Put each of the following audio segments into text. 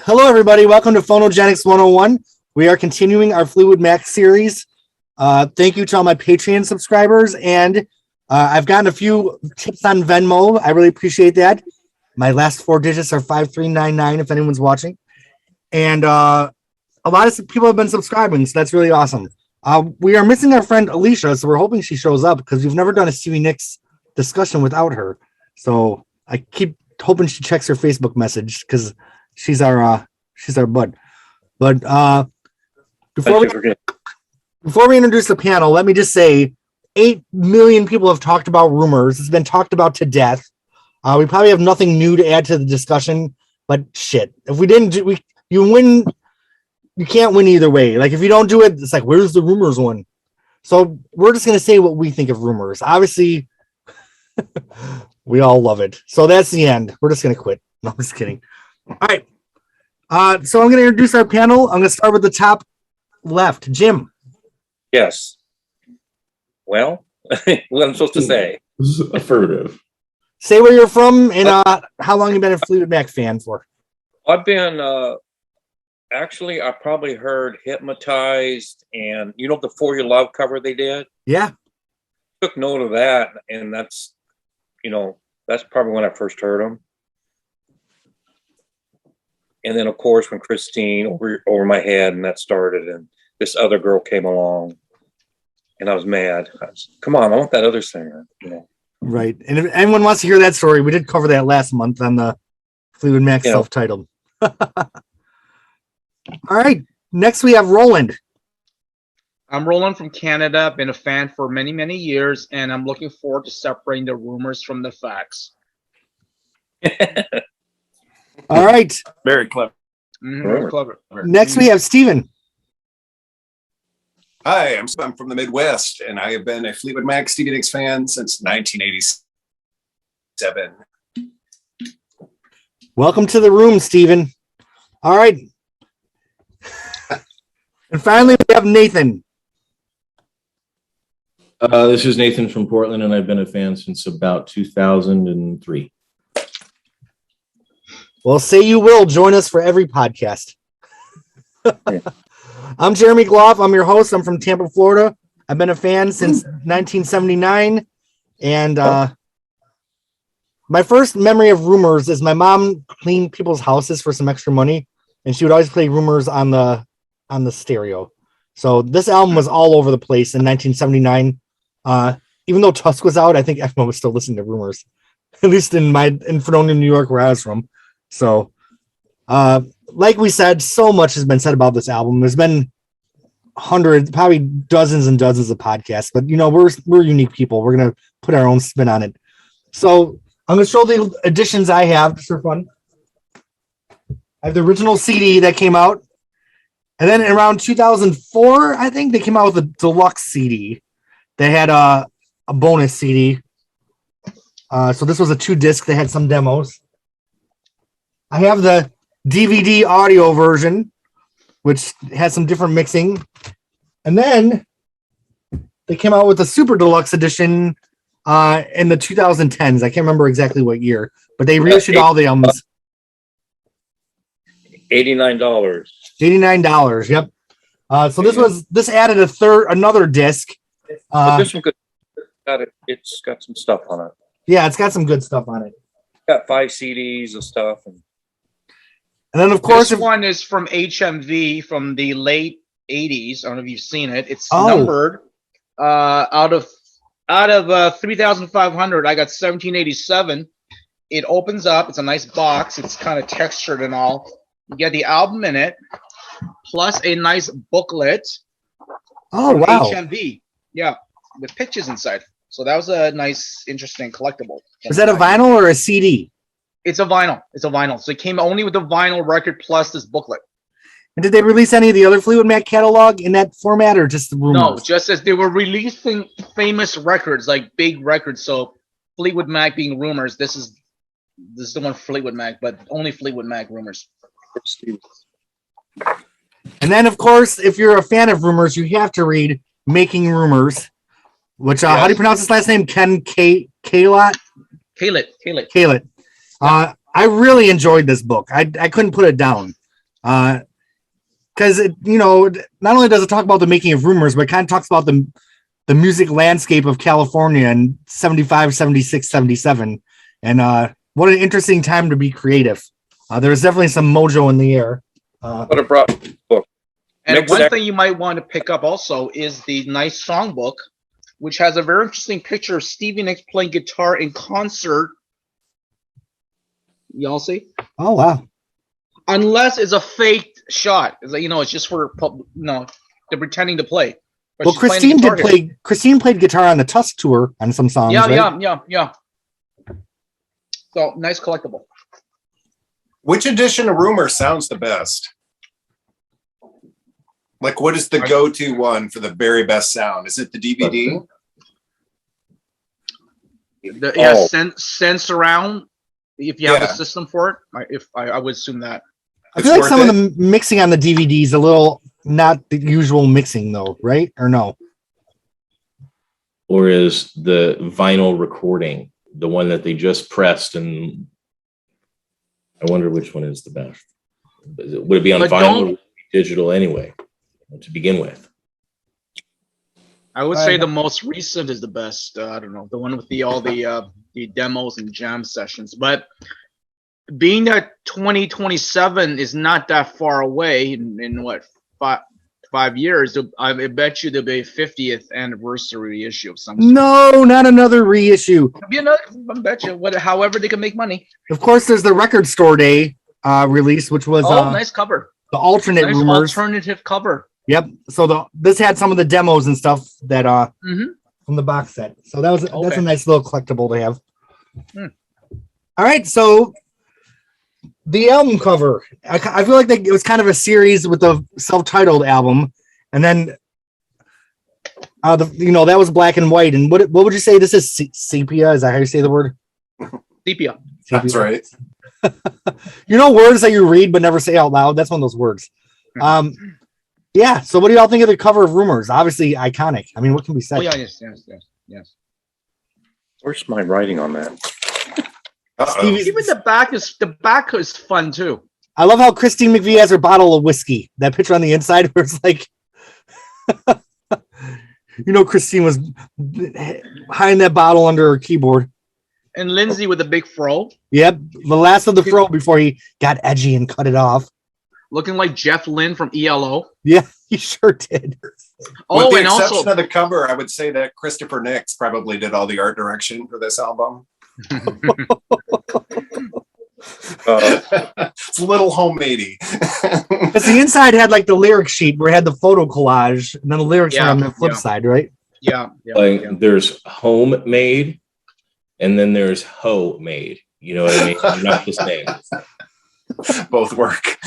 Hello, everybody. Welcome to Phonogenics 101. We are continuing our Fleetwood Mac series. Thank you to all my Patreon subscribers. And I've gotten a few tips on Venmo. I really appreciate that. My last four digits are 5399 if anyone's watching. And a lot of people have been subscribing, so that's really awesome. We are missing our friend Alicia, so we're hoping she shows up because we've never done a Stevie Nicks discussion without her. So I keep hoping she checks her Facebook message because she's our bud. But before we introduce the panel, let me just say 8 million people have talked about Rumours. It's been talked about to death. We probably have nothing new to add to the discussion, but shit, if we didn't do, you win. You can't win either way. Like if you don't do it, it's like, where's the Rumours one? So we're just going to say what we think of Rumours. Obviously, we all love it. So that's the end. We're just going to quit. No, I'm just kidding. All right. So I'm going to introduce our panel. I'm going to start with the top left. Jim. Yes. Well, what I'm supposed to say? Affirmative. Say where you're from and how long you've been a Fleetwood Mac fan for. I've been, actually, I probably heard Hypnotized and, you know, the For Your Love cover they did? Yeah. Took note of that, and that's, you know, that's probably when I first heard them. And then, of course, when Christine over my head and that started, and this other girl came along, and I was mad. Come on, I want that other singer, you know. Right. And if anyone wants to hear that story, we did cover that last month on the Fleetwood Mac self-titled. All right. Next, we have Roland. I'm Roland from Canada. Been a fan for many, many years, and I'm looking forward to separating the rumors from the facts. All right. Very clever. Very clever. Next, we have Steven. Hi, I'm from the Midwest, and I have been a Fleetwood Mac Stevie Nicks fan since 1987. Welcome to the room, Steven. All right. And finally, we have Nathan. This is Nathan from Portland, and I've been a fan since about 2003. Well, say you will join us for every podcast. I'm Jeremy Gloff. I'm your host. I'm from Tampa, Florida. I've been a fan since 1979. And my first memory of Rumours is my mom cleaned people's houses for some extra money, and she would always play Rumours on the stereo. So this album was all over the place in 1979. Even though Tusk was out, I think everyone was still listening to Rumours, at least in Fredonia, New York, where I was from. So, like we said, so much has been said about this album. There's been hundreds, probably dozens and dozens of podcasts, but you know, we're unique people. We're gonna put our own spin on it. So I'm gonna show the editions I have just for fun. I have the original CD that came out, and then around 2004, I think they came out with a deluxe CD. They had a bonus CD. So this was a 2-disc. They had some demos. I have the DVD audio version, which has some different mixing. And then they came out with a super deluxe edition in the 2010s. I can't remember exactly what year, but they reissued all the albums. $89. $89, yep. So this added another disc. This one it's got some stuff on it. Yeah, it's got some good stuff on it. Got 5 CDs and stuff. And then, of course, this one is from HMV from the late 80s. I don't know if you've seen it. It's numbered out of 3,500. I got 1787. It opens up. It's a nice box. It's kind of textured and all. You get the album in it, plus a nice booklet. Oh, wow. HMV. Yeah, with pictures inside. So that was a nice, interesting collectible. Is that a vinyl or a CD? It's a vinyl. So it came only with the vinyl record plus this booklet. And did they release any of the other Fleetwood Mac catalog in that format, or just the Rumours? No, just as they were releasing famous records, like big records. So Fleetwood Mac being Rumours, this is the one Fleetwood Mac, but only Fleetwood Mac Rumours. And then, of course, if you're a fan of Rumours, you have to read Making Rumours, which how do you pronounce his last name? Ken Kalat? Kalat. I really enjoyed this book. I couldn't put it down. Because not only does it talk about the making of Rumors, but it kind of talks about the music landscape of California in 75, 76, 77. And what an interesting time to be creative. There's definitely some mojo in the air. What a broad book. And Next one sec- thing you might want to pick up also is the nice songbook, which has a very interesting picture of Stevie Nicks playing guitar in concert. Y'all see? Oh, wow. Unless it's a fake shot. It's like, it's just for, they're pretending to play. But Well, she's playing Christine guitar here. Christine played guitar on the Tusk tour on some songs. Yeah, right? yeah. So, nice collectible. Which edition of Rumor sounds the best? Like, what is the go-to one for the very best sound? Is it the DVD? Sense around. If you have a Yeah. system for it, I would assume that. I feel like some of the mixing on the DVD is a little not the usual mixing, though, right? Or no? Or is the vinyl recording the one that they just pressed? And I wonder which one is the best. Would it be on But vinyl or would it be digital anyway to begin with? I would say the most recent is the best. I don't know, the one with all the demos and jam sessions. But being that 2027 is not that far away, in what 5 years, I bet you there'll be a 50th anniversary issue of some sort. No, not another reissue. There'll be another. I bet you. However they can make money. Of course, there's the Record Store Day release, which was Nice cover. the alternate Nice Rumors. alternative cover. Yep. So this had some of the demos and stuff that from the box set. So that's a nice little collectible to have. All right, so the album cover. I feel like it was kind of a series with the self-titled album, and then that was black and white. And what would you say this is? Sepia? Is that how you say the word? Sepia. That's right. Words that you read but never say out loud. That's one of those words. Yeah. So what do y'all think of the cover of Rumors? Obviously iconic. I mean, what can be said? Oh yeah, yes. Where's my writing on that? Even the back is fun too. I love how Christine McVie has her bottle of whiskey. That picture on the inside where it's like, Christine was hiding that bottle under her keyboard. And Lindsay with a big fro. Yep, the last of the fro before he got edgy and cut it off. Looking like Jeff Lynne from ELO. Yeah, he sure did. With the exception of the cover, I would say that Christopher Nicks probably did all the art direction for this album. It's a little homemade-y. Because the inside had like the lyric sheet where it had the photo collage, and then the lyrics were on the flip side, right? Yeah. There's homemade, and then there's homemade. You know what I mean? They're not the same. Both work.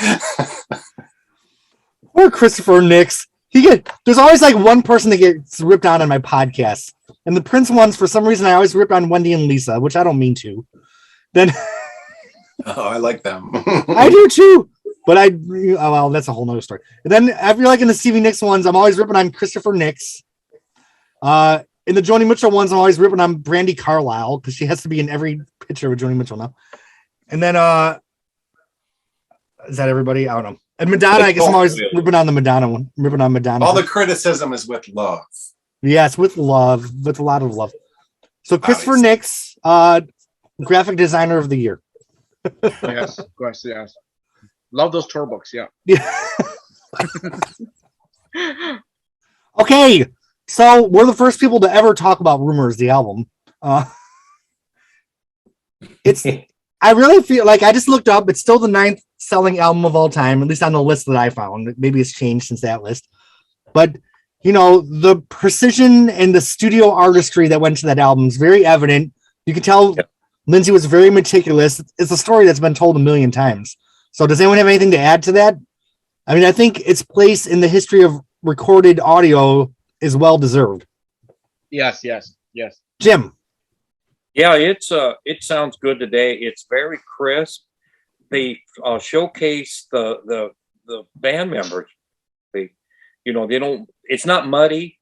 Poor Christopher Nicks. There's always like one person that gets ripped on my podcast. And the Prince ones, for some reason, I always rip on Wendy and Lisa, which I don't mean to. Then I like them. I do too. But that's a whole nother story. And then I feel like in the Stevie Nicks ones, I'm always ripping on Christopher Nicks. In the Joni Mitchell ones, I'm always ripping on Brandi Carlile because she has to be in every picture of Joni Mitchell now. And then is that everybody? I don't know. And Madonna, I guess I'm always ripping on the Madonna one. I'm ripping on Madonna. All the criticism is with love. Yes, with love, with a lot of love. So Christopher Nicks, graphic designer of the year. Yes, of course, yes. Love those tour books, yeah. Okay, so we're the first people to ever talk about Rumors, the album. I really feel like I just looked up. It's still the 9th selling album of all time, at least on the list that I found. Maybe it's changed since that list. But, the precision and the studio artistry that went to that album is very evident. You can tell Lindsay was very meticulous. It's a story that's been told a million times. So does anyone have anything to add to that? I mean, I think its place in the history of recorded audio is well deserved. Yes. Jim. Yeah, it sounds good today. It's very crisp. They showcase the band members. They don't. It's not muddy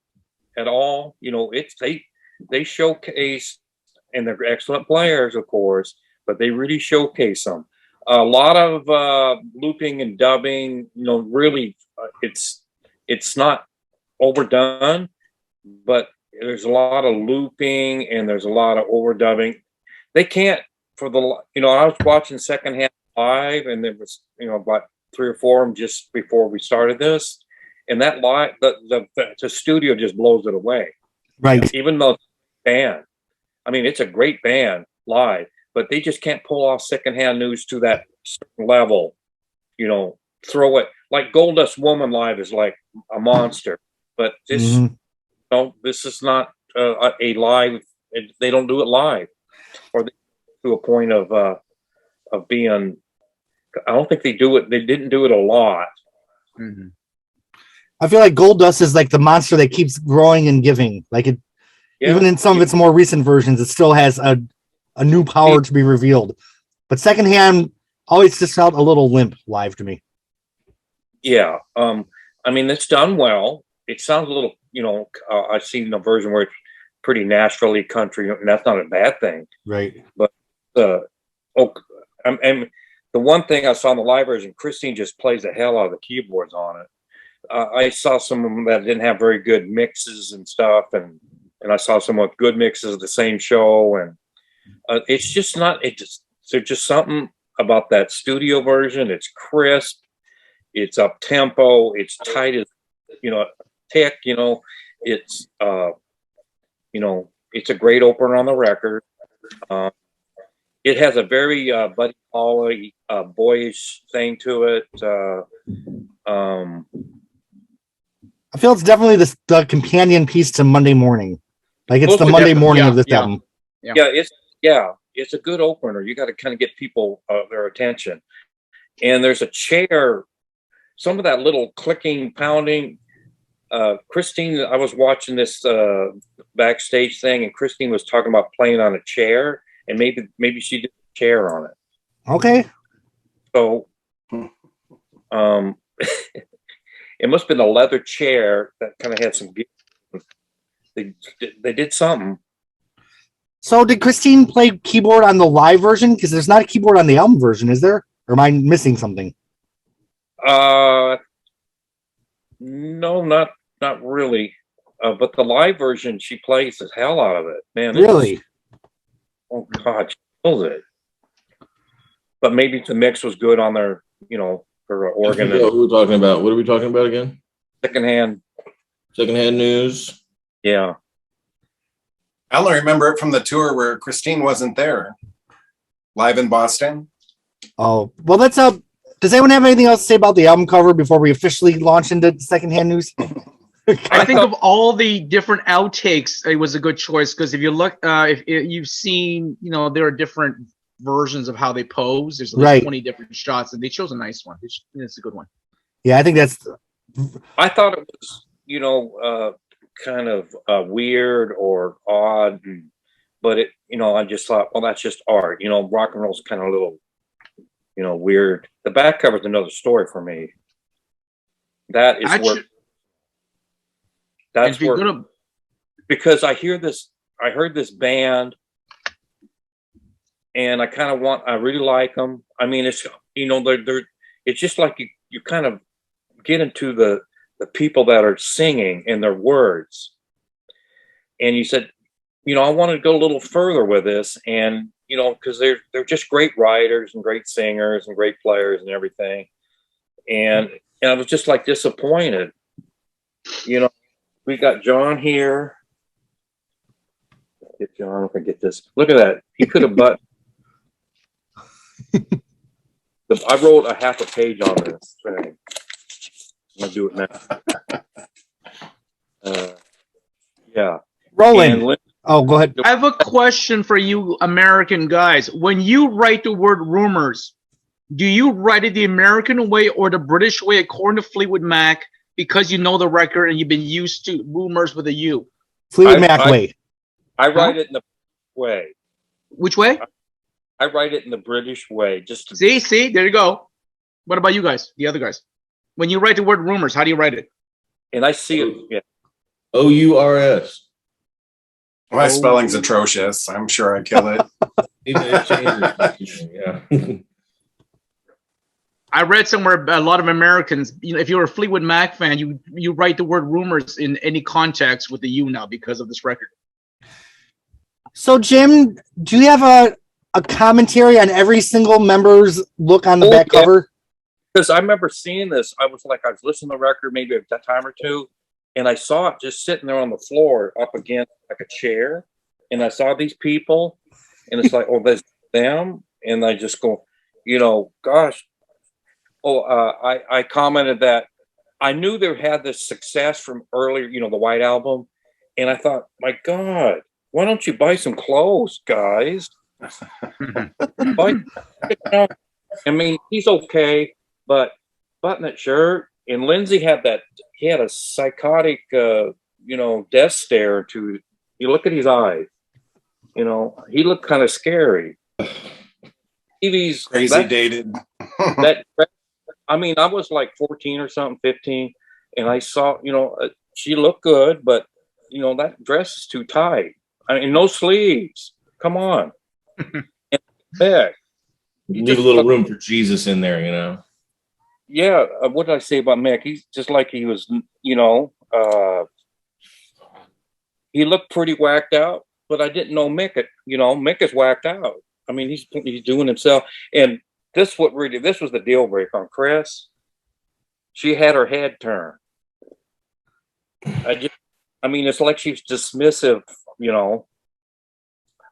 at all. They showcase, and they're excellent players, of course, but they really showcase them. A lot of looping and dubbing. You know, really, it's not overdone, but there's a lot of looping and there's a lot of overdubbing. They can't I was watching secondhand live, and there was about 3 or 4 of them just before we started this, and that live the studio just blows it away. Right. Even though it's a band, I mean, it's a great band live, but they just can't pull off secondhand news to that certain level. Throw it like Goldust Woman live is like a monster, but this this is not a live. They don't do it live, or to a point of being. I don't think they do it. They didn't do it a lot. Mm-hmm. I feel like Goldust is like the monster that keeps growing and giving. Like it, even in some of its more recent versions, it still has a new power to be revealed. But secondhand always just felt a little limp live to me. Yeah. I mean, it's done well. It sounds a little, I've seen a version where it's pretty naturally country, and that's not a bad thing. Right. But and the one thing I saw in the live version, Christine just plays the hell out of the keyboards on it. I saw some of them that didn't have very good mixes and stuff, and I saw some with good mixes of the same show, and it's just not. There's just something about that studio version. It's crisp, it's up tempo, it's tight as tick. It's it's a great opener on the record. It has a very Buddy Holly boyish thing to it. I feel it's definitely the companion piece to Monday Morning. Like it's the Monday morning of this album. It's a good opener. You got to kind of get people their attention. And there's a chair, some of that little clicking, pounding. Christine, I was watching this backstage thing, and Christine was talking about playing on a chair, and maybe she did a chair on it. Okay. So, it must have been a leather chair that kind of had some. They did something. So did Christine play keyboard on the live version? Because there's not a keyboard on the album version, is there? Or am I missing something? No, not really. But the live version, she plays the hell out of it, man. Really? Oh God, she kills it. But maybe the mix was good on their, her organ. What we're talking about? What are we talking about again? Secondhand news. Yeah. I only remember it from the tour where Christine wasn't there. Live in Boston. Oh, well, that's up. Does anyone have anything else to say about the album cover before we officially launch into secondhand news? I think of all the different outtakes, it was a good choice because if you look, if you've seen, there are different versions of how they pose. There's like 20 different shots, and they chose a nice one. It's a good one. Yeah, I think that's. I thought it was, kind of weird or odd, but it, I just thought, well, that's just art. Rock and roll's kind of a little, weird. The back cover is another story for me. That is because I heard this band, and I really like them. I mean, it's it's just like you kind of get into the people that are singing and their words, and you said, I wanted to go a little further with this, and because they're just great writers and great singers and great players and everything, and I was just like disappointed. We got John here. Get John, if I get this. Look at that. He could have I wrote a half a page on this thing. I'm gonna do it now. Yeah. Roland. Oh, go ahead. I have a question for you American guys. When you write the word rumors, do you write it the American way or the British way according to Fleetwood Mac because you know the record and you've been used to rumors with a U? Fleetwood Mac way. I write it in the way. Which way? I write it in the British way. Just to see, there you go. What about you guys, the other guys? When you write the word rumors, how do you write it? And I see it. Yeah. OURS. My spelling's atrocious. I'm sure I kill it. Yeah. I read somewhere a lot of Americans, if you're a Fleetwood Mac fan, you write the word rumors in any context with the U now because of this record. So, Jim, do you have a commentary on every single member's look on the back cover? Because I remember seeing this. I was listening to the record maybe a time or two, and I saw it just sitting there on the floor up against like a chair. And I saw these people, and it's like, oh, there's them. And I just go, gosh. I commented that I knew they had this success from earlier, the White Album. And I thought, my God, why don't you buy some clothes, guys? I mean, he's okay, but button-up shirt. And Lindsay he had a psychotic, death stare to, you look at his eyes, he looked kind of scary. Stevie's crazy dated. I mean, I was like 14 or something, 15, and I saw, she looked good, but that dress is too tight. I mean, no sleeves. Come on. And back. Leave a little room for Jesus in there, Yeah. What did I say about Mick? He's just like he was, he looked pretty whacked out, but I didn't know Mick. Mick is whacked out. I mean, he's doing himself. And this was the deal breaker on Chris. She had her head turned. It's like she's dismissive,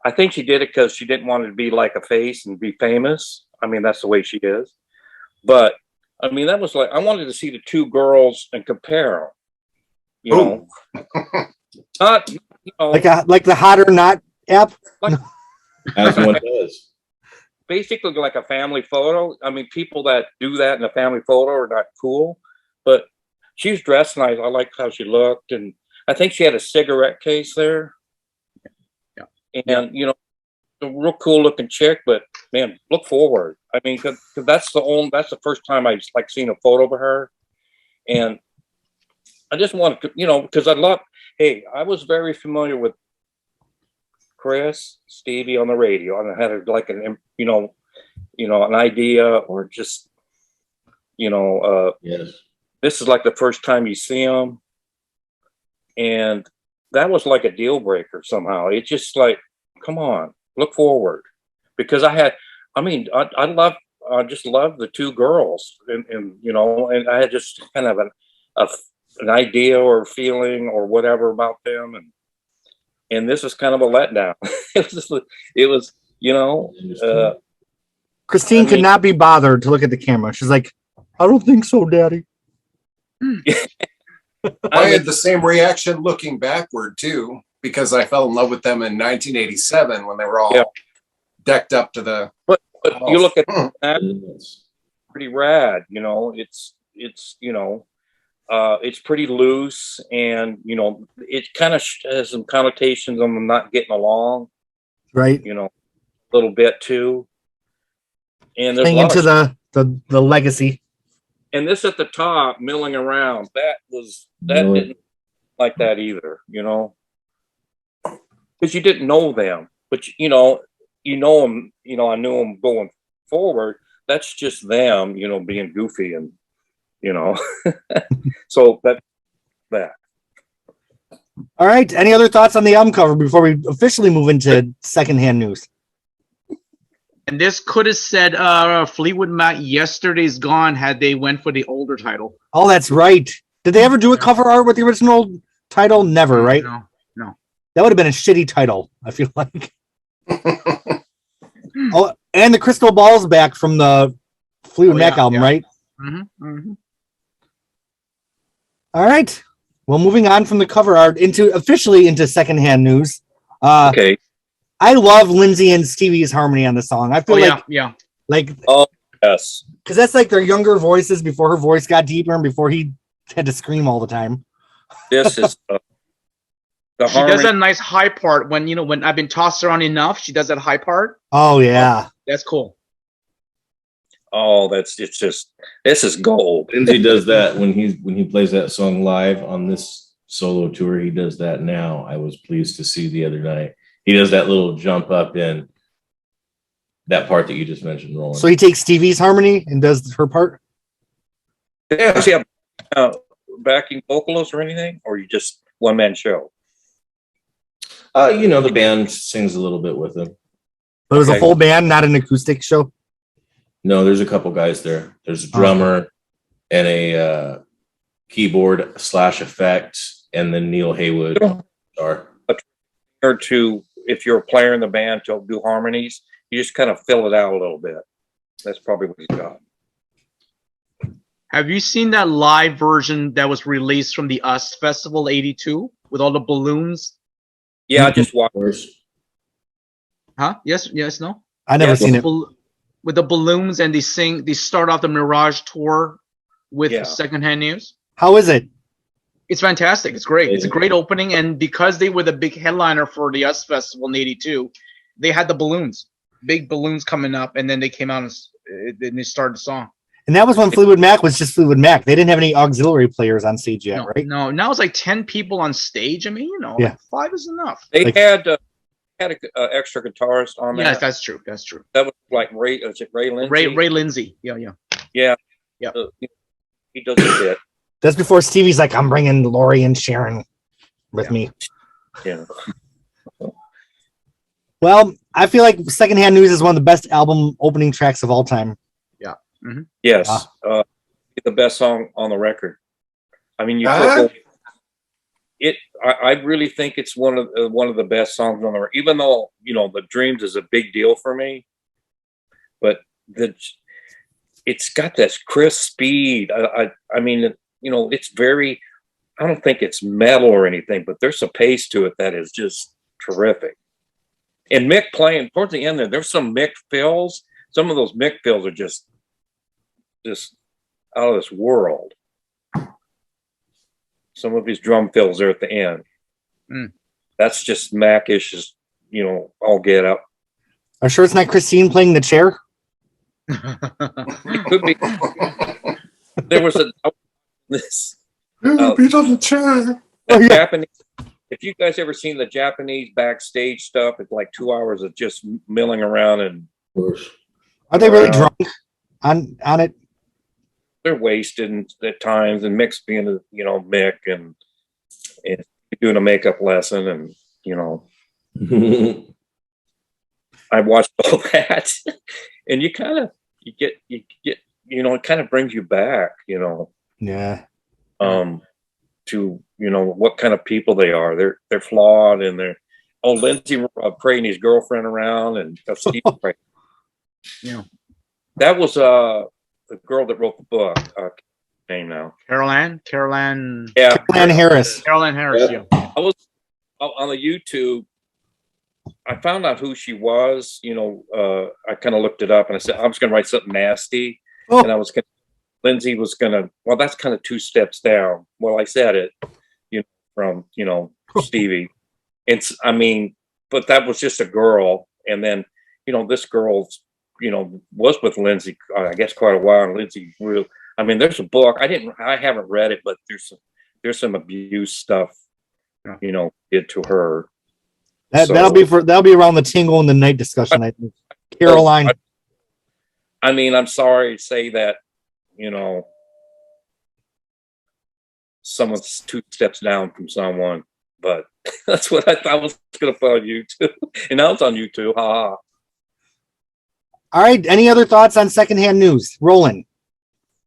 I think she did it because she didn't want to be like a face and be famous. I mean, that's the way she is. But I mean, that was like, I wanted to see the two girls and compare them. Not, like the Hot or Not app. As one does. Basically like a family photo. I mean, people that do that in a family photo are not cool, but she's dressed nice. I liked how she looked, and I think she had a cigarette case there. Yeah. And a real cool looking chick, but man, look forward. I mean, cause that's the first time I've seen a photo of her, and I just wanted to, because I was very familiar with Chris, Stevie on the radio, and I had an idea, or just, yes. This is like the first time you see them, and that was like a deal breaker somehow. It's just like, come on, look forward, because I just love the two girls, and I had just kind of an idea or feeling or whatever about them, and this was kind of a letdown. it was Christine could not be bothered to look at the camera. She's like, I don't think so, Daddy. I had the same reaction looking backward too, because I fell in love with them in 1987 when they were all decked up to the. But you look at that, it's pretty rad. It's pretty loose, and it kind of has some connotations on them not getting along, right? A little bit too. And there's into the legacy. And this at the top, milling around, didn't like that either, because you didn't know them, but them. I knew them going forward. That's just them, being goofy and. So that. All right. Any other thoughts on the album cover before we officially move into secondhand news? And this could have said Fleetwood Mac Yesterday's Gone had they went for the older title. Oh, that's right. Did they ever do a cover art with the original title? Never, right? No. That would have been a shitty title, I feel like. Oh, and the crystal ball's back from the Fleetwood Mac album, right? Mm-hmm. Mm-hmm. All right. Well, moving on from the cover art officially into secondhand news. Okay. I love Lindsay and Stevie's harmony on the song. I feel oh yes, because that's like their younger voices before her voice got deeper and before he had to scream all the time. This is she does that nice high part when I've been tossed around enough. She does that high part. Oh yeah, that's cool. Oh, this is gold. Lindsay does that when he plays that song live on this solo tour. He does that now. I was pleased to see the other night. He does that little jump up in that part that you just mentioned, Roland. So he takes Stevie's harmony and does her part. Yeah, does he have backing vocalists or anything, or you just one man show? The band sings a little bit with him. But it was a Okay. full band, not an acoustic show. No, there's a couple guys there. There's a drummer and a keyboard / effect, and then Neil Haywood. Are. Or to, if you're a player in the band to do harmonies, you just kind of fill it out a little bit. That's probably what he's got. Have you seen that live version that was released from the US Festival '82 with all the balloons? Yeah, I just watched. Huh? Yes, no. I never seen it. With the balloons, and they start off the Mirage tour with Secondhand News. How is it? It's fantastic. It's great. It's a great opening, and because they were the big headliner for the US Festival in '82, they had the balloons, big balloons coming up, and then they came out and they started the song. And that was when Fleetwood Mac was just Fleetwood Mac. They didn't have any auxiliary players on stage yet, right? No. Now it's like 10 people on stage. I mean, like 5 is enough. They Like- had an extra guitarist on Yes, that. that's true. That's true. That was like Ray. Is it Ray Lindsay? Ray Lindsay. Yeah. Yeah. Yeah. He does a bit. That's before Stevie's like, I'm bringing Lori and Sharon with me. Yeah. Well, I feel like Secondhand News is one of the best album opening tracks of all time. Yes. The best song on the record. I mean, I really think it's one of the best songs on the record, even though, The Dreams is a big deal for me, but it's got this crisp speed. I mean, it's very, I don't think it's metal or anything, but there's a pace to it that is just terrific. And Mick playing towards the end there's some Mick fills. Some of those Mick fills are just out of this world. Some of his drum fills are at the end. That's just Mac-ish, just, all get up. Are sure it's not Christine playing the chair? It could be. There was this beat on the chair. Japanese. If you guys ever seen the Japanese backstage stuff, it's like 2 hours of just milling around, and Are they really drunk on it? they're wasted at times, and Mick's being Mick, and doing a makeup lesson, and I watched all that, and you get it kind of brings you back, Yeah. to what kind of people they are. They're flawed, and they're Lindsay parading his girlfriend around, and Steve that was the girl that wrote the book. Name now. Caroline. Yeah, Caroline Harris. Caroline Harris. Yeah. I was on the YouTube. I found out who she was. I kind of looked it up, and I said I was going to write something nasty, and I was going. Lindsay was going to. Well, that's kind of 2 steps down. Well, I said it, from Stevie. But that was just a girl, and then this girl's was with Lindsay, I guess, quite a while, and Lindsay really. There's a book. I haven't read it, but there's some abuse stuff, did to her. That'll be around the Tingle in the Night discussion, I think. Caroline. I'm sorry to say that, someone's 2 steps down from someone, but that's what I thought was going to put on YouTube, and now it's on YouTube. Ha. All right. Any other thoughts on Secondhand News? Roland.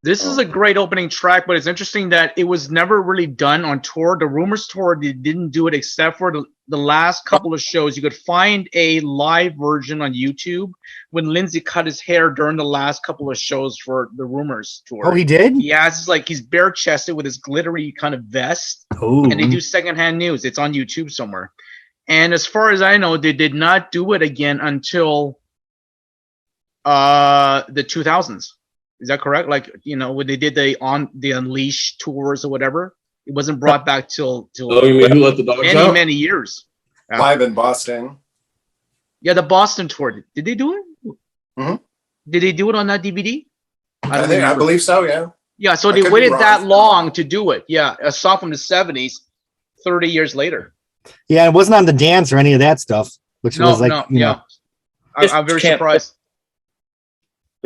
This is a great opening track, but it's interesting that it was never really done on tour. The Rumours tour, they didn't do it except for the last couple of shows. You could find a live version on YouTube when Lindsay cut his hair during the last couple of shows for the Rumours tour. Oh, he did? Yeah, it's like he's bare chested with his glittery kind of vest. Oh. And they do Secondhand News. It's on YouTube somewhere. And as far as I know, they did not do it again until the 2000s. Is that correct? Like, when they did the Unleashed tours or whatever, it wasn't brought back till Oh, you mean Who Let the Dogs Out? many years. Yeah. Live in Boston. Yeah, the Boston tour. Did they do it? Mm-hmm. Did they do it on that DVD? I believe so. Yeah. Yeah, so they waited that long to do it. Yeah, a song from the 70s, 30 years later. Yeah, it wasn't on the dance or any of that stuff, which was like, I'm very surprised.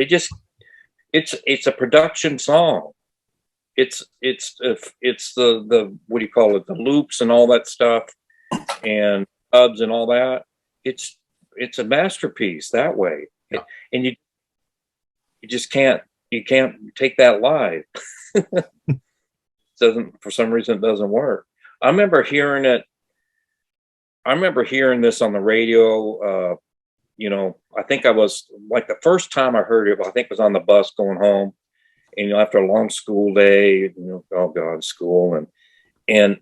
They just, it's a production song. It's the what do you call it? The loops and all that stuff, and hubs and all that. It's a masterpiece that way, and you just can't take that live. Doesn't, for some reason, it doesn't work. I remember hearing this on the radio. I think I was like the first time I heard it, I think was on the bus going home, and after a long school day, oh God, school, and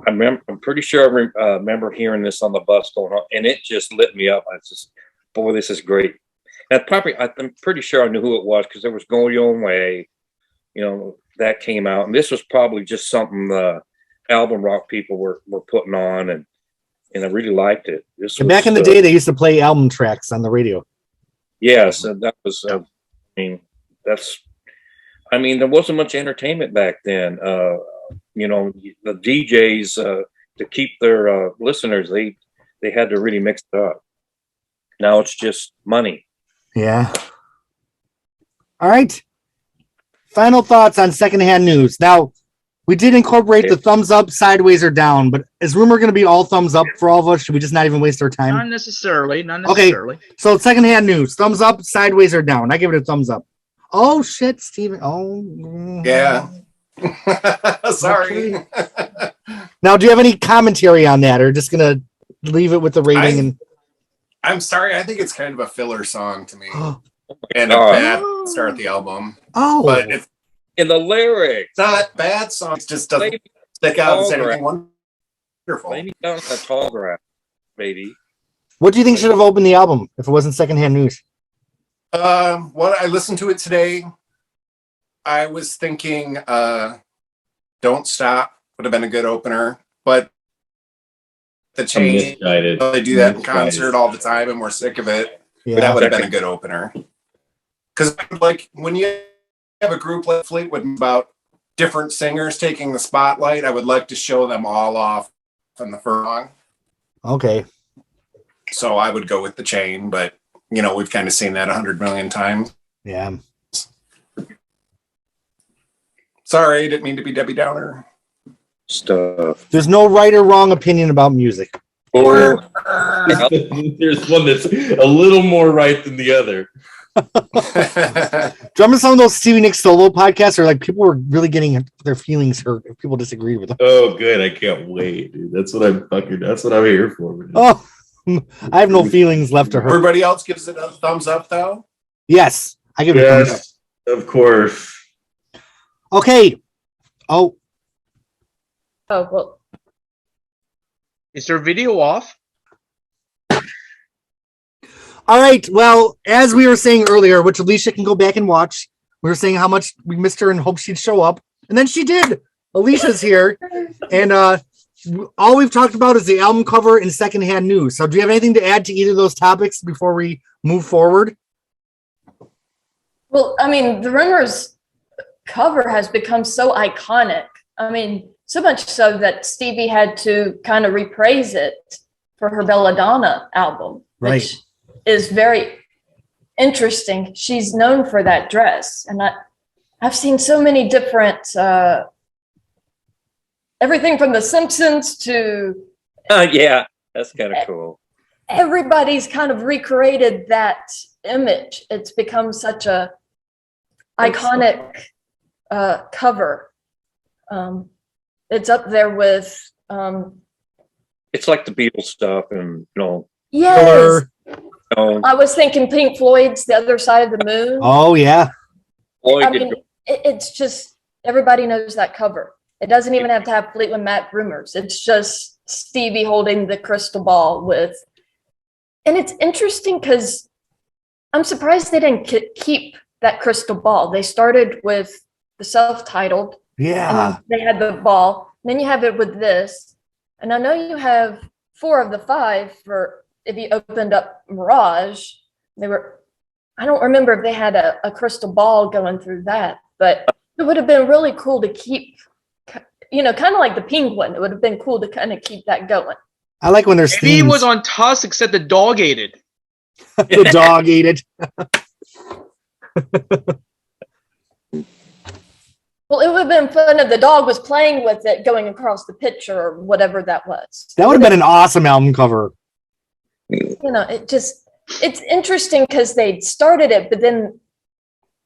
I'm pretty sure I remember hearing this on the bus going home, and it just lit me up. I just, boy, this is great. And I'm pretty sure I knew who it was because there was Go Your Own Way, that came out, and this was probably just something the album rock people were putting on, and I really liked it. Back in the day, they used to play album tracks on the radio. Yes, and that was. There wasn't much entertainment back then. The DJs to keep their listeners, they had to really mix it up. Now it's just money. Yeah. All right. Final thoughts on secondhand news. Now, we did incorporate the thumbs up, sideways, or down, but is Rumor going to be all thumbs up for all of us? Should we just not even waste our time? Not necessarily. Okay, so secondhand news. Thumbs up, sideways, or down? I give it a thumbs up. Oh, shit, Steven. Oh. Yeah. Sorry. Now, do you have any commentary on that, or just going to leave it with the rating? I'm sorry. I think it's kind of a filler song to me. Oh. And a bad start the album. Oh. But it's in the lyrics. not bad song. It just doesn't stick out as anything wonderful. Maybe down the tall grass, maybe. What do you think should have opened the album if it wasn't secondhand news? What I listened to it today, I was thinking Don't Stop would have been a good opener, but the change, they do that in concert all the time and we're sick of it. Yeah. That would have been a good opener. Because like when you have a group like Fleetwood about different singers taking the spotlight, I would like to show them all off on the first song. Okay. So I would go with The Chain, but we've kind of seen that 100 million times. Yeah. Sorry, didn't mean to be Debbie Downer. Stuff. There's no right or wrong opinion about music. Or there's one that's a little more right than the other. Remember some of those Stevie Nicks solo podcasts, or like people were really getting their feelings hurt if people disagreed with them. Oh, good! I can't wait, dude. That's what I'm here for. Man. Oh, I have no feelings left to hurt. Everybody else gives it a thumbs up, though. Yes, I give it a thumbs up. Of course. Okay. Oh, well. Is their video off? all right. Well, as we were saying earlier, which Alicia can go back and watch, we were saying how much we missed her and hoped she'd show up. And then she did. Alicia's here. And all we've talked about is the album cover and secondhand news. So do you have anything to add to either of those topics before we move forward? Well, the Rumours cover has become so iconic. So much so that Stevie had to kind of repraise it for her Belladonna album, Right. which is very interesting. She's known for that dress. And I've seen so many different, everything from The Simpsons to... yeah, that's kind of cool. Everybody's kind of recreated that image. It's become such a iconic cover. It's up there with It's like the Beatles stuff, and yes. I was thinking Pink Floyd's The Other Side of the Moon. Oh, yeah. It's just everybody knows that cover. It doesn't even have to have Fleetwood Mac Rumours. It's just Stevie holding the crystal ball with, and it's interesting because I'm surprised they didn't keep that crystal ball. They started with the self-titled. Yeah. They had the ball. Then you have it with this. And I know you have 4 of the 5 for if you opened up Mirage. I don't remember if they had a crystal ball going through that, but it would have been really cool to keep, kind of like the penguin. It would have been cool to kind of keep that going. I like when there's Maybe themes. it was on Tusk, except the dog ate it. The dog ate it. Well, it would have been fun if the dog was playing with it, going across the picture or whatever that was. That would have been an awesome album cover. It's interesting because they started it, but then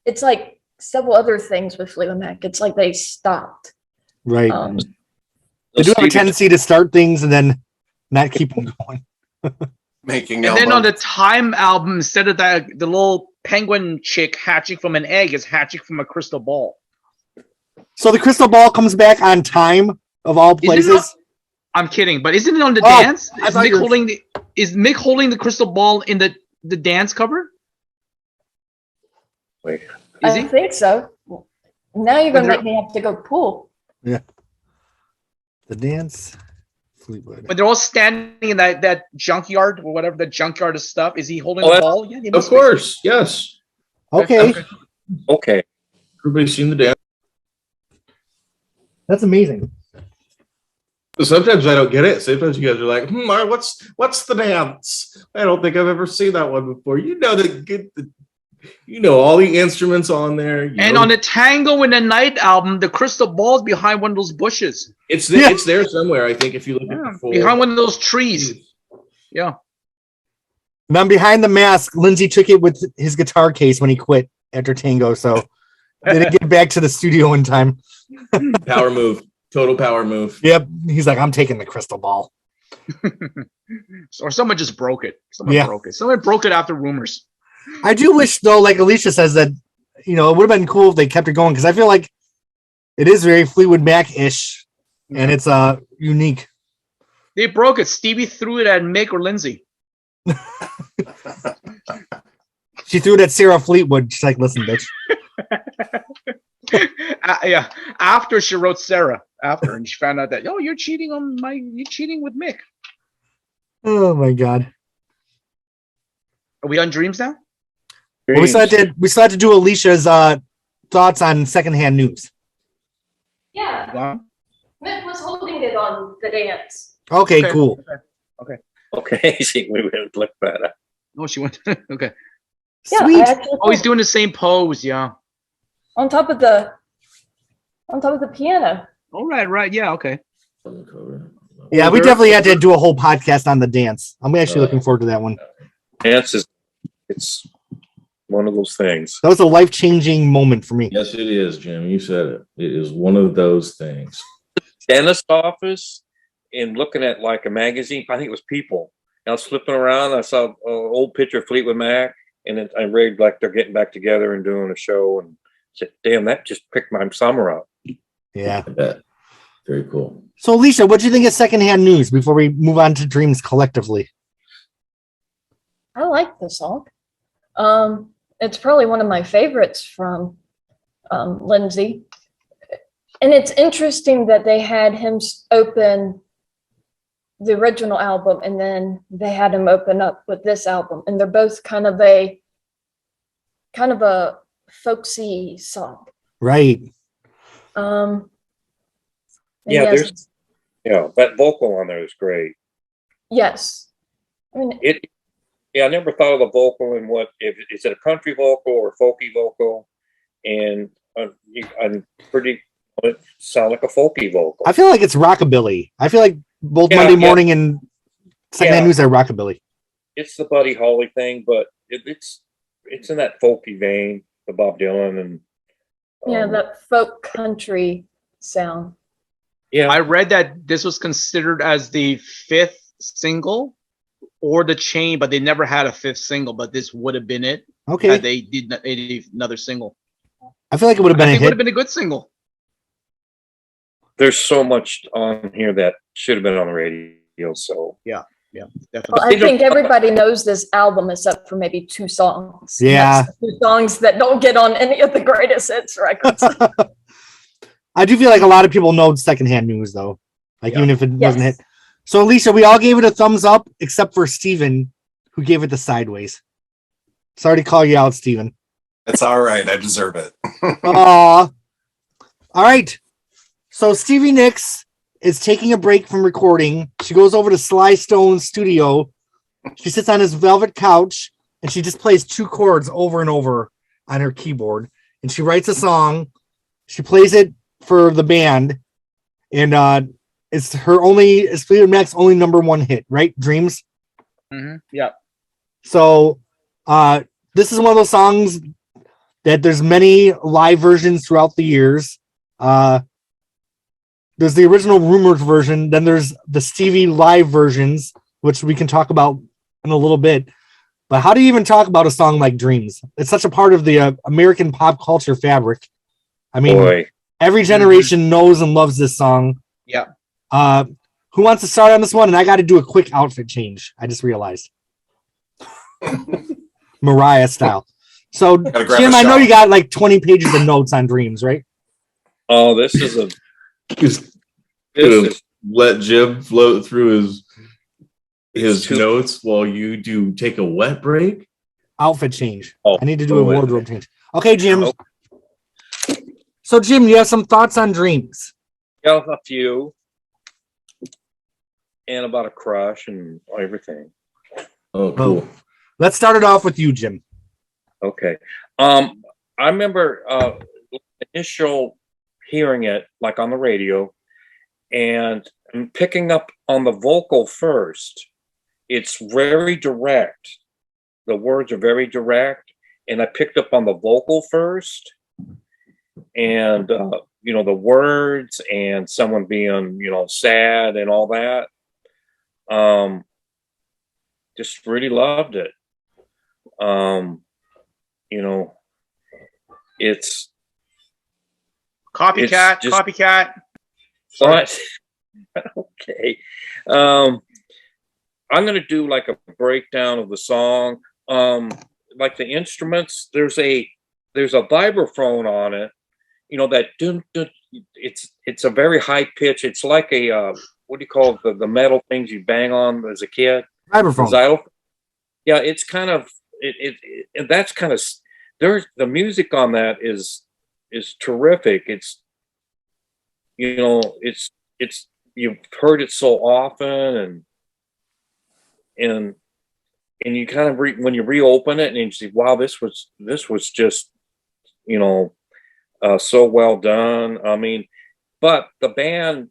it's like several other things with Fleetwood Mac. It's like they stopped. Right. Um, They do have a tendency to start things and then not keep them going. Making And then on the albums. Time album, instead of that, the little penguin chick hatching from an egg is hatching from a crystal ball. So the crystal ball comes back on Time of all Isn't it places. I'm kidding, but isn't it on the Oh, dance? I Is thought you were- Mick holding the crystal ball in the dance cover? Wait. Is I he? think so. Now you're going to But make me have to go pull. The dance, Fleetwood. But they're all standing in that junkyard or whatever the junkyard of stuff. Is he holding Oh, the that's- ball? Yeah, he Of must be. course, yes. Okay, Okay. Everybody's seen the dance. that's amazing. Sometimes I don't get it. Sometimes you guys are like, what's the dance? I don't think I've ever seen that one before. You know all the instruments on there. And on the Tango in the Night album, the crystal ball's behind one of those bushes. it's Yeah. it's there somewhere. I think if you look at the full, Behind one of those trees. Yeah. And then behind the mask, Lindsay took it with his guitar case when he quit after Tango, so they didn't get back to the studio in time. power move, total power move. Yep, he's like, I'm taking the crystal ball. Or someone just broke it. Someone Yeah. broke it. Someone broke it after Rumors. I do wish, though, like Alicia says, that it would have been cool if they kept it going because I feel like it is very Fleetwood Mac-ish, and it's unique. They broke it. Stevie threw it at Mick or Lindsay. She threw it at Sarah Fleetwood. She's like, listen, bitch. Yeah. After she wrote Sarah. After, and she found out that, you're cheating with Mick. Oh my god. Are we on Dreams now? Well, we still had to do Alicia's thoughts on secondhand news. Yeah, Wow. Mick was holding it on the dance. Okay, Okay. cool. Okay. See, we would look better. Oh, she went. Okay. Yeah, Sweet. I actually Oh, he's doing the same pose. Yeah. on top of the piano. All right. Right. Yeah. Okay. Yeah, we definitely had to do a whole podcast on the dance. I'm actually looking forward to that one. Dance it's one of those things. That was a life-changing moment for me. Yes, it is, Jim. You said it. It is one of those things. Dentist office and looking at like a magazine. I think it was People. And I was flipping around. I saw an old picture of Fleetwood Mac, and then I read like they're getting back together and doing a show, and said, "Damn, that just picked my summer up." Yeah. I bet. Very cool. So, Alicia, what do you think of secondhand news before we move on to Dreams collectively? I like the song. It's probably one of my favorites from Lindsay. And it's interesting that they had him open the original album and then they had him open up with this album. And they're both kind of a folksy song. Right. And Yeah, yes, that vocal on there is great. yes. I mean, I never thought of the vocal and what if is it a country vocal or folky vocal, and I'm pretty. It sound like a folky vocal. I feel like it's rockabilly. I feel like both Yeah, Monday yeah. morning and secondhand Yeah. news are rockabilly. It's the Buddy Holly thing, but it's in that folky vein, the Bob Dylan and yeah, that folk country sound. yeah. I read that this was considered as the 5th single or the chain, but they never had a 5th single. But this would have been it. Okay. They did another single. I feel like it would have I been a think it would hit. have been a good single. There's so much on here that should have been on the radio. So Definitely. Well, I think everybody knows this album except for maybe 2 songs. Yeah. That's the 2 songs that don't get on any of the greatest hits records. I do feel like a lot of people know secondhand news, though. Like, Yeah. even if it Yes. wasn't hit. So, Alicia, we all gave it a thumbs up except for Steven, who gave it the sideways. Sorry to call you out, Steven. It's all right. I deserve it. Aw. All right. So Stevie Nicks is taking a break from recording. She goes over to Sly Stone's studio. She sits on his velvet couch and she just plays 2 chords over and over on her keyboard, and she writes a song. She plays it for the band, and it's Fleetwood Mac's only #1 hit, right? Dreams. Mm-hmm. Yeah. So this is one of those songs that there's many live versions throughout the years. There's the original Rumours version, then there's the Stevie live versions, which we can talk about in a little bit. But how do you even talk about a song like Dreams? It's such a part of the American pop culture fabric. I mean, every generation knows and loves this song. Yeah. Who wants to start on this one? And I got to do a quick outfit change. I just realized. Mariah style. So, Jim, I know you got like 20 pages of notes on Dreams, right? Oh, this is a. Let Jim float through his notes while you take a wet break. Outfit change. I need to do a wardrobe change. Okay, Jim. So, Jim, you have some thoughts on Dreams? Yeah, a few. And about a crush and everything. Oh, cool. Let's start it off with you, Jim. Okay. I remember initial hearing it like on the radio and picking up on the vocal first. It's very direct. The words are very direct. And I picked up on the vocal first. And, the words and someone being, sad and all that. Just really loved it. It's copycat. But okay. I'm gonna do like a breakdown of the song. Like the instruments, there's a vibraphone on it. That dun, dun, it's a very high pitch. It's like a what do you call it, the metal things you bang on as a kid? Vibraphone. Yeah, it's kind of and that's kind of there's the music on that is terrific. It's it's you've heard it so often and you kind of when you reopen it and you see, wow, this was just so well done. I mean, but the band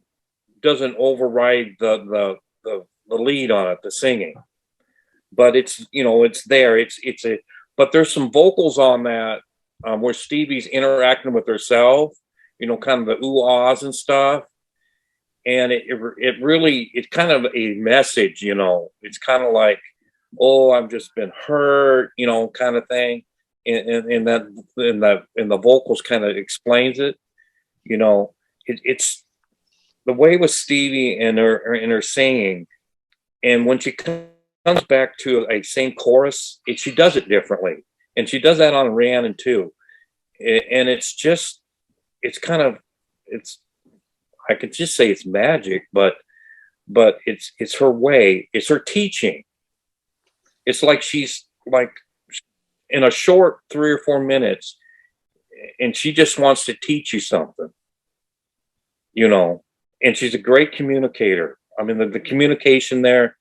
doesn't override the lead on it, the singing. But it's it's there. But there's some vocals on that where Stevie's interacting with herself, kind of the ooh-ahs and stuff. And it really, it's kind of a message, it's kind of like, oh, I've just been hurt, kind of thing. And the vocals kind of explains it, it's the way with Stevie and her singing. And when she comes back to a same chorus, she does it differently. And she does that on Rhiannon too. And it's I could just say it's magic, but it's her way. It's her teaching. It's like she's like in a short 3 or 4 minutes, and she just wants to teach you something, and she's a great communicator. I mean, the communication there,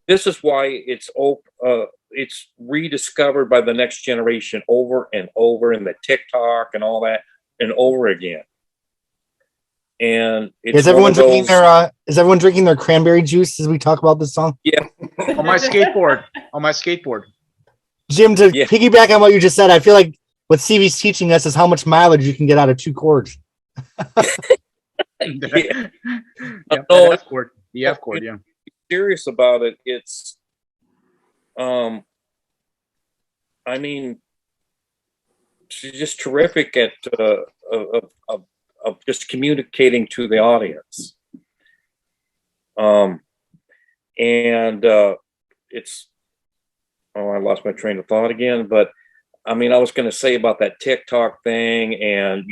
this is why it's rediscovered by the next generation over and over in the TikTok and all that and over again. And is everyone drinking their cranberry juice as we talk about this song? Yeah. on my skateboard. Jim, to piggyback on what you just said, I feel like what Stevie's teaching us is how much mileage you can get out of 2 chords. The F chord. The F chord, yeah. Serious about it. It's I mean, she's just terrific at of just communicating to the audience. It's I lost my train of thought again, but I mean, I was going to say about that TikTok thing and,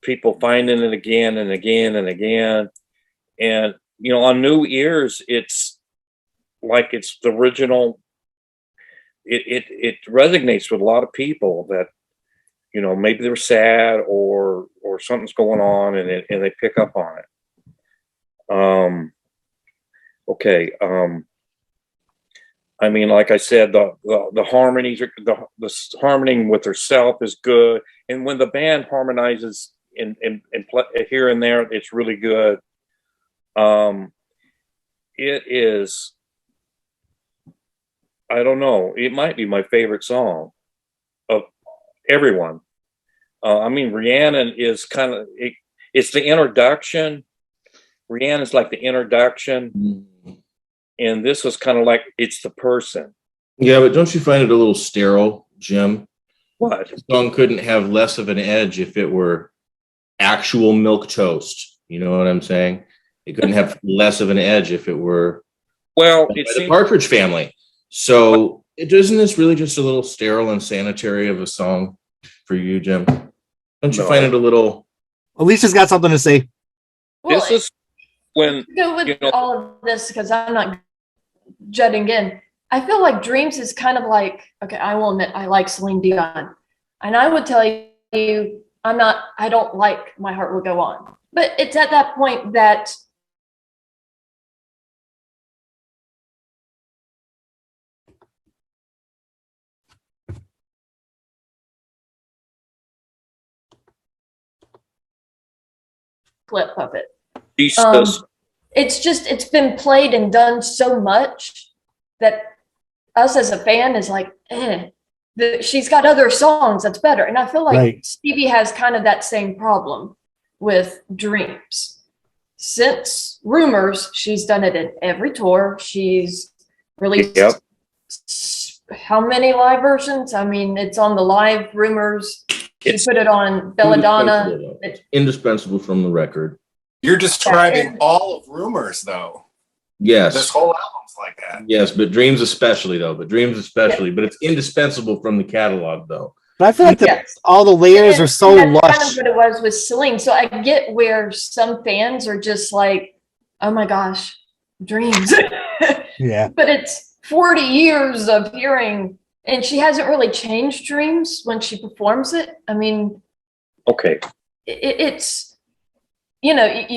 people finding it again and again and again. And, on new ears, it's like it's the original. It resonates with a lot of people that, maybe they're sad or something's going on and they pick up on it. Okay. I mean, like I said, the harmonies, the harmonying with herself is good, and when the band harmonizes in here and there, it's really good. It is, I don't know, it might be my favorite song of everyone. I mean, Rhiannon is kind of it's the introduction. Rhiannon's like the introduction. And this was kind of like it's the person. Yeah, but don't you find it a little sterile, Jim? What? The song couldn't have less of an edge if it were actual milk toast. You know what I'm saying? It couldn't have less of an edge if it were Well, by it's the Partridge Family. So isn't this really just a little sterile and sanitary of a song for you, Jim? Don't you find it a little? Alicia's got something to say. Well, this is when go with all of this because I'm not jutting in. I feel like Dreams is kind of like, okay, I will admit I like Celine Dion. And I would tell you, I don't like My Heart Will Go On. But it's at that point that clip of it. Jesus. It's been played and done so much that us as a fan is like, she's got other songs that's better. And I feel like Stevie has kind of that same problem with Dreams. Since Rumours, she's done it in every tour. She's released how many live versions? I mean, it's on the live Rumours. She put it on Belladonna. Indispensable from the record. You're describing all of Rumours, though. Yes. This whole album's like that. Yes, but Dreams especially, though. But it's indispensable from the catalog, though. But I feel like all the layers are so that's lush. kind of what it was with Celine. So I get where some fans are just like, oh my gosh, Dreams. Yeah. But it's 40 years of hearing, and she hasn't really changed Dreams when she performs it. I mean, okay. It's, you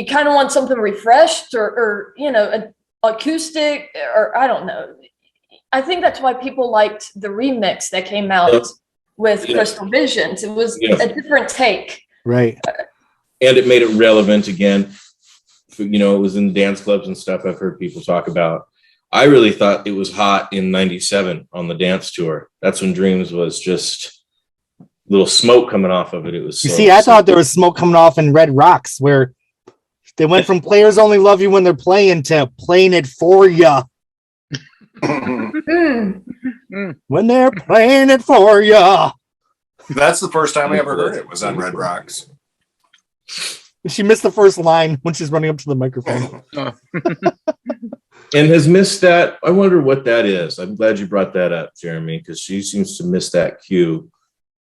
kind of want something refreshed or an acoustic, or I don't know. I think that's why people liked the remix that came out with Crystal Visions. It was a different take. Right. And it made it relevant again. It was in dance clubs and stuff I've heard people talk about. I really thought it was hot in 97 on the dance tour. That's when Dreams was just little smoke coming off of it. It was I thought there was smoke coming off in Red Rocks, where they went from players only love you when they're playing to playing it for you. When they're playing it for you. That's the first time I ever heard it was on Red Rocks. She missed the first line when she's running up to the microphone. And has missed that. I wonder what that is. I'm glad you brought that up, Jeremy, because she seems to miss that cue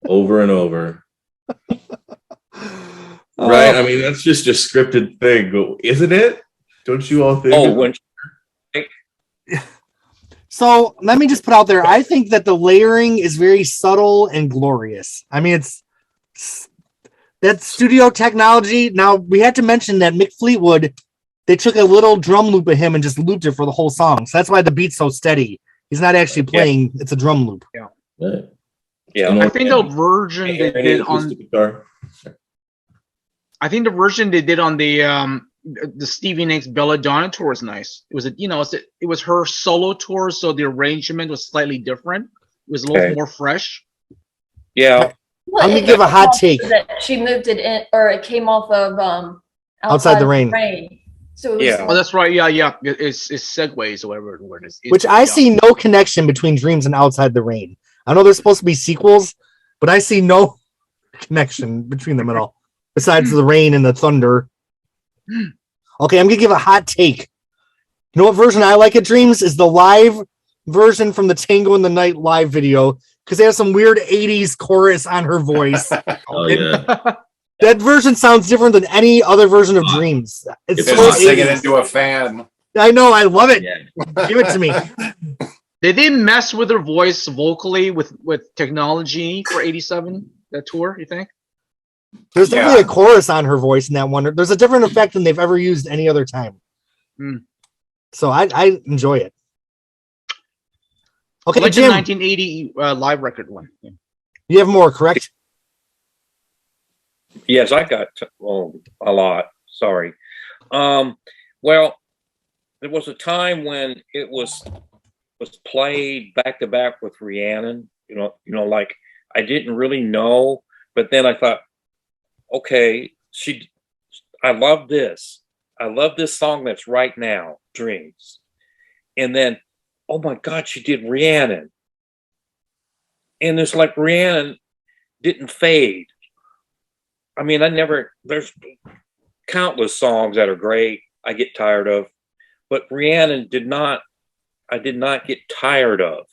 over and over. Right? I mean, that's just a scripted thing, but isn't it? Don't you all think? So let me just put out there, I think that the layering is very subtle and glorious. I mean, it's that studio technology. Now, we had to mention that Mick Fleetwood, they took a little drum loop of him and just looped it for the whole song. So that's why the beat's so steady. He's not actually playing. It's a drum loop. Yeah. I think the version they did on guitar. I think the version they did on the Stevie Nicks Belladonna tour was nice. It was it was her solo tour, so the arrangement was slightly different. It was a little more fresh. Yeah. Well, I'm gonna give a hot take. That she moved it in, or it came off of Outside the Rain. So it was Oh, that's right. Yeah. It's segues or whatever the word is. Which I see no connection between Dreams and Outside the Rain. I know they're supposed to be sequels, but I see no connection between them at all. Besides the rain and the thunder. Okay, I'm gonna give a hot take. You know what version I like at Dreams is the live version from the Tango in the Night live video, because they have some weird 80s chorus on her voice. Oh, yeah. That version sounds different than any other version of Dreams. It's so singing into a fan. I know, I love it. Yeah. Give it to me. They didn't mess with her voice vocally with technology for 87, that tour, you think? There's definitely a chorus on her voice in that one. There's a different effect than they've ever used any other time. So I enjoy it. Okay, like the Jim, 1980 live record one. Yeah. you have more, correct? Yes, I got a lot. Sorry. Well, there was a time when it was played back to back with Rhiannon. Like I didn't really know, but then I thought, okay, I love this. I love this song that's right now, Dreams. And then, oh my God, she did Rhiannon. And it's like Rhiannon didn't fade. I mean, there's countless songs that are great, I get tired of, but Rhiannon I did not get tired of,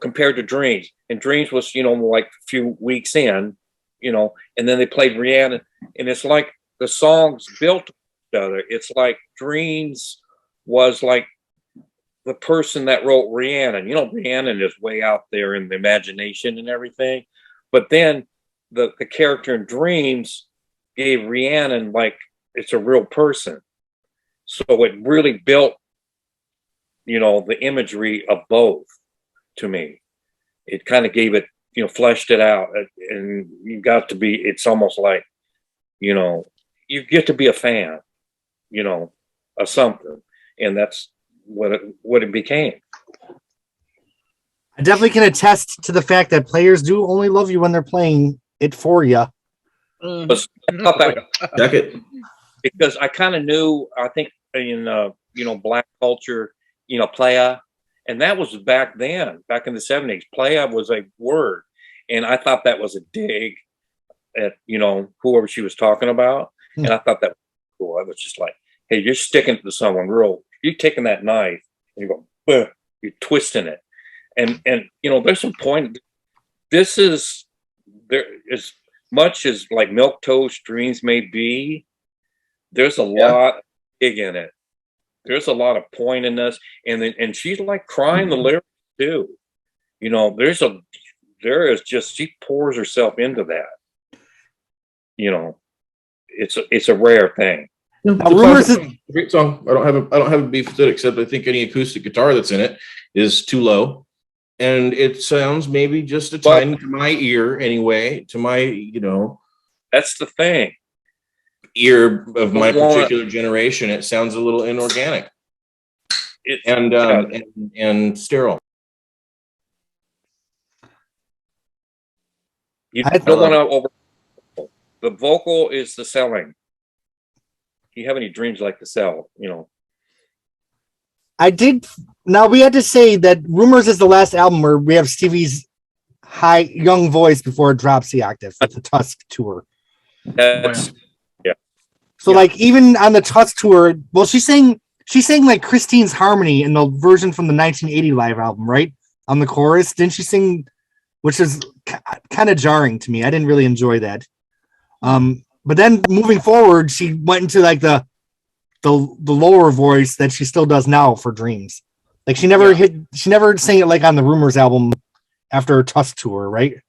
compared to Dreams. And Dreams was, like a few weeks in, and then they played Rhiannon, and it's like the songs built each other. It's like Dreams was like the person that wrote Rhiannon. Rhiannon is way out there in the imagination and everything, but then the character in Dreams gave Rhiannon like it's a real person. So it really built, the imagery of both to me. It kind of gave it, fleshed it out, and it's almost like, you get to be a fan, of something, and that's what it became. I definitely can attest to the fact that players do only love you when they're playing it for you. Check it. Because I kind of knew, I think in Black culture, playa, and that was back then, back in the 70s. Playa was a word, and I thought that was a dig at whoever she was talking about, and I thought that was cool. I was just like, hey, you're sticking to someone real. You're taking that knife and you go, you're twisting it, and there's some point. There as much as like Milk Toast Dreams may be, there's a lot of dig in it. There's a lot of pointedness, and she's like crying the lyrics too. She pours herself into that. It's a rare thing. Rumours is Great song. I don't have a beef with it, except I think any acoustic guitar that's in it is too low, and it sounds maybe just a tiny to my ear anyway. To my that's the thing. Ear of my particular generation, it sounds a little inorganic and sterile. You don't want to over. The vocal is the selling. Do you have any dreams like to sell? I did. Now we had to say that Rumours is the last album where we have Stevie's high young voice before it drops the octave with the Tusk tour. That's So like even on the Tusk tour, well, she sang like Christine's Harmony in the version from the 1980 live album, right? On the chorus, didn't she sing? Which is kind of jarring to me. I didn't really enjoy that. But then moving forward, she went into like the lower voice that she still does now for Dreams. Like she never sang it like on the Rumours album after her Tusk tour, right?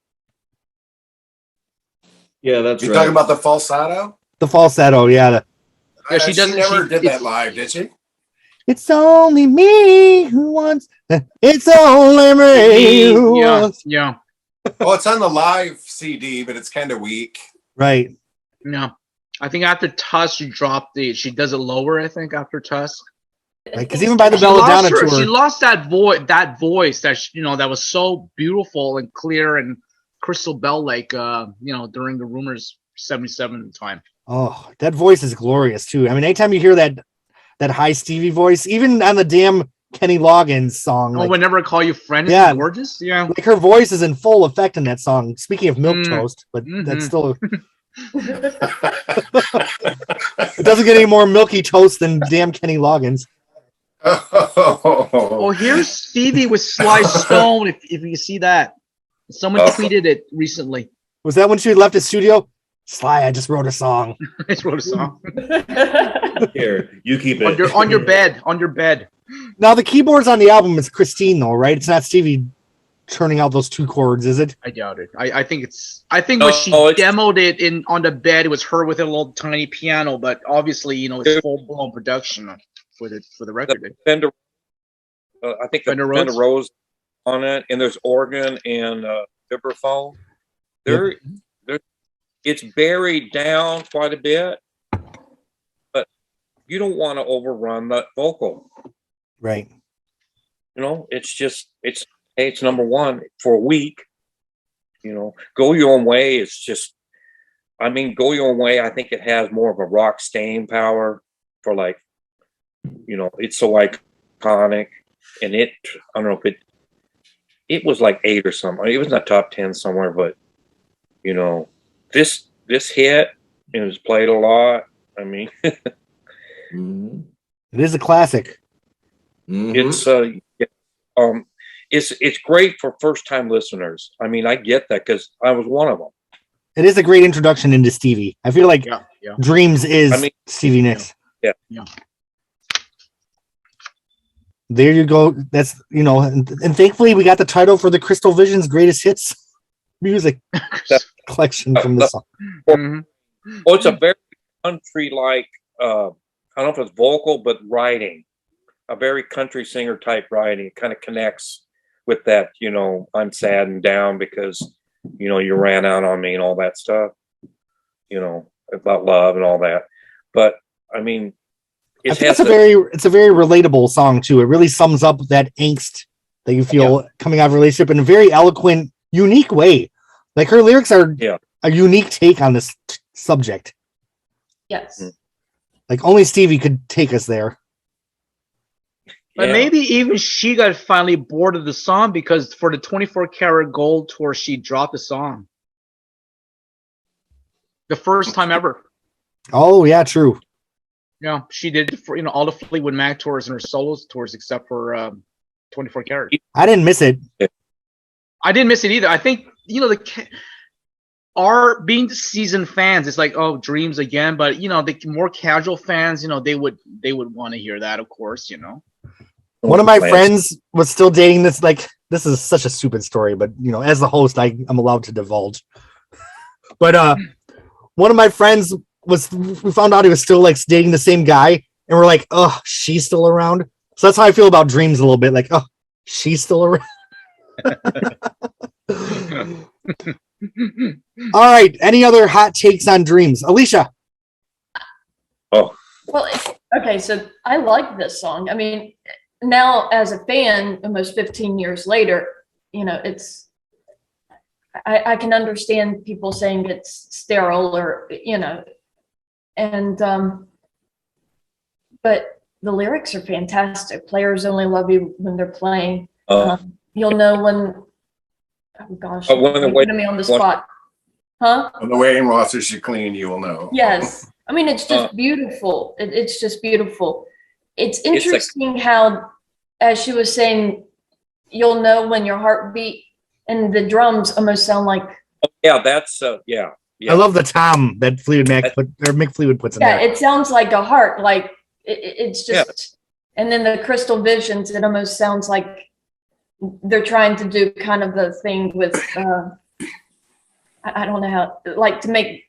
Yeah, that's You're right. talking about the falsetto? The falsetto, yeah. She never did that live, did she? It's only me who wants. It's only me who wants. Yeah. Well, it's on the live CD, but it's kind of weak. Right. No. I think after Tusk, she does it lower, I think, after Tusk. Because even by the Belladonna tour, she lost that voice that was so beautiful and clear and crystal bell like during the Rumours 77 time. oh, that voice is glorious too. I mean, anytime you hear that high Stevie voice, even on the damn Kenny Loggins song. Oh, whenever I call you friend, yeah, it's gorgeous. Yeah. Like her voice is in full effect in that song. Speaking of Milk Toast, but that's still it doesn't get any more milky toast than damn Kenny Loggins. Oh, here's Stevie with Sly Stone. If you see that, someone tweeted it recently. Was that when she left the studio? Sly, I just wrote a song. I just wrote a song. Here, you keep it on your bed. Now the keyboards on the album is Christine, though, right? It's not Stevie turning out those two chords, is it? I doubt it. I think when she demoed it on the bed, it was her with a little tiny piano, but obviously, it's full blown production for the record. I think the Fender Fender Rhodes? Rose on it, and there's organ and vibraphone. There, it's buried down quite a bit, but you don't want to overrun that vocal. Right. You know, it's just it's number one for a week. You know, Go Your Own Way is just. I mean, Go Your Own Way. I think it has more of a rock staying power for like, you know, it's so iconic, and I don't know if it was like 8 or something. It was in the top 10 somewhere, but you know, this hit and it was played a lot. I mean, Mhm. It is a classic. Mhm. it's great for first time listeners. I mean, I get that because I was one of them. It is a great introduction into Stevie. I feel like Yeah. Dreams is I mean, Stevie Nicks. Yeah. There you go. That's, you know, and thankfully we got the title for the Crystal Visions Greatest Hits music collection from this song. Mhm. Oh, it's a very country like. I don't know if it's vocal, but writing. A very country singer type writing. It kind of connects with that. You know, I'm sad and down because you know you ran out on me and all that stuff. You know, about love and all that. But I mean, I think it's a very relatable song too. It really sums up that angst that you feel coming out of a relationship in a very eloquent, unique way. Like her lyrics are a unique take on this subject. Yes. Like only Stevie could take us there. But maybe even she got finally bored of the song because for the 24 Karat Gold tour, she dropped the song. The first time ever. Oh yeah, true. Yeah, she did for all the Fleetwood Mac tours and her solos tours except for 24 Karat. I didn't miss it. I didn't miss it either. I think our being seasoned fans, it's like, oh, Dreams again. But the more casual fans, they would want to hear that, of course. One of my friends was still dating this. Like, this is such a stupid story, but as the host, I'm allowed to divulge. But one of my friends we found out he was still like dating the same guy, and we're like, oh, she's still around. So that's how I feel about Dreams a little bit. Like, oh, she's still around. All right. Any other hot takes on Dreams, Alicia? Oh, well, okay. So I like this song. I mean, now as a fan, almost 15 years later, I can understand people saying it's sterile or, and, but the lyrics are fantastic. Players only love you when they're playing. You'll know when, oh gosh, you're putting me on the spot. Huh? When the wedding rosters are clean, you will know. Yes. I mean, it's just beautiful. It's just beautiful. It's interesting how, as she was saying, you'll know when your heartbeat and the drums almost sound like. Yeah, that's yeah. I love the tom that Mick Fleetwood puts in there. Yeah, it sounds like a heart. Like it's just, and then the Crystal Visions, it almost sounds like they're trying to do kind of the thing with, I don't know how, like to make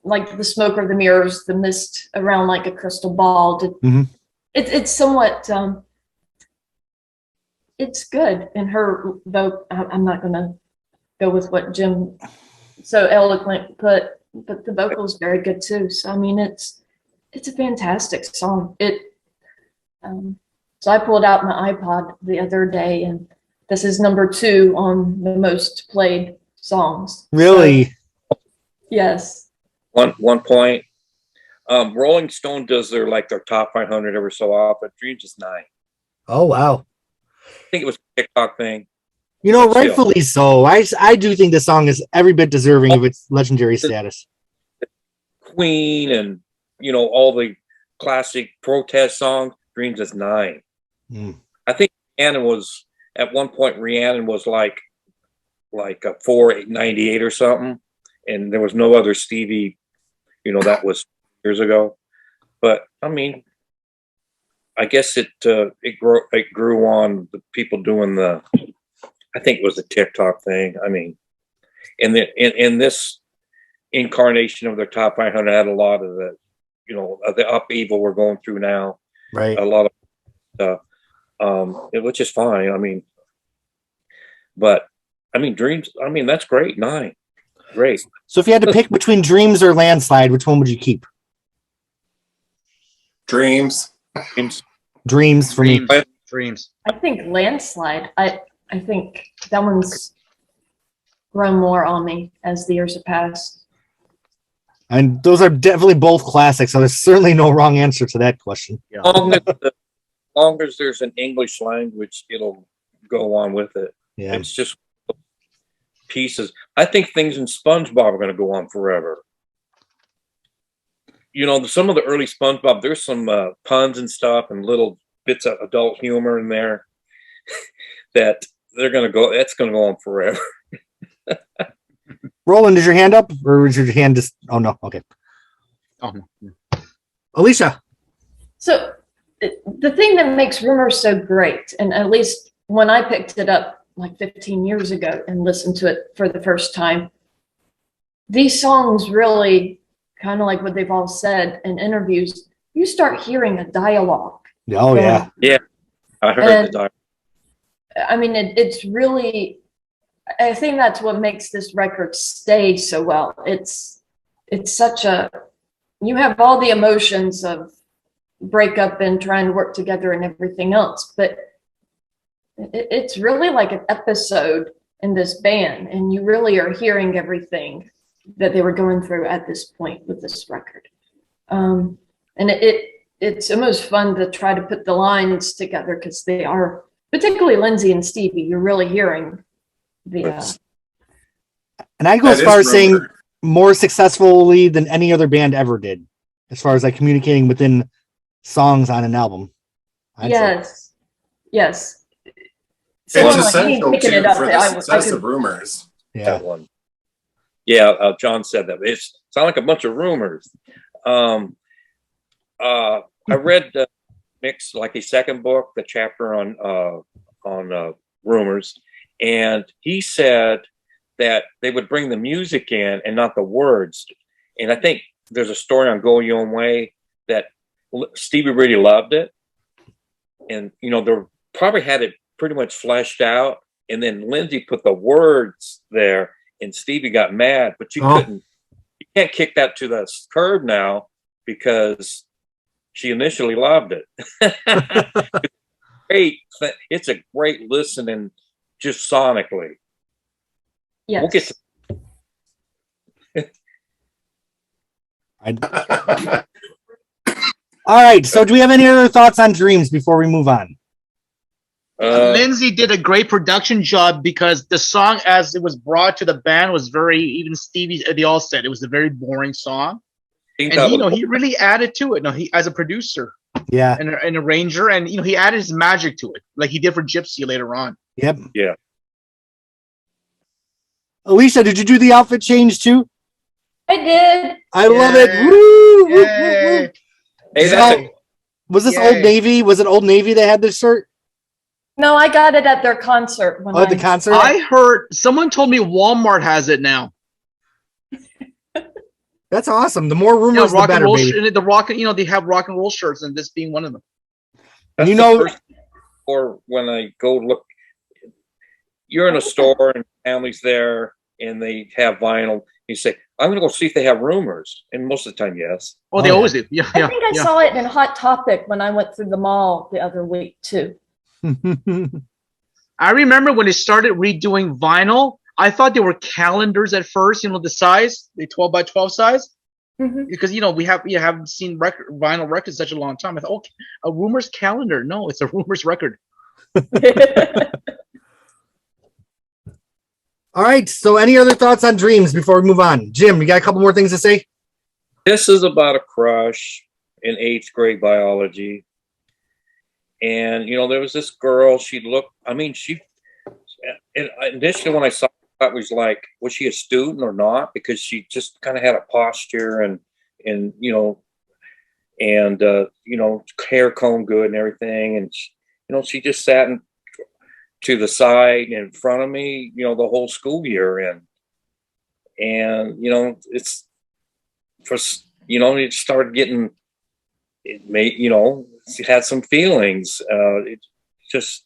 like the smoke or the mirrors, the mist around like a crystal ball. It's somewhat, it's good. And her vote, I'm not going to go with what Jim so eloquent put, but the vocal is very good too. So, I mean, it's a fantastic song. So I pulled out my iPod the other day and this is number 2 on the most played songs. Really? So, yes. One point. Rolling Stone does their top 500 every so often. Dreams is 9. Oh wow. I think it was a TikTok thing. Rightfully so. I do think this song is every bit deserving of its legendary status. Queen and all the classic protest songs. Dreams is 9. I think Rhiannon was at one point. Rhiannon was like a 498 or something, and there was no other Stevie. That was years ago. But I mean, I guess it grew on the people doing the. I think it was a TikTok thing. I mean, in this incarnation of their top 500 had a lot of the upheaval we're going through now. Right. A lot of stuff. which is fine. I mean, but I mean, Dreams. I mean, that's great. 9, great. So if you had to pick between Dreams or Landslide, which one would you keep? Dreams. Dreams for me. Dreams. I think Landslide. I think that one's grown more on me as the years have passed. And those are definitely both classics, so there's certainly no wrong answer to that question. Yeah. Long as there's an English language, it'll go on with it. Yeah. It's just pieces. I think things in SpongeBob are going to go on forever. You know, some of the early SpongeBob, there's some puns and stuff and little bits of adult humor in there that they're going to go, that's going to go on forever. Roland, is your hand up, or was your hand just? Oh no, okay. Oh, no. Alicia. So the thing that makes Rumours so great, and at least when I picked it up like 15 years ago and listened to it for the first time, these songs really, kind of like what they've all said in interviews, you start hearing a dialogue. Oh yeah. Yeah, I heard the dialogue. I mean, it's really, I think that's what makes this record stay so well. It's such a, you have all the emotions of breakup and trying to work together and everything else, but it's really like an episode in this band, and you really are hearing everything that they were going through at this point with this record. And it's almost fun to try to put the lines together, because they are, particularly Lindsay and Stevie, you're really hearing the And I go as far as saying more successfully than any other band ever did, as far as like communicating within songs on an album. yes. It's Someone like me essential picking too it up, for the I success could- of Rumours. Yeah. That one. Yeah, John said that. It's sound like a bunch of rumors. I read Mick's like a second book, the chapter on Rumours, and he said that they would bring the music in and not the words. And I think there's a story on Go Your Own Way that Stevie really loved it, and you know, they probably had it pretty much fleshed out, and then Lindsay put the words there, and Stevie got mad, but you can't kick that to the curb now, because she initially loved it. It's a great listening, just sonically. Yes. We'll get to All right. So, do we have any other thoughts on Dreams before we move on? Lindsay did a great production job, because the song, as it was brought to the band, was very, even Stevie, they all said it was a very boring song. And he really added to it. No, he, as a producer, Yeah. and an arranger, and he added his magic to it, like he did for Gypsy later on. Yep. Yeah. Alicia, did you do the outfit change too? I did. I love it. Woo, woo, woo, woo. Hey, Was this Old Navy? Was it Old Navy that had this shirt? No, I got it at their concert. When At the concert? I heard someone told me Walmart has it now. That's awesome. The more rumors, the better, baby. The rock, they have rock and roll shirts, and this being one of them. That's the first, or when I go look, you're in a store and family's there and they have vinyl. You say, I'm going to go see if they have Rumours. And most of the time, yes. Oh, they always do. Yeah, I think I saw it in Hot Topic when I went through the mall the other week too. I remember when they started redoing vinyl, I thought they were calendars at first, the size, the 12 by 12 size. Mm-hmm. Because, we haven't seen vinyl records such a long time. I thought, a Rumours calendar. No, it's a Rumours record. All right. So, any other thoughts on Dreams before we move on? Jim, you got a couple more things to say? This is about a crush in 8th grade biology. And, there was this girl, initially when I saw her, I was like, was she a student or not? Because she just kind of had a posture and hair combed good and everything. And, she just sat to the side in front of me, the whole school year. And it's for, it started getting, it made, she had some feelings. just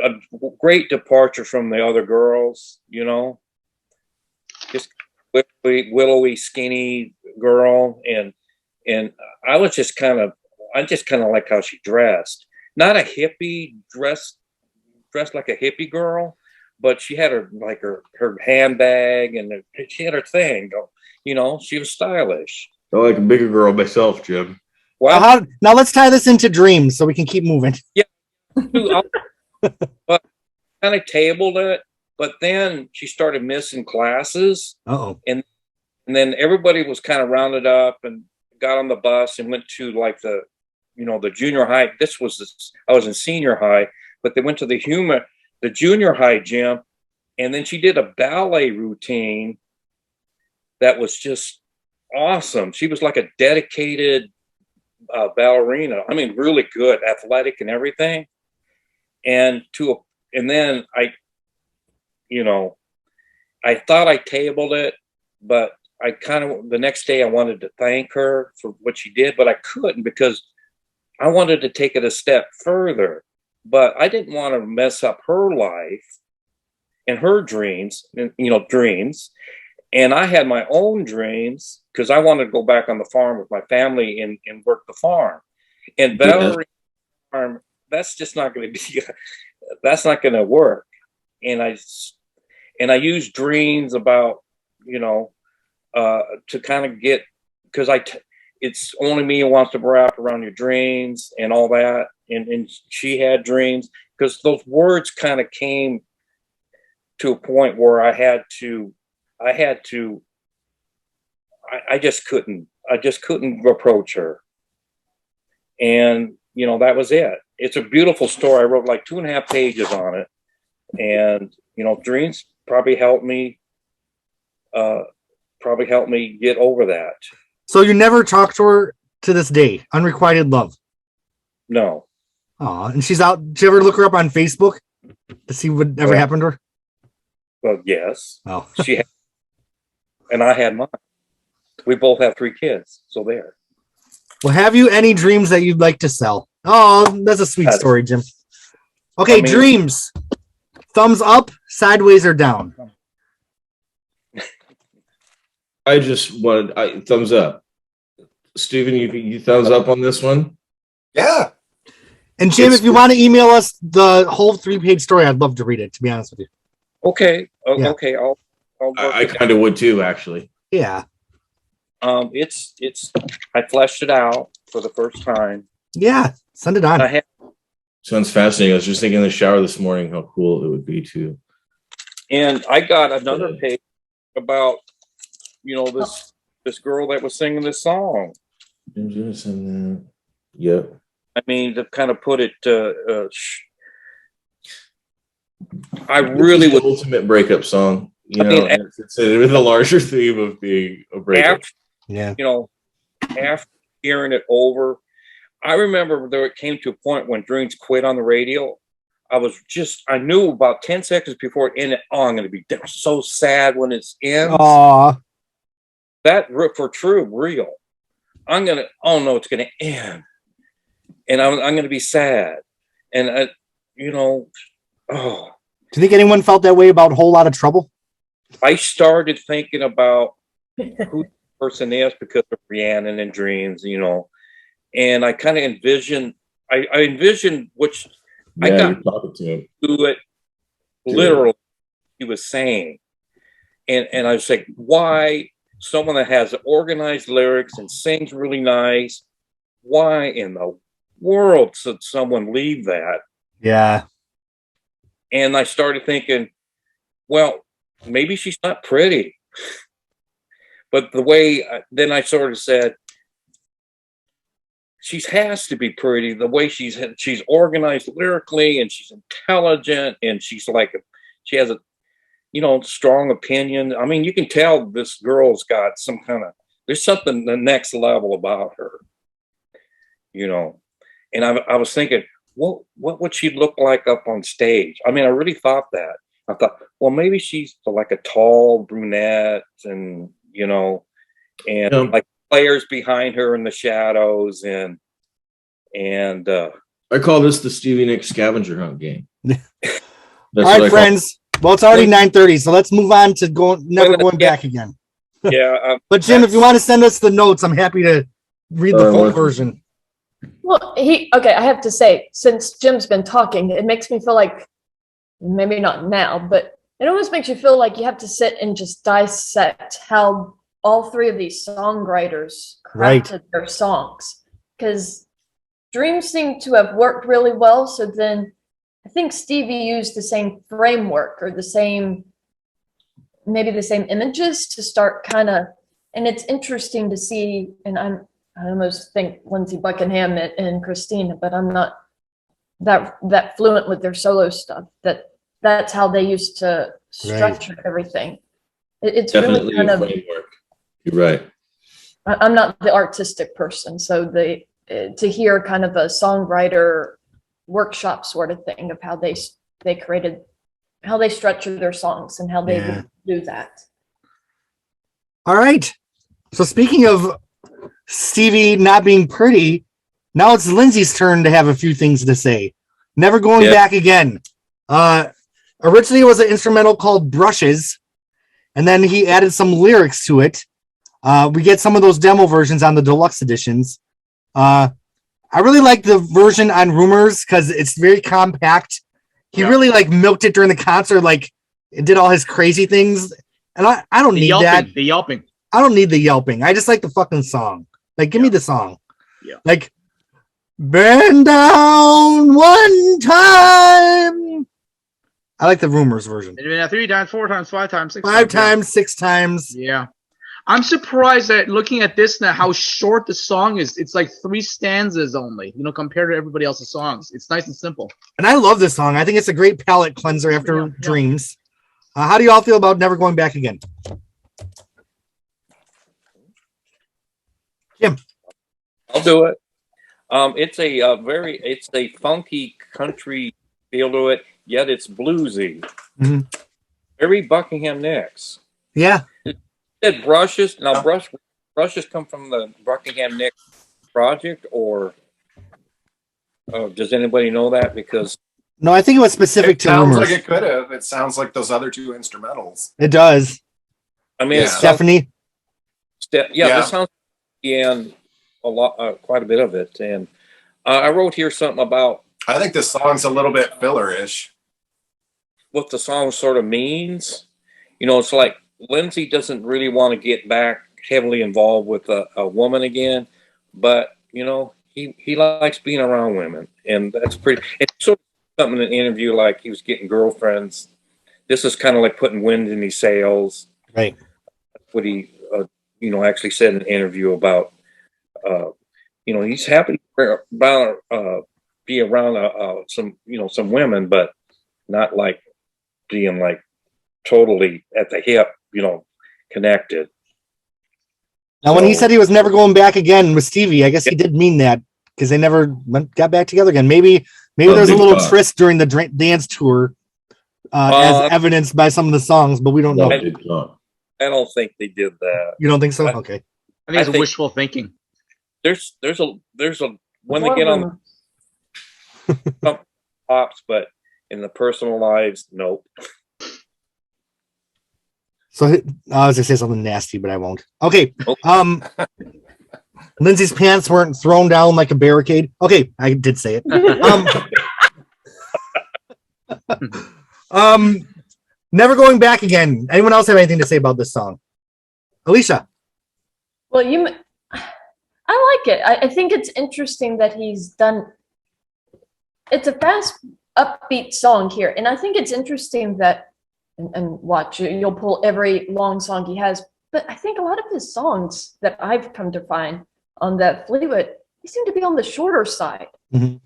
a great departure from the other girls, you know, just willowy, skinny girl. And I was just kind of like how she dressed. Not a hippie dressed like a hippie girl, but she had her handbag and she had her thing. You know, she was stylish. I like a bigger girl myself, Jim. Well, now let's tie this into dreams so we can keep moving. Yeah, but kind of tabled it. But then she started missing classes. Uh-oh. And then everybody was kind of rounded up and got on the bus and went to like the junior high. I was in senior high, but they went to the junior high gym, and then she did a ballet routine that was just awesome. She was like a dedicated ballerina. I mean, really good, athletic and everything. And then I thought I tabled it, but the next day I wanted to thank her for what she did, but I couldn't because I wanted to take it a step further, but I didn't want to mess up her life and her dreams. And I had my own dreams because I wanted to go back on the farm with my family and work the farm. And ballerina farm, that's just not going to be, that's not going to work. And I use dreams about, to kind of get, because it's only me who wants to wrap around your dreams and all that. And she had dreams, because those words kind of came to a point where I just couldn't approach her. And, that was it. It's a beautiful story. I wrote like 2.5 pages on it. And, dreams probably helped me get over that. So you never talked to her to this day? Unrequited love? No. Aw, and she's out. Did you ever look her up on Facebook to see what ever happened to her? Well, yes. Oh. She had, and I had mine. We both have 3 kids, so there. Well, have you any dreams that you'd like to sell? Oh, that's a sweet story, Jim. Okay, dreams. Thumbs up, sideways, or down? I just wanted thumbs up. Steven, you thumbs up on this one? Yeah. And Jim, if you want to email us the whole 3-page story, I'd love to read it, to be honest with you. Okay. Yeah. Okay. I kind of would too, actually. Yeah. It's I fleshed it out for the first time. Yeah. Send it on. Sounds fascinating. I was just thinking in the shower this morning how cool it would be too. And I got another page about, this girl that was singing this song. Yep. I mean, to kind of put it, I really would. Ultimate breakup song. It's with a larger theme of being a breakup. After hearing it over, I remember it came to a point when Dreams quit on the radio. I knew about 10 seconds before it ended, I'm going to be so sad when it ends. Aww. That for true, real. It's going to end. And I'm going to be sad. And, Do you think anyone felt that way about Whole Lot of Trouble? I started thinking about who the person is because of Rhiannon and Dreams, and I kind of envisioned, I which I got to it literally, he was saying. And I was like, why someone that has organized lyrics and sings really nice, why in the world should someone leave that? Yeah. And I started thinking, well, maybe she's not pretty. But the way, then I sort of said, she has to be pretty. The way she's organized lyrically, and she's intelligent, and she has a, strong opinion. I mean, you can tell this girl's got there's something the next level about her, And I was thinking, what would she look like up on stage? I mean, I really thought that. I thought, well, maybe she's like a tall brunette, and like players behind her in the shadows, and I call this the Stevie Nicks scavenger hunt game. All That's right, friends. Well, it's already 9:30, so let's move on to never going back again. Yeah. But Jim, if you want to send us the notes, I'm happy to read the full version. Well, okay, I have to say, since Jim's been talking, it makes me feel like, maybe not now, but it almost makes you feel like you have to sit and just dissect how all three of these songwriters crafted their songs. Because Dreams seem to have worked really well. So then I think Stevie used the same framework or maybe the same images to start kind of, and it's interesting to see, and I almost think Lindsey Buckingham and Christina, but I'm not that fluent with their solo stuff, that's how they used to structure everything. It's definitely really kind of framework. You're right. I'm not the artistic person, so to hear kind of a songwriter workshop sort of thing of how they created, how they structured their songs and how they would do that. All right. So speaking of Stevie not being pretty, now it's Lindsay's turn to have a few things to say. Never Going Back Again. Originally it was an instrumental called Brushes, and then he added some lyrics to it. We get some of those demo versions on the deluxe editions. I really like the version on Rumours because it's very compact. He really milked it during the concert, it did all his crazy things. And I don't need that. The yelping. I don't need the yelping. I just like the fucking song. Give me the song. Yeah. Bend down one time. I like the Rumours version. 3 times, 4 times, 5 times, 6 5 times, 6 times. Yeah. I'm surprised that looking at this now, how short the song is. It's 3 stanzas only, compared to everybody else's songs. It's nice and simple. And I love this song. I think it's a great palate cleanser after Dreams. How do you all feel about Never Going Back Again? Jim. I'll do it. It's a funky country feel to it, yet it's bluesy. Mm-hmm. Very Buckingham Nicks. Yeah. Said Brushes. Now, Brushes come from the Buckingham Nicks project, or does anybody know that? Because no, I think it was specific to sounds Rumours. like it could have. It sounds like those other 2 instrumentals. It does. I mean, Stephanie. This sounds and a lot, quite a bit of it. And I wrote here something about. I think this song's a little bit filler-ish. What the song sort of means. It's like Lindsay doesn't really want to get back heavily involved with a woman again, but he likes being around women, and that's pretty. It's sort of something in an interview like he was getting girlfriends. This is kind of like putting wind in his sails. Right. What he actually said in an interview about he's happy about be around some women, but not being totally at the hip, connected. Now, when he said he was never going back again with Stevie, I guess he did mean that because they never got back together again. Maybe there's a little tryst during the dance tour, as evidenced by some of the songs, but we don't know. I don't think they did that. You don't think so? Okay. I think it's wishful thinking. There's a when they get on some pops, but in the personal lives, nope. So I was gonna say something nasty, but I won't. Okay. Lindsay's pants weren't thrown down like a barricade. Okay, I did say it. Never Going Back Again. Anyone else have anything to say about this song? Alicia. Well, I like it. I think it's interesting that he's done. It's a fast, upbeat song here, and I think it's interesting that. And watch, you'll pull every long song he has. But I think a lot of his songs that I've come to find on that Fleetwood, they seem to be on the shorter side. Mm-hmm.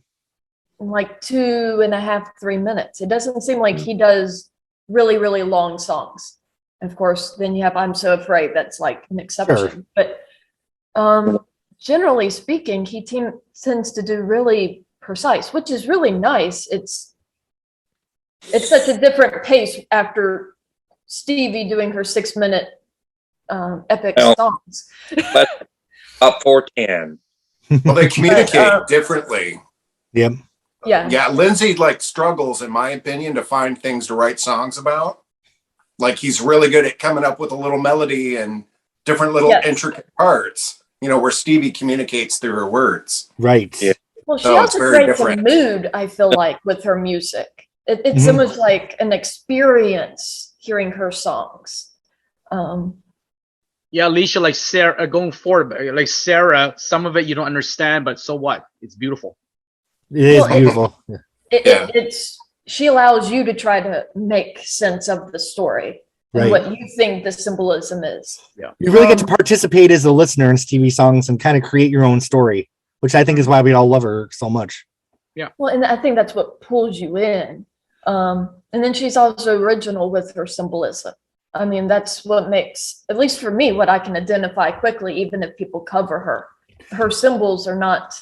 2.5, 3 minutes. It doesn't seem like he does really, really long songs. Of course, then you have I'm So Afraid. That's an exception. Sure. But generally speaking, he tends to do really precise, which is really nice. It's such a different pace after Stevie doing her 6-minute epic songs. But up 4:10. Well, they communicate differently. Yep. Yeah. Yeah, Lindsay like struggles, in my opinion, to find things to write songs about. Like he's really good at coming up with a little melody and different little Yes. intricate parts, you know, where Stevie communicates through her words. Right. Yeah. Well, she No, it's also very creates a different. mood, I feel like, with her music. It's Mhm. almost like an experience hearing her songs. Yeah, Alicia, like Sarah, going forward, like Sarah, some of it you don't understand, but so what? It's beautiful. It is Well, beautiful. Yeah. Yeah. She allows you to try to make sense of the story and Right. what you think the symbolism is. You really get to participate as a listener in Stevie songs and kind of create your own story, which I think is why we all love her so much. Well, and I think that's what pulls you in. And then she's also original with her symbolism. I mean, that's what makes, at least for me, what I can identify quickly, even if people cover her. Her symbols are not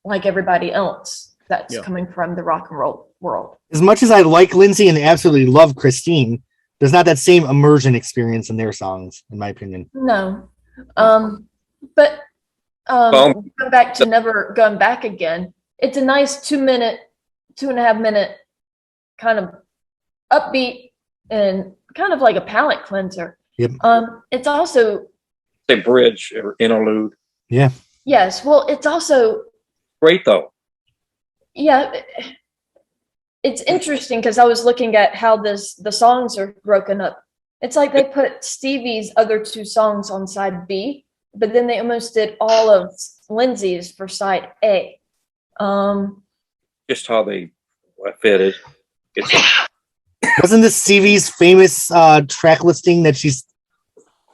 like everybody else that's coming from the rock and roll world. As much as I like Lindsay and absolutely love Christine, there's not that same immersion experience in their songs, in my opinion. No. But going back to Never Going Back Again, it's a nice 2.5 minute kind of upbeat and kind of like a palate cleanser. Yep. It's also A bridge or interlude. Yeah. yes. Well, it's also Great though. yeah. It's interesting because I was looking at how the songs are broken up. It's like they put Stevie's other 2 songs on side B, but then they almost did all of Lindsay's for side A. Just how they fitted. It's Wasn't this Stevie's famous track listing that she's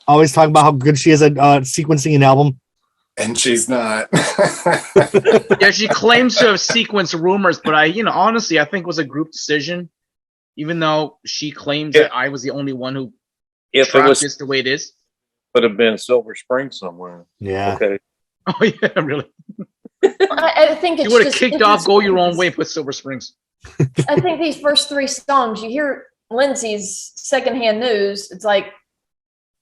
always talking about how good she is at sequencing an album? And she's not. Yeah, she claims to have sequenced Rumors, but honestly, I think it was a group decision. Even though she claims that I was the only one who if it tracked was this the way it is. would have been Silver Spring somewhere. Yeah. Okay. Oh yeah, really. I think it's You would have just kicked off "Go Your Own interesting. Way" with Silver Springs. I think these first 3 songs, you hear Lindsay's secondhand news. It's like,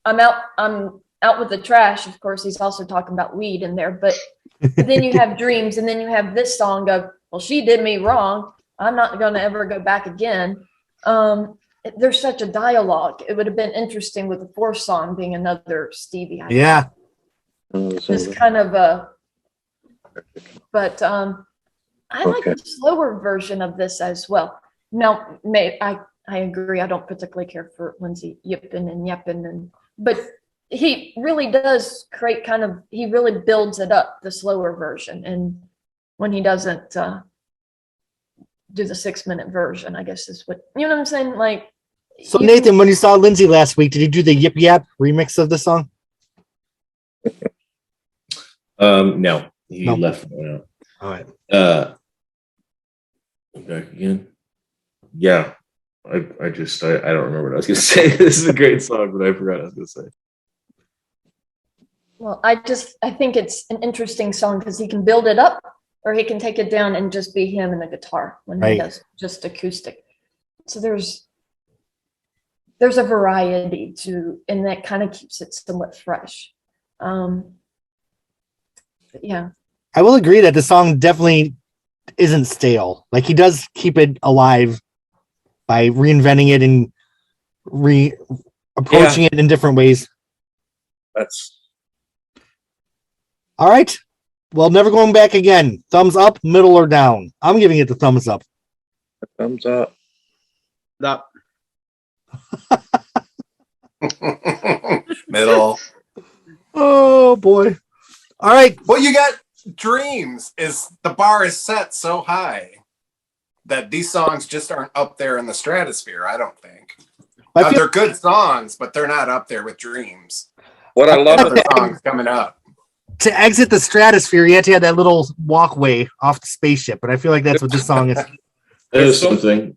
I'm out with the trash. Of course, he's also talking about weed in there, but then you have Dreams, and then you have this song of, well, she did me wrong. I'm not going to ever go back again. There's such a dialogue. It would have been interesting with the 4th song being another Stevie. Yeah. This kind of but I like the slower version of this as well. Now, I agree. I don't particularly care for Lindsay yipping and yapping, but he really does create he really builds it up, the slower version. And when he doesn't do the 6-minute version, I guess is what, you know what I'm saying? Like, So Nathan, when you saw Lindsay last week, did you do the Yip Yap remix of the song? No, he No. left. All right. Back again. Yeah, I don't remember what I was gonna say. This is a great song, but I forgot what I was gonna say. well, I think it's an interesting song because he can build it up or he can take it down and just be him and the guitar when he does just acoustic. So there's a variety and that kind of keeps it somewhat fresh. Yeah. I will agree that the song definitely isn't stale. Like he does keep it alive by reinventing it and approaching it in different ways. That's All right. Well, Never Going Back Again. Thumbs up, middle, or down? I'm giving it the thumbs up. thumbs up. That Middle. Oh boy. All right. Well, you got Dreams. The bar is set so high that these songs just aren't up there in the stratosphere, I don't think. They're good songs, but they're not up there with Dreams. What I love Other songs coming up. To exit the stratosphere, you had to have that little walkway off the spaceship, but I feel like that's what this song is. Here's something.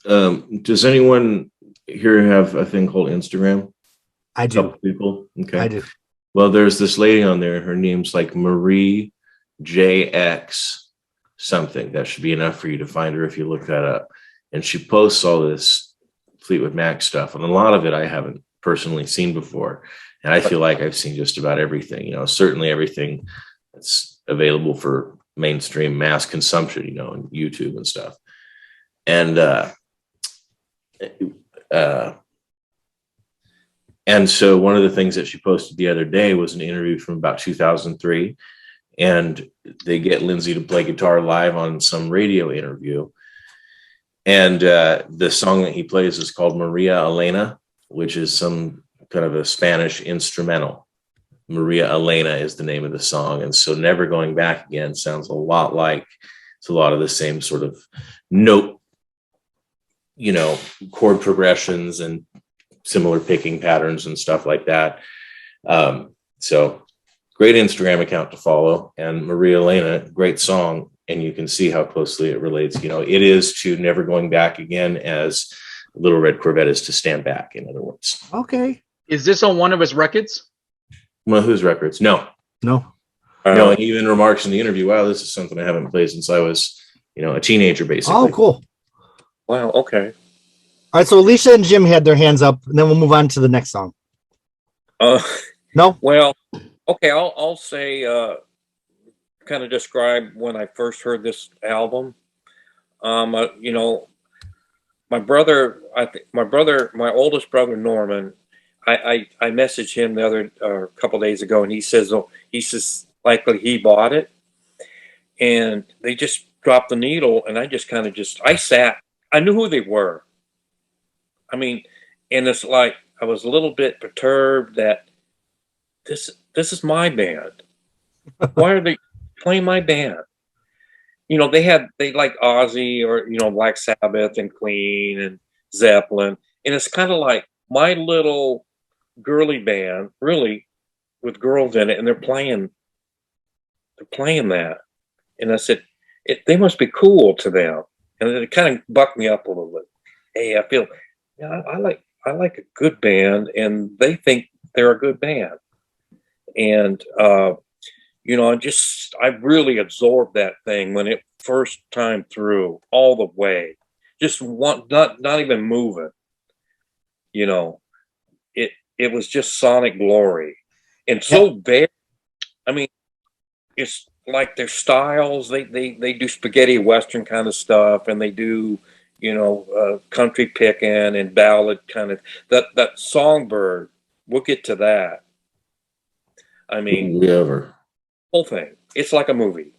Does anyone here have a thing called Instagram? I A do. couple people. Okay. I do. Well, there's this lady on there. Her name's like Marie JX something. That should be enough for you to find her if you look that up. And she posts all this Fleetwood Mac stuff, and a lot of it I haven't personally seen before. And I feel like I've seen just about everything. Certainly everything that's available for mainstream mass consumption, you know, on YouTube and stuff. And so one of the things that she posted the other day was an interview from about 2003, and they get Lindsay to play guitar live on some radio interview. And the song that he plays is called Maria Elena, which is some kind of a Spanish instrumental. Maria Elena is the name of the song. And so Never Going Back Again sounds a lot like, it's a lot of the same sort of note, you know, chord progressions and similar picking patterns and stuff like that. So great Instagram account to follow, and Maria Elena, great song. And you can see how closely it relates. You know, it is to Never Going Back Again as Little Red Corvette is to Stand Back, in other words. Okay. Is this on one of his records? Well, whose records? No. No. No, and he even remarks in the interview, wow, this is something I haven't played since I was, you know, a teenager, basically. Oh, cool. Wow. Okay. All right, so Alicia and Jim had their hands up, and then we'll move on to the next song. No? Well, okay. I'll say, kind of describe when I first heard this album. You know, my oldest brother Norman, I messaged him the other a couple days ago, and he says likely he bought it, and they just dropped the needle, and I just kind of I knew who they were. I mean, and it's like I was a little bit perturbed that this is my band. Why are they playing my band? You know, they like Ozzy or, you know, Black Sabbath and Queen and Zeppelin, and it's kind of like my little girly band, really, with girls in it, and they're playing that. And I said, they must be cool to them, and it kind of bucked me up a little bit. Hey, I feel, yeah, I like a good band, and they think they're a good band. And you know, I really absorbed that thing when it first time through, all the way, just not even moving. You know, it was just sonic glory, and so very. I mean, it's like their styles. They do spaghetti western kind of stuff, and they do, you know, country picking and ballad kind of that Songbird. We'll get to that. I mean, whole thing. It's like a movie.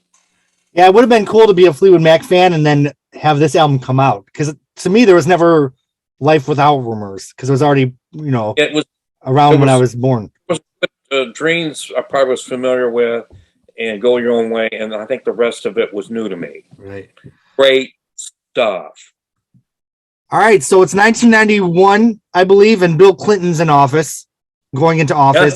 Yeah, it would have been cool to be a Fleetwood Mac fan and then have this album come out, because to me there was never Life Without Rumours, because it was already, you know, when I was born. Dreams I probably was familiar with, and Go Your Own Way, and I think the rest of it was new to me. Right. Great stuff. All right, so it's 1991, I believe, and Bill Clinton's in office, going into office.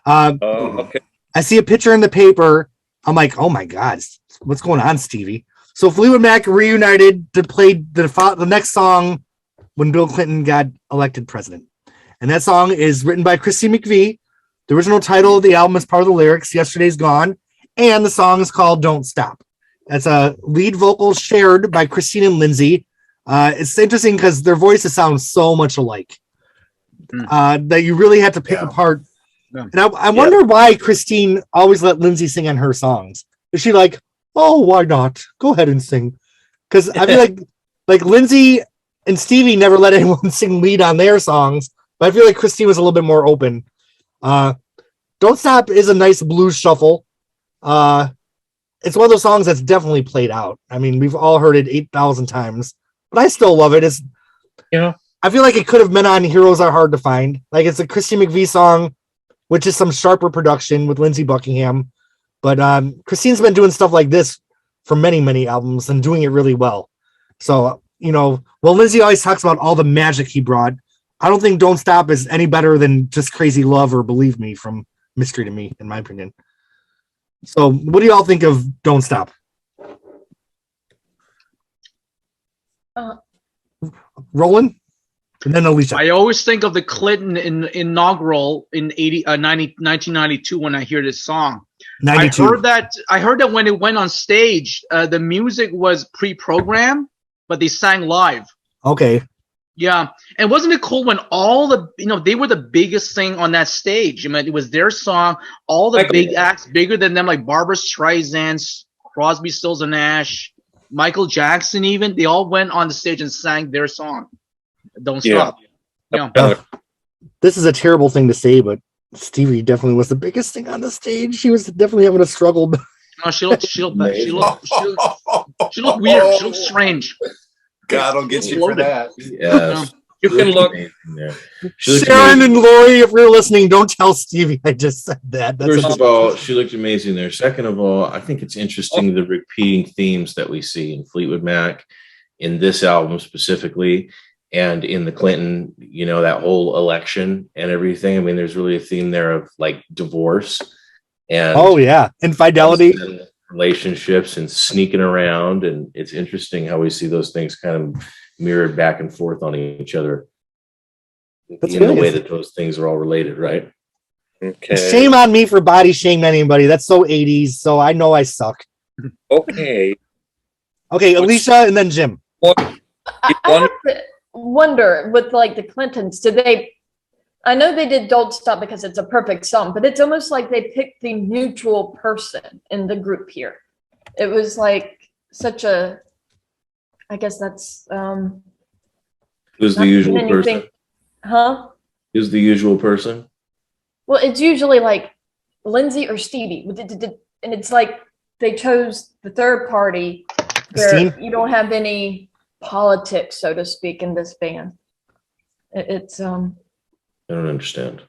Okay. I see a picture in the paper. I'm like, oh my God, what's going on, Stevie? So Fleetwood Mac reunited to play the next song when Bill Clinton got elected president. And that song is written by Christine McVie. The original title of the album is part of the lyrics, Yesterday's Gone. And the song is called Don't Stop. That's a lead vocal shared by Christine and Lindsay. It's interesting because their voices sound so much alike that you really have to pick apart. Yeah. And I wonder why Christine always let Lindsay sing on her songs. Is she like, oh, why not? Go ahead and sing. Because I feel like Lindsay and Stevie never let anyone sing lead on their songs, but I feel like Christine was a little bit more open. Don't Stop is a nice blues shuffle. It's one of those songs that's definitely played out. I mean, we've all heard it 8,000 times, but I still love it. It's, you know, I feel like it could have been on Heroes Are Hard to Find. Like, it's a Christine McVie song, which is some sharper production with Lindsey Buckingham. But Christine's been doing stuff like this for many, many albums and doing it really well. So, you know, well, Lindsey always talks about all the magic he brought. I don't think Don't Stop is any better than just Crazy Love or Believe Me from Mystery to Me, in my opinion. So what do y'all think of Don't Stop? Roland? And then Alicia. I always think of the Clinton inaugural in 1992 when I hear this song. 92. I heard that when it went on stage, the music was pre-programmed, but they sang live. Okay. Yeah, and wasn't it cool when all the, you know, they were the biggest thing on that stage? I mean, it was their song. All the big acts, bigger than them, like Barbra Streisand, Crosby, Stills, and Nash, Michael Jackson, even they all went on the stage and sang their song. Don't stop. Yeah. This is a terrible thing to say, but Stevie definitely was the biggest thing on the stage. She was definitely having a struggle. No, she looked weird. She looked strange. God will get you for that. Yes. You can look. Sharon and Lori, if you're listening, don't tell Stevie I just said that. First of all, she looked amazing there. Second of all, I think it's interesting the repeating themes that we see in Fleetwood Mac, in this album specifically, and in the Clinton, you know, that whole election and everything. I mean, there's really a theme there of like divorce and infidelity, relationships, and sneaking around. And it's interesting how we see those things kind of mirrored back and forth on each other in the way that those things are all related, right? Okay. Shame on me for body shaming anybody. That's so 80s. So I know I suck. Okay, Alicia and then Jim. I have to wonder with like the Clintons, I know they did Don't Stop because it's a perfect song, but it's almost like they picked the neutral person in the group here. It was like such a, I guess that's Who's the usual person? Huh? Who's the usual person? Well, it's usually like Lindsay or Stevie, and it's like they chose the third party where you don't have any politics, so to speak, in this band. It's I don't understand.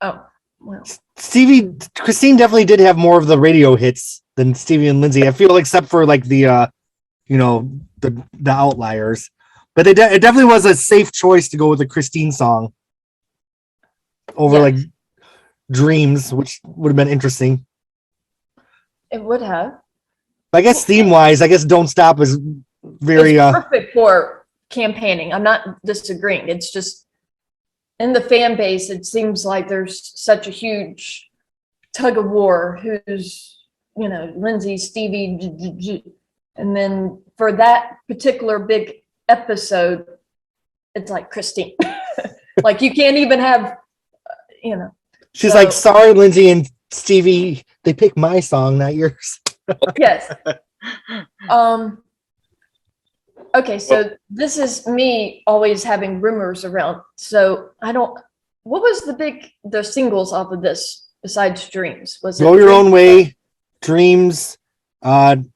Oh, well. Christine definitely did have more of the radio hits than Stevie and Lindsay. I feel, except for like the the outliers, but it definitely was a safe choice to go with the Christine song over like Dreams, which would have been interesting. It would have. I guess theme wise, I guess Don't Stop is very perfect for campaigning. I'm not disagreeing. It's just in the fan base, it seems like there's such a huge tug of war. Who's, Lindsay, Stevie, and then for that particular big episode, it's like Christine. Like you can't even have, She's like, sorry, Lindsay and Stevie, they picked my song, not yours. Yes. Okay, so this is me always having Rumours around. So what was the singles off of this besides Dreams? Was it Go Your Own Way, Dreams, and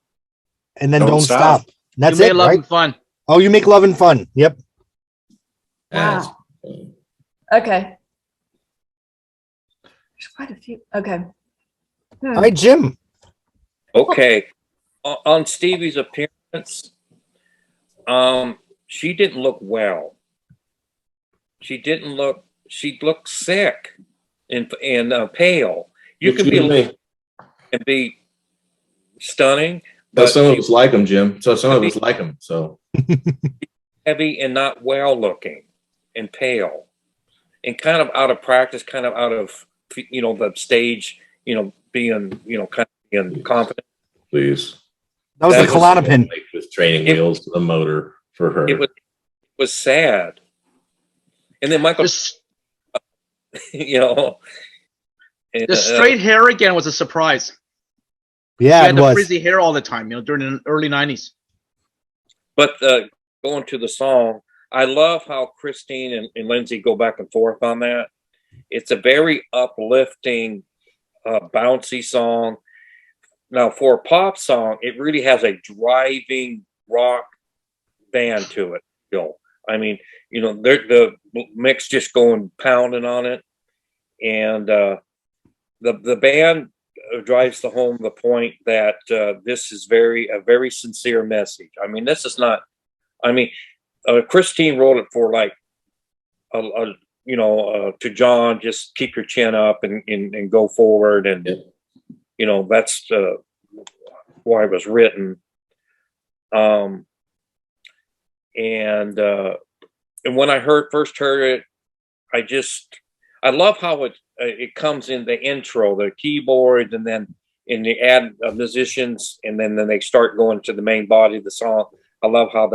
then Don't Stop. And that's it, Love right? and Fun. Oh, You Make Love and Fun. Yep. Wow. Okay. There's quite a few. Okay. All right, Jim. Okay. On Stevie's appearance, she didn't look well. She looked sick and pale. You can be stunning, but some of us like them, Jim. So some of us like them. So heavy and not well looking and pale and kind of out of practice, kind of out of the stage, being kind of being confident. Please. That was the Klonopin. With training wheels to the motor for her. It was sad. And then Michael, the straight hair again was a surprise. Yeah, she had the frizzy hair all the time, during the early 90s. But going to the song, I love how Christine and Lindsay go back and forth on that. It's a very uplifting, bouncy song. Now, for a pop song, it really has a driving rock band to it. I mean, the mix just going pounding on it, and the band drives home the point that this is a very sincere message. I mean, this is not. I mean, Christine wrote it for like to John, just keep your chin up and go forward, and that's why it was written. And when I first heard it, I love how it comes in the intro, the keyboard, and then in the add musicians, and then they start going to the main body of the song. I love how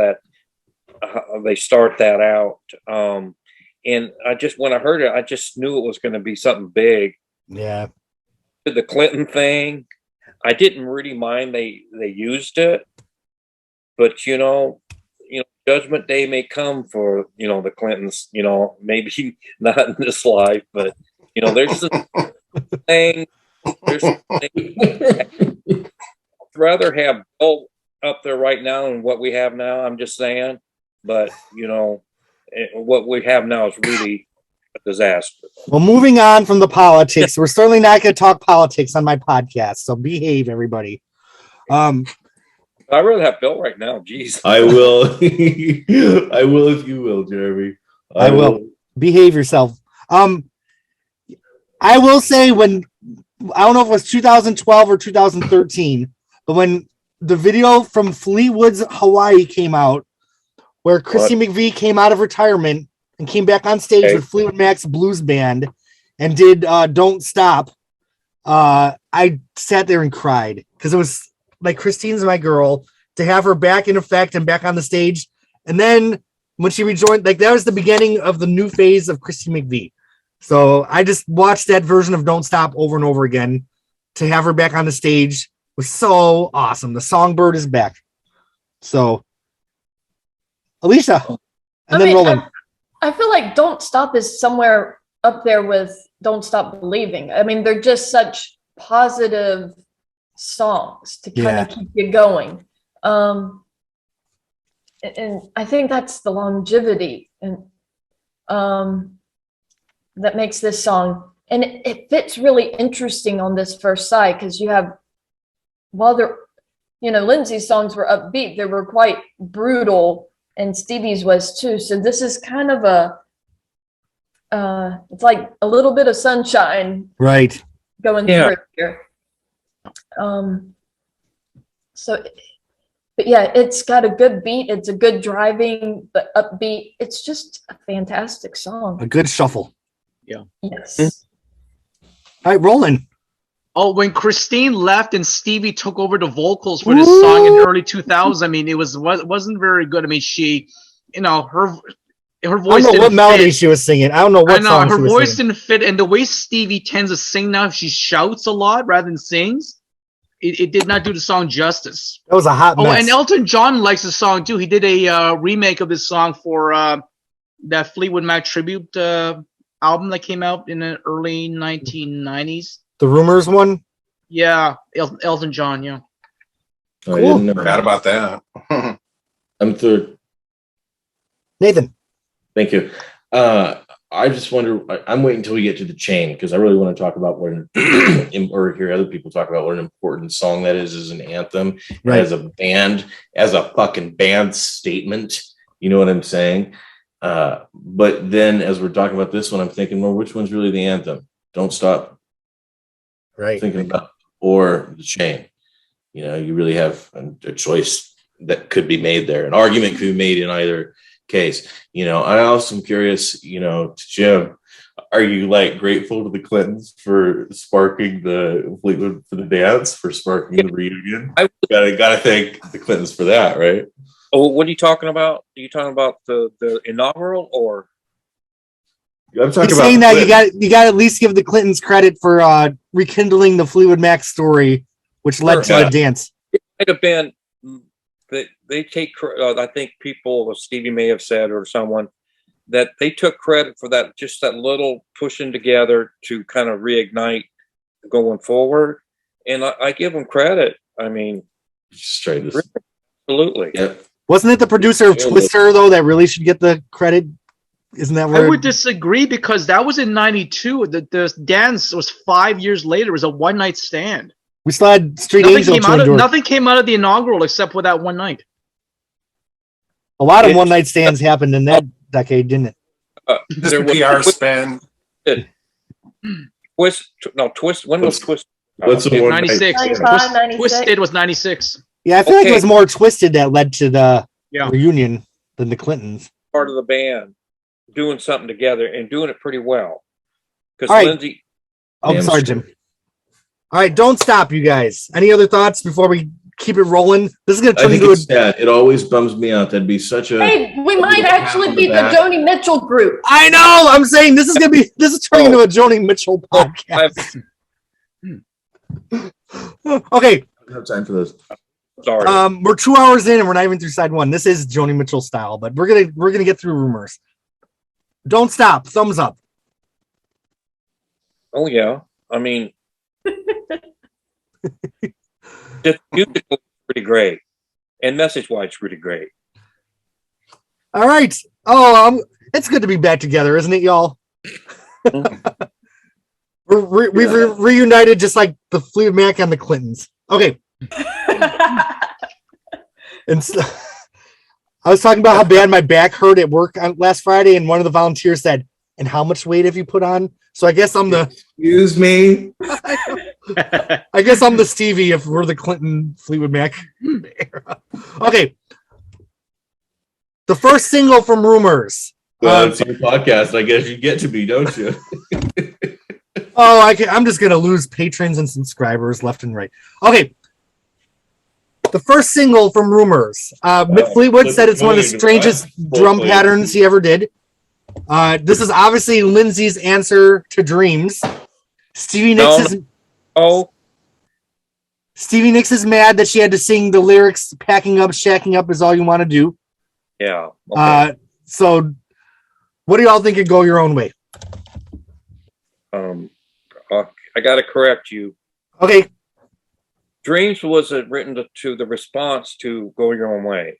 they start that out. And when I heard it, I just knew it was going to be something big. Yeah. The Clinton thing. I didn't really mind they used it, but Judgment Day may come for the Clintons. Maybe not in this life, but there's some thing. There's some thing. I'd rather have Bill up there right now than what we have now. I'm just saying, but what we have now is really a disaster. Well, moving on from the politics, we're certainly not going to talk politics on my podcast. So behave, everybody. I'd rather have Bill right now. Jeez. I will. I will if you will, Jeremy. I will. Behave yourself. I will say I don't know if it was 2012 or 2013, but when the video from Fleetwood's Hawaii came out, where Christy McVie came out of retirement and came back on stage with Fleetwood Mac's blues band and did Don't Stop, I sat there and cried because it was like Christine's my girl, to have her back in effect and back on the stage. And then when she rejoined, like that was the beginning of the new phase of Christy McVie. So I just watched that version of Don't Stop over and over again. To have her back on the stage was so awesome. The Songbird is back. So Alicia, and then Roland. I feel like Don't Stop is somewhere up there with Don't Stop Believing. I mean, they're just such positive songs to kind of keep you going. And I think that's the longevity and that makes this song, and it fits really interesting on this first side because you have, while they're, Lindsay's songs were upbeat, they were quite brutal, and Stevie's was too. So this is kind of it's like a little bit of sunshine, right, going through here. But yeah, it's got a good beat. It's a good driving, but upbeat. It's just a fantastic song. A good shuffle. Yeah. Yes. All right, Roland. Oh, when Christine left and Stevie took over the vocals for this song in early 2000s, I mean, wasn't very good. I mean, she, her voice. I don't know what melody she was singing. I don't know what song her she was voice singing. didn't fit, and the way Stevie tends to sing now, she shouts a lot rather than sings. It did not do the song justice. That was a hot mess. Oh, and Elton John likes the song too. He did a remake of this song for that Fleetwood Mac tribute album that came out in the early 1990s. The Rumours one? Yeah, Elton John, yeah. I didn't know. Forgot about that. I'm third. Nathan. Thank you. I just wonder, I'm waiting until we get to the chain because I really want to talk about or hear other people talk about what an important song that is as an anthem, right, as a band, as a fucking band statement. You know what I'm saying? But then as we're talking about this one, I'm thinking, well, which one's really the anthem? Don't Stop. Right. Thinking about, or the chain. You really have a choice that could be made there. An argument could be made in either case. I also am curious, to Jim, are you like grateful to the Clintons for sparking the Fleetwood for the dance, for sparking the reunion? I gotta thank the Clintons for that, right? Oh, what are you talking about? Are you talking about the inaugural, or? I'm talking He's about saying that you got to at least give the Clintons credit for rekindling the Fleetwood Mac story, which led to the dance. It might have been that they take. I think people, Stevie may have said, or someone, that they took credit for that, just that little pushing together to kind of reignite going forward. And I give them credit. I mean, absolutely. Yep. Wasn't it the producer of Twister though that really should get the credit? Isn't that where I would disagree because that was in '92. The dance was 5 years later. It was a one night stand. We still had Street Angel. Nothing came out of the inaugural except for that one night. A lot of one night stands happened in that decade, didn't it? Just a PR spin. Twist. When was Twist? What's the one? 96. 95, 96. Twisted was 96. Yeah, I feel like it was more Twisted that led to the Yeah. reunion than the Clintons. Part of the band doing something together and doing it pretty well. Because All right. Lindsay. Oh, sorry, Jim. All right, don't stop, you guys. Any other thoughts before we keep it rolling? This is going to turn into sad. It always bums me out. That'd be such a. Hey, we might actually be the Joni Mitchell group. I know. I'm saying this is turning into a Joni Mitchell podcast. Okay, I don't have time for those. Sorry. we're 2 hours in and we're not even through side one. This is Joni Mitchell style, but we're gonna get through Rumors. Don't stop. Thumbs up. Oh yeah. I mean, just musically pretty great, and message-wise pretty great. All right. Oh, it's good to be back together, isn't it, y'all? We've reunited just like the Fleetwood Mac and the Clintons. Okay. And so, I was talking about how bad my back hurt at work on last Friday, and one of the volunteers said, "And how much weight have you put on?" So I guess I'm the Excuse me. I guess I'm the Stevie if we're the Clinton Fleetwood Mac era. Okay. The first single from Rumors. Well, it's your podcast. I guess you get to be, don't you? I'm just gonna lose patrons and subscribers left and right. Okay. The first single from Rumors. Mick Fleetwood said it's one of the strangest drum patterns he ever did. This is obviously Lindsay's answer to Dreams. Stevie Nicks is mad that she had to sing the lyrics. Packing up, shacking up is all you want to do. Yeah. Okay. So what do y'all think could go your own way? I got to correct you. Okay. Dreams wasn't written to the response to Go Your Own Way.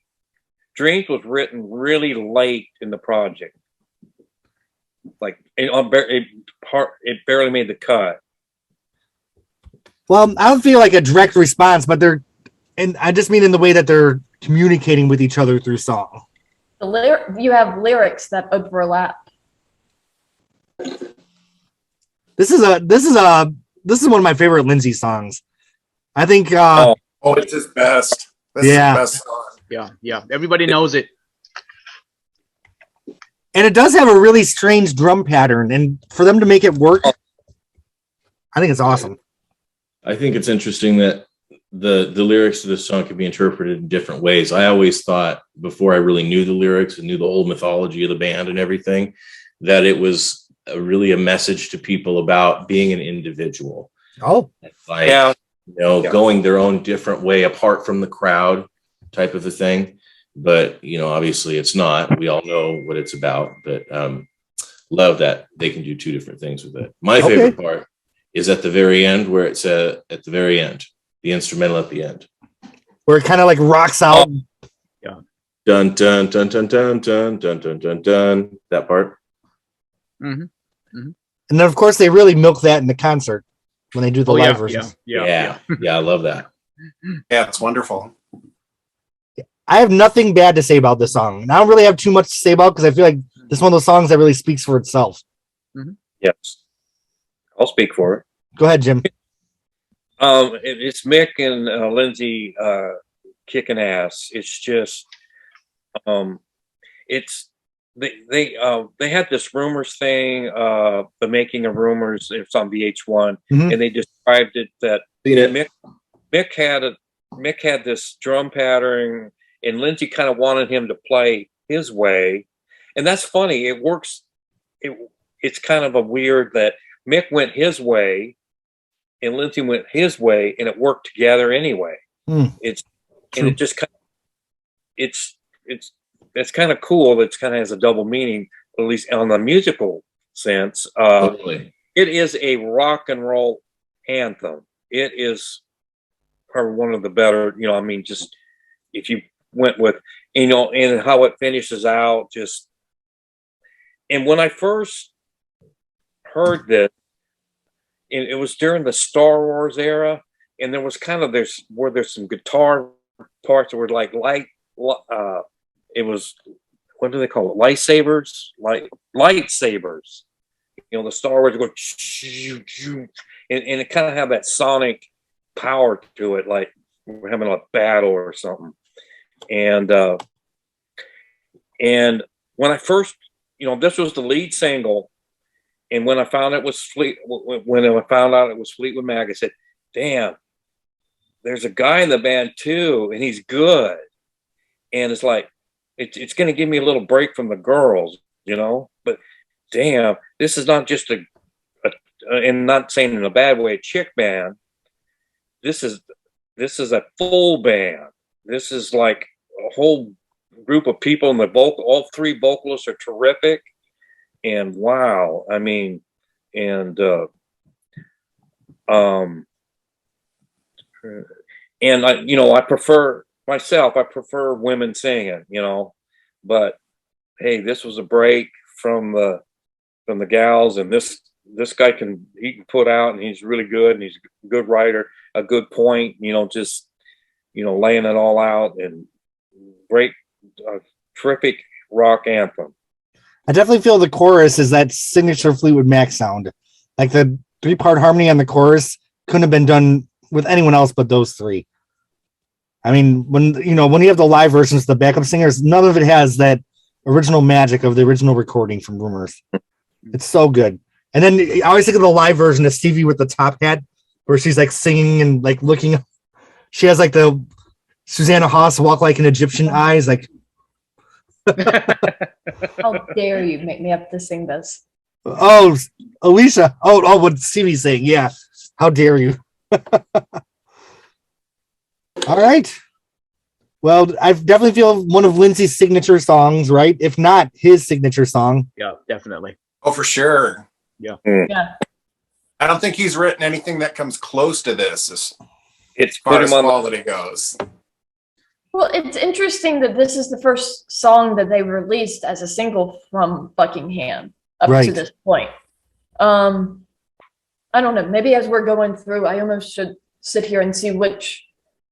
Dreams was written really late in the project. Like it barely made the cut. Well, I don't feel like a direct response, but and I just mean in the way that they're communicating with each other through song. You have lyrics that overlap. This is one of my favorite Lindsay songs. I think. It's his best. This is his best song. Yeah. Everybody knows it. And it does have a really strange drum pattern, and for them to make it work, I think it's awesome. I think it's interesting that the lyrics to this song can be interpreted in different ways. I always thought, before I really knew the lyrics and knew the whole mythology of the band and everything, that it was really a message to people about being an individual. Oh, like, going their own different way apart from the crowd type of a thing. But, obviously it's not. We all know what it's about, but love that they can do two different things with it. My favorite part is at the very end, where it's at the very end, the instrumental at the end, where it kind of like rocks out. Yeah. Dun, dun, dun, dun, dun, dun, dun, dun, dun, dun. That part. Mm-hmm. Mm-hmm. And then, of course, they really milk that in the concert when they do the live versions. Yeah, I love that. Yeah, it's wonderful. I have nothing bad to say about this song. And I don't really have too much to say about because I feel like this is one of those songs that really speaks for itself. Mm-hmm. Yes. I'll speak for it. Go ahead, Jim. It's Mick and Lindsay kicking ass. It's just, it's they had this Rumors thing, the making of Rumors. It's on VH1, and they described it that Mick had this drum pattern, and Lindsay kind of wanted him to play his way, and that's funny. It works. It's kind of a weird that Mick went his way and Lindsay went his way, and it worked together anyway. It's kind of cool. It's kind of has a double meaning, at least on the musical sense. Totally. It is a rock and roll anthem. It is probably one of the better, just if you went with, and how it finishes out, and when I first heard this, it was during the Star Wars era, and there was there's some guitar parts that were like light. It was, what do they call it? Lightsabers. The Star Wars go, and it kind of have that sonic power to it, like we're having a battle or something. And when I first, this was the lead single. And when I found out it was Fleetwood Mac, I said, "Damn, there's a guy in the band too, and he's good." And it's like, it's going to give me a little break from the girls, But damn, this is not just and not saying in a bad way, a chick band. this is a full band. This is like a whole group of people, and all three vocalists are terrific. And wow, I mean, and I prefer women singing, but hey, this was a break from the gals, and this guy can put out, and he's really good, and he's a good writer, a good point, just laying it all out, and great, terrific rock anthem. I definitely feel the chorus is that signature Fleetwood Mac sound. Like the 3-part harmony on the chorus couldn't have been done with anyone else but those three. I mean, when you have the live versions, the backup singers, none of it has that original magic of the original recording from Rumours. It's so good. And then I always think of the live version of Stevie with the top hat, where she's like singing and like looking. She has like the Susanna Haas walk like an Egyptian eyes, like. How dare you make me have to sing this? Oh, Alicia. Oh, what Stevie's saying. Yeah. How dare you? All right. Well, I definitely feel one of Lindsay's signature songs, right? If not his signature song. Yeah, definitely. Oh, for sure. Yeah. Yeah. I don't think he's written anything that comes close to this It's as far put as him on quality goes. Well, it's interesting that this is the first song that they released as a single from Buckingham up Right. to this point. I don't know. Maybe as we're going through, I almost should sit here and see which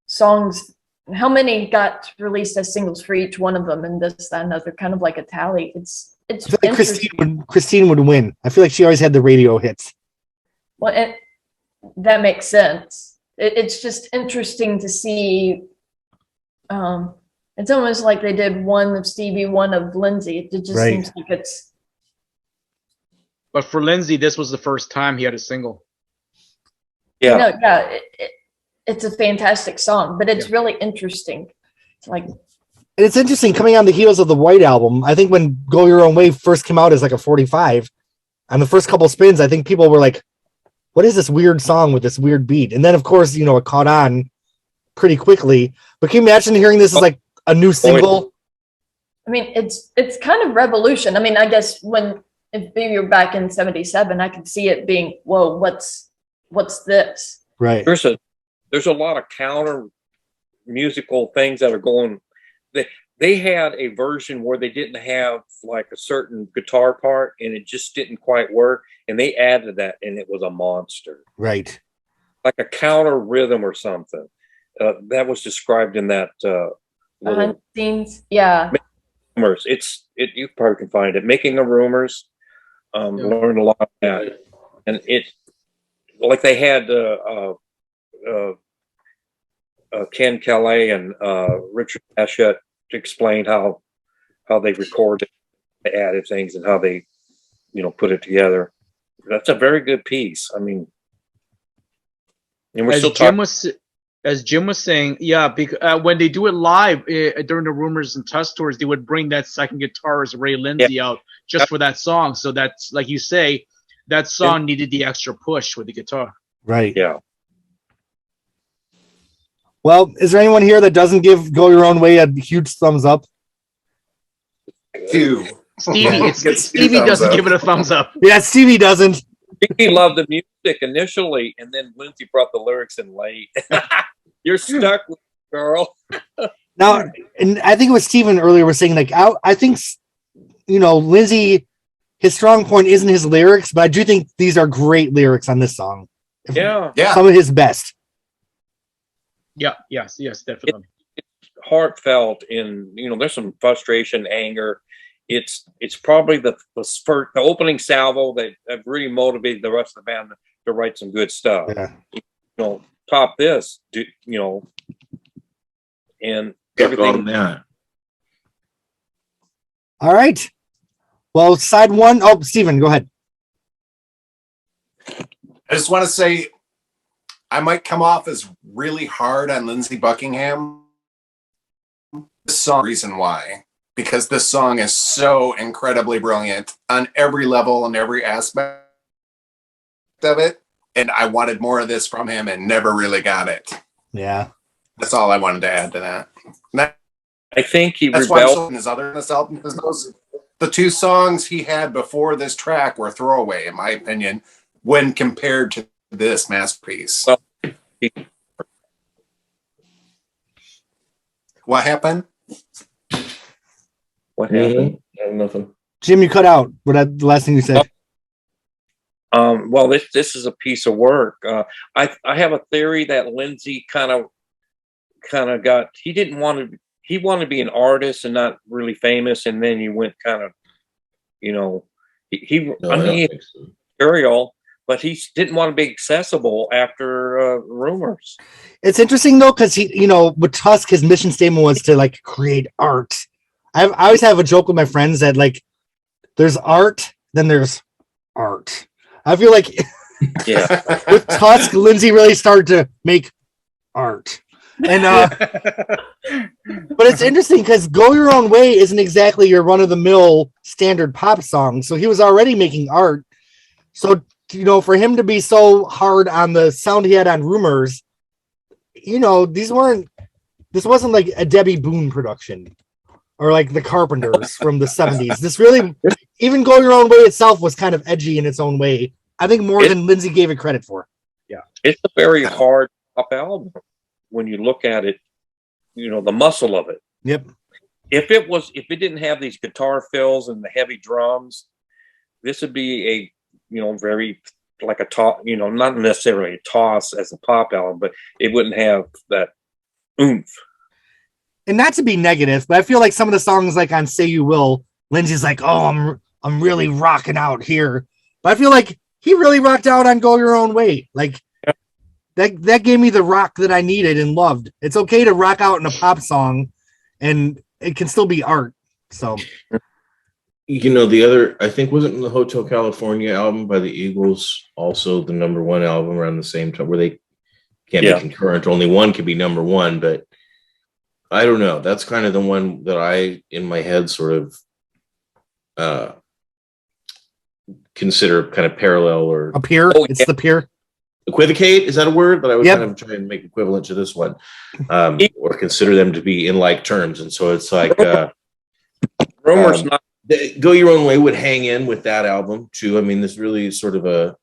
songs, how many got released as singles for each one of them, and this, that, and other, kind of like a tally. It's I feel like interesting. Christine would win. I feel like she always had the radio hits. Well, that makes sense. It's just interesting to see. It's almost like they did one of Stevie, one of Lindsay. It just Right. seems like it's. But for Lindsay, this was the first time he had a single. Yeah. No, yeah, it's a fantastic song, but it's really interesting. It's like, And it's interesting coming on the heels of the White Album. I think when Go Your Own Way first came out as like a 45, on the first couple spins, I think people were like, what is this weird song with this weird beat? And then, of course, it caught on pretty quickly. But can you imagine hearing this as like a new single? I mean, it's kind of revolution. I mean, I guess if we were back in 77, I could see it being, whoa, what's this? Right. There's a lot of counter musical things that are going. They had a version where they didn't have like a certain guitar part, and it just didn't quite work, and they added that, and it was a monster, Right. like a counter rhythm or something. That was described in that Behind the scenes, yeah. Rumours. You probably can find it. Making the Rumours. Learned a lot of that, and it like they had Ken Kelly and Richard Ashett to explain how they recorded, they added things, and how they put it together. That's a very good piece. I mean, and we're As still Jim talking. as Jim was saying, yeah, because when they do it live during the Rumors and Tuss tours, they would bring that second guitarist Ray Lindsay out just for that song. So that's, like you say, that song needed the extra push with the guitar. Right. Yeah. Well, is there anyone here that doesn't give Go Your Own Way a huge thumbs up? 2. Stevie, Gets 2 Stevie thumbs doesn't up. give it a thumbs up. Yeah, Stevie doesn't. He loved the music initially, and then Lindsay brought the lyrics in late. You're stuck with it, girl. Now, and I think it was Steven earlier was saying, like, I think, Lindsay, his strong point isn't his lyrics, but I do think these are great lyrics on this song. Yeah. Some of his best. Yeah, yes, definitely. Heartfelt, and there's some frustration, anger. It's probably the opening salvo that really motivated the rest of the band to write some good stuff. Yeah. Top this, and everything. All right. Well, side one. Oh, Steven, go ahead. I just want to say I might come off as really hard on Lindsey Buckingham. This song, reason why, because this song is so incredibly brilliant on every level and every aspect of it. and I wanted more of this from him and never really got it. Yeah. That's all I wanted to add to that. I think he That's why I'm rebelled. so in his other this album, because the two songs he had before this track were throwaway, in my opinion, when compared to this masterpiece. Well, What happened? What happened? Nothing. Jim, you cut out. What the last thing you said? Well, this is a piece of work. I have a theory that Lindsay kind of got. He wanted to be an artist and not really famous, and then he went kind of, he material, but he didn't want to be accessible after Rumours. It's interesting though, because he, with Tusk, his mission statement was to like create art. I always have a joke with my friends that like, there's art, then there's art. I feel like Yeah. with Tusk, Lindsay really started to make art. And but it's interesting because Go Your Own Way isn't exactly your run-of-the-mill standard pop song. So he was already making art. So, for him to be so hard on the sound he had on Rumours, this wasn't like a Debbie Boone production or like the Carpenters from the 70s. This really, even Go Your Own Way itself was kind of edgy in its own way. I think more than Lindsay gave it credit for. Yeah. It's a very hard pop album when you look at it, the muscle of it. Yep. If it didn't have these guitar fills and the heavy drums, this would be a, very like a toss, not necessarily a toss as a pop album, but it wouldn't have that oomph. And not to be negative, but I feel like some of the songs like on Say You Will, Lindsay's like, oh, I'm really rocking out here. But I feel like he really rocked out on Go Your Own Way. Like that gave me the rock that I needed and loved. It's okay to rock out in a pop song and it can still be art. So the other, I think, wasn't the Hotel California album by the Eagles also the number one album around the same time, where they can't be concurrent, only one could be number one, but I don't know. That's kind of the one that I, in my head, sort of consider kind of parallel or a peer. It's the peer. Equivocate, is that a word? But I would kind of try and make equivalent to this one, or consider them to be in like terms. And so it's like Rumours not. Go Your Own Way would hang in with that album too. I mean, this really is sort of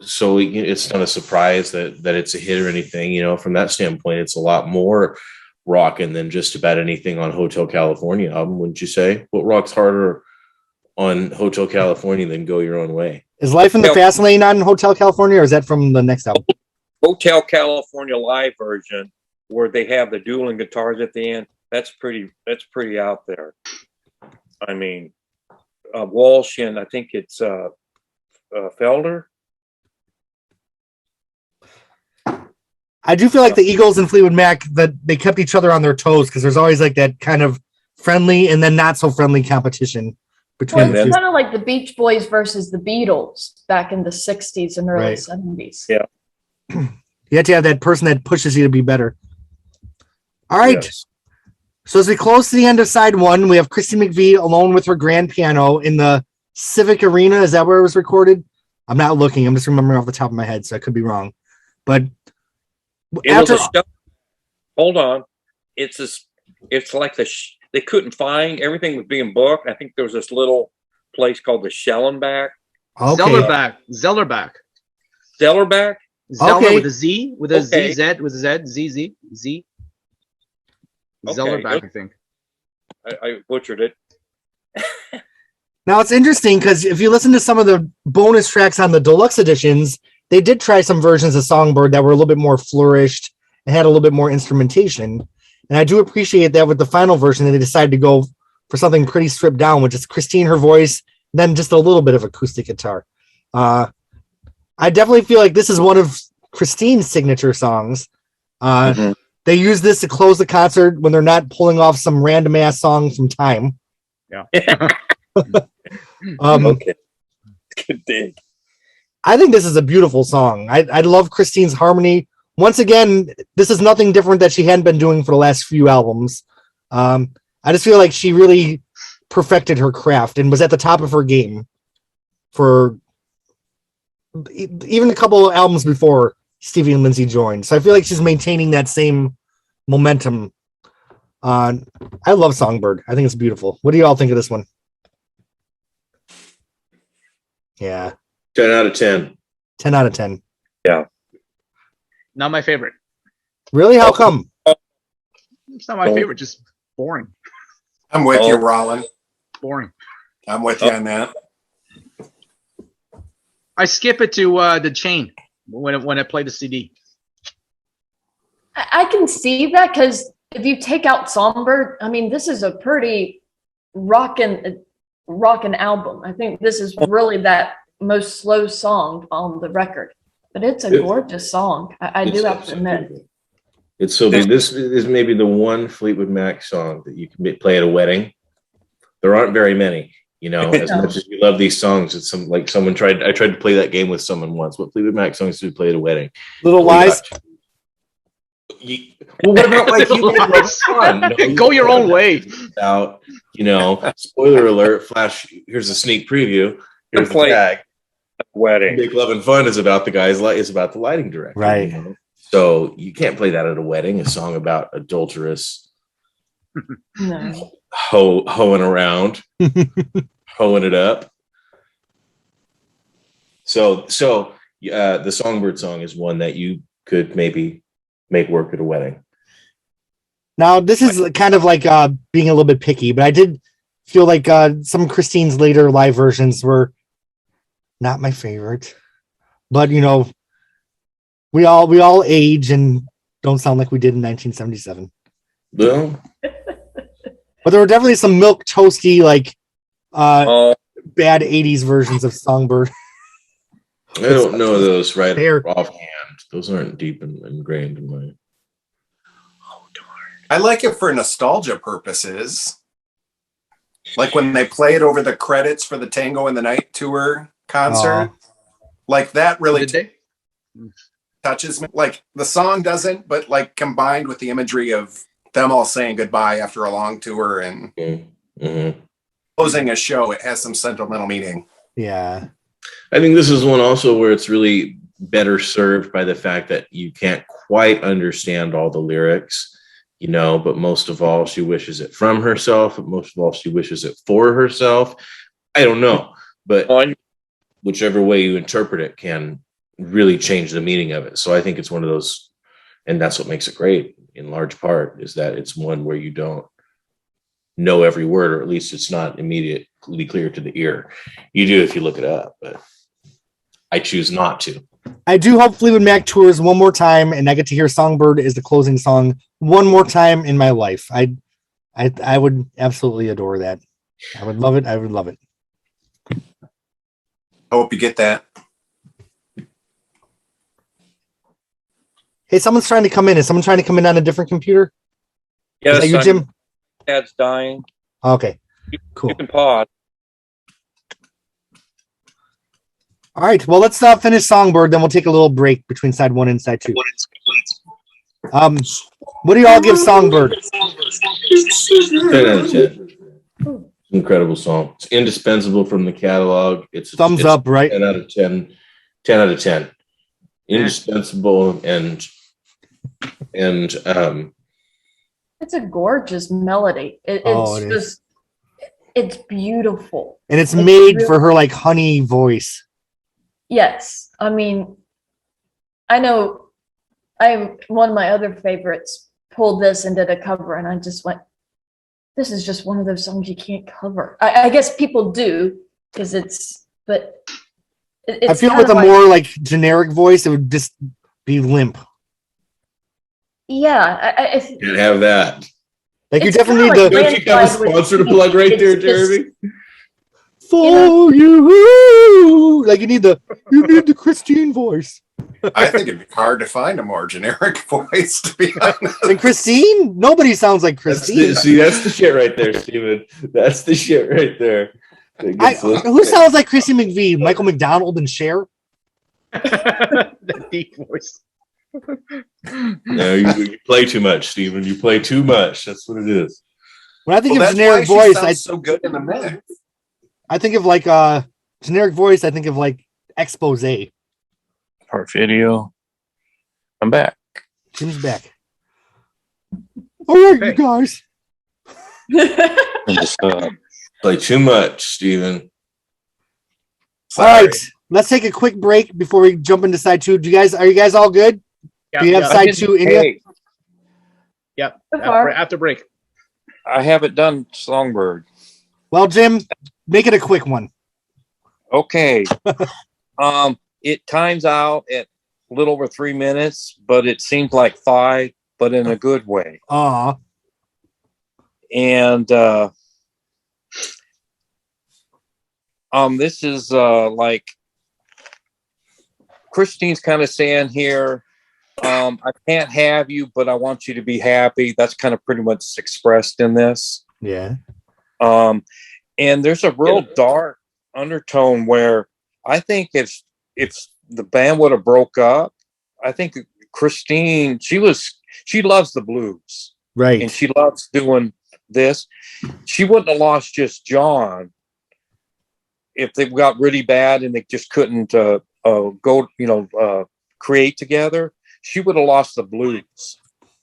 so it's not a surprise that it's a hit or anything. From that standpoint, it's a lot more rocking than just about anything on Hotel California album, wouldn't you say? What rocks harder on Hotel California than Go Your Own Way? Is Life in the Fast Lane on Hotel California, or is that from the next album? Hotel California live version, where they have the dueling guitars at the end. That's pretty out there. I mean, Walsh and I think it's Felder. I do feel like the Eagles and Fleetwood Mac, that they kept each other on their toes because there's always like that kind of friendly and then not so friendly competition between it's kind of like the Beach Boys versus the Beatles back in the 60s and early 70s. Yeah. You have to have that person that pushes you to be better. All right. Yes. So as we close to the end of side one, we have Christy McVie alone with her grand piano in the Civic Arena. Is that where it was recorded? I'm not looking. I'm just remembering off the top of my head, so I could be wrong. But hold on. It's like they couldn't find, everything was being booked. I think there was this little place called the Schellenbach. Okay. Zellerback. Zellerback? Zeller with a Z, with a ZZ, with a Z. Zellerback, I think. I butchered it. Now it's interesting because if you listen to some of the bonus tracks on the deluxe editions, they did try some versions of Songbird that were a little bit more flourished and had a little bit more instrumentation. And I do appreciate that with the final version that they decided to go for something pretty stripped down, which is Christine, her voice, then just a little bit of acoustic guitar. I definitely feel like this is one of Christine's signature songs. They use this to close the concert when they're not pulling off some random ass song from Time. Yeah. Okay. Good dig. I think this is a beautiful song. I love Christine's harmony. Once again, this is nothing different that she hadn't been doing for the last few albums. I just feel like she really perfected her craft and was at the top of her game for even a couple of albums before Stevie and Lindsay joined. So I feel like she's maintaining that same momentum. I love Songbird. I think it's beautiful. What do you all think of this one? Yeah. 10 out of 10. 10 out of 10. Not my favorite. Really? How come? It's not my favorite. Just boring. I'm with you, Rollin. Boring. I'm with you on that. I skip it to the chain when I play the CD. I can see that because if you take out Songbird, I mean, this is a pretty rockin' album. I think this is really that most slow song on the record, but it's a gorgeous song. I do have to admit. It's so big. This is maybe the one Fleetwood Mac song that you can play at a wedding. There aren't very many, you know, as much as you love these songs. It's I tried to play that game with someone once. What Fleetwood Mac songs do we play at a wedding? Little Lies. Well, what about like you make love fun? No, Go your own way. Out, you know, spoiler alert, flash, here's a sneak preview. Here's the tag. Wedding. Make Love and Fun is about is about the lighting director. Right. You know? So you can't play that at a wedding, a song about adulterous hoeing around, hoeing it up. So the Songbird song is one that you could maybe make work at a wedding. Now, this is kind of like being a little bit picky, but I did feel like some of Christine's later live versions were not my favorite. But, you know, we all age and don't sound like we did in 1977. Well, but there were definitely some milk toasty, like bad 80s versions of Songbird. I don't know those right Fair. offhand. Those aren't deep and ingrained in my. Oh darn! I like it for nostalgia purposes, like when they play it over the credits for the Tango in the Night tour concert. Like that really touches me. Like the song doesn't, but like combined with the imagery of them all saying goodbye after a long tour and closing a show, it has some sentimental meaning. Yeah. I think this is one also where it's really better served by the fact that you can't quite understand all the lyrics, you know, but most of all, she wishes it from herself. But most of all, she wishes it for herself. I don't know, but whichever way you interpret it can really change the meaning of it. So I think it's one of those, and that's what makes it great in large part, is that it's one where you don't know every word, or at least it's not immediately clear to the ear. You do if you look it up, but I choose not to. I do hope Fleetwood Mac tours one more time, and I get to hear Songbird as the closing song one more time in my life. I would absolutely adore that. I would love it. I would love it. I hope you get that. Hey, someone's trying to come in. Is someone trying to come in on a different computer? Yes, Is that you, Jim? Dad's dying. Okay, cool. You can pause. All right, well, let's finish Songbird, then we'll take a little break between side one and side two. What do you all give Songbird? 10 out of 10. Incredible song. It's indispensable from the catalog. It's Thumbs up, right? 10 out of 10. 10 out of 10. Indispensable and it's a gorgeous melody. It's beautiful. And it's made really for her like honey voice. Yes. I mean, I know one of my other favorites pulled this and did a cover, and I just went, this is just one of those songs you can't cover. I guess people do because it's I feel with a more like generic voice, it would just be limp. Yeah. I can't have that. Like you definitely need don't you have a sponsor to plug right there, Jeremy? For you, like you need the Christine voice. I think it'd be hard to find a more generic voice, to be honest. And Christine, nobody sounds like Christine. That's the shit right there, Steven. That's the shit right there. Who sounds like Chrissy McVie? Michael McDonald and Cher? The deep voice. No, you play too much, Steven. You play too much. That's what it is. When I think of generic voice, I so good in the mix. I think of like generic voice. I think of like expose. Part video. I'm back. Jim's back. All right, Okay. you guys. And just, Play too much, Steven. All right, let's take a quick break before we jump into side two. Are you guys all good? Do you have side two in you? hey, Yep. So far. After break. I haven't done Songbird. Well, Jim, make it a quick one. Okay. It times out at a little over 3 minutes, but it seems like 5, but in a good way. And this is like Christine's kind of saying here, I can't have you, but I want you to be happy. That's kind of pretty much expressed in this. Yeah. And there's a real dark undertone where I think if the band would have broke up, I think Christine, she loves the blues, Right. and she loves doing this. She wouldn't have lost just John if they got really bad and they just couldn't go, create together. She would have lost the blues.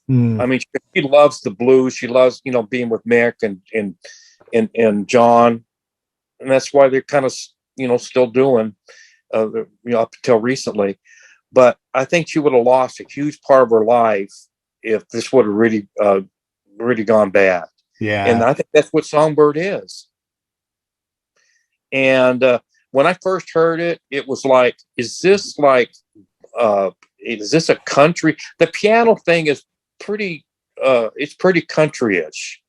I mean, she loves the blues. She loves, being with Mick and John, and that's why they're kind of, still doing, up until recently. But I think she would have lost a huge part of her life if this would have really gone bad. Yeah. And I think that's what Songbird is. And when I first heard it, it was like, is this a country? The piano thing is pretty, it's pretty country-ish.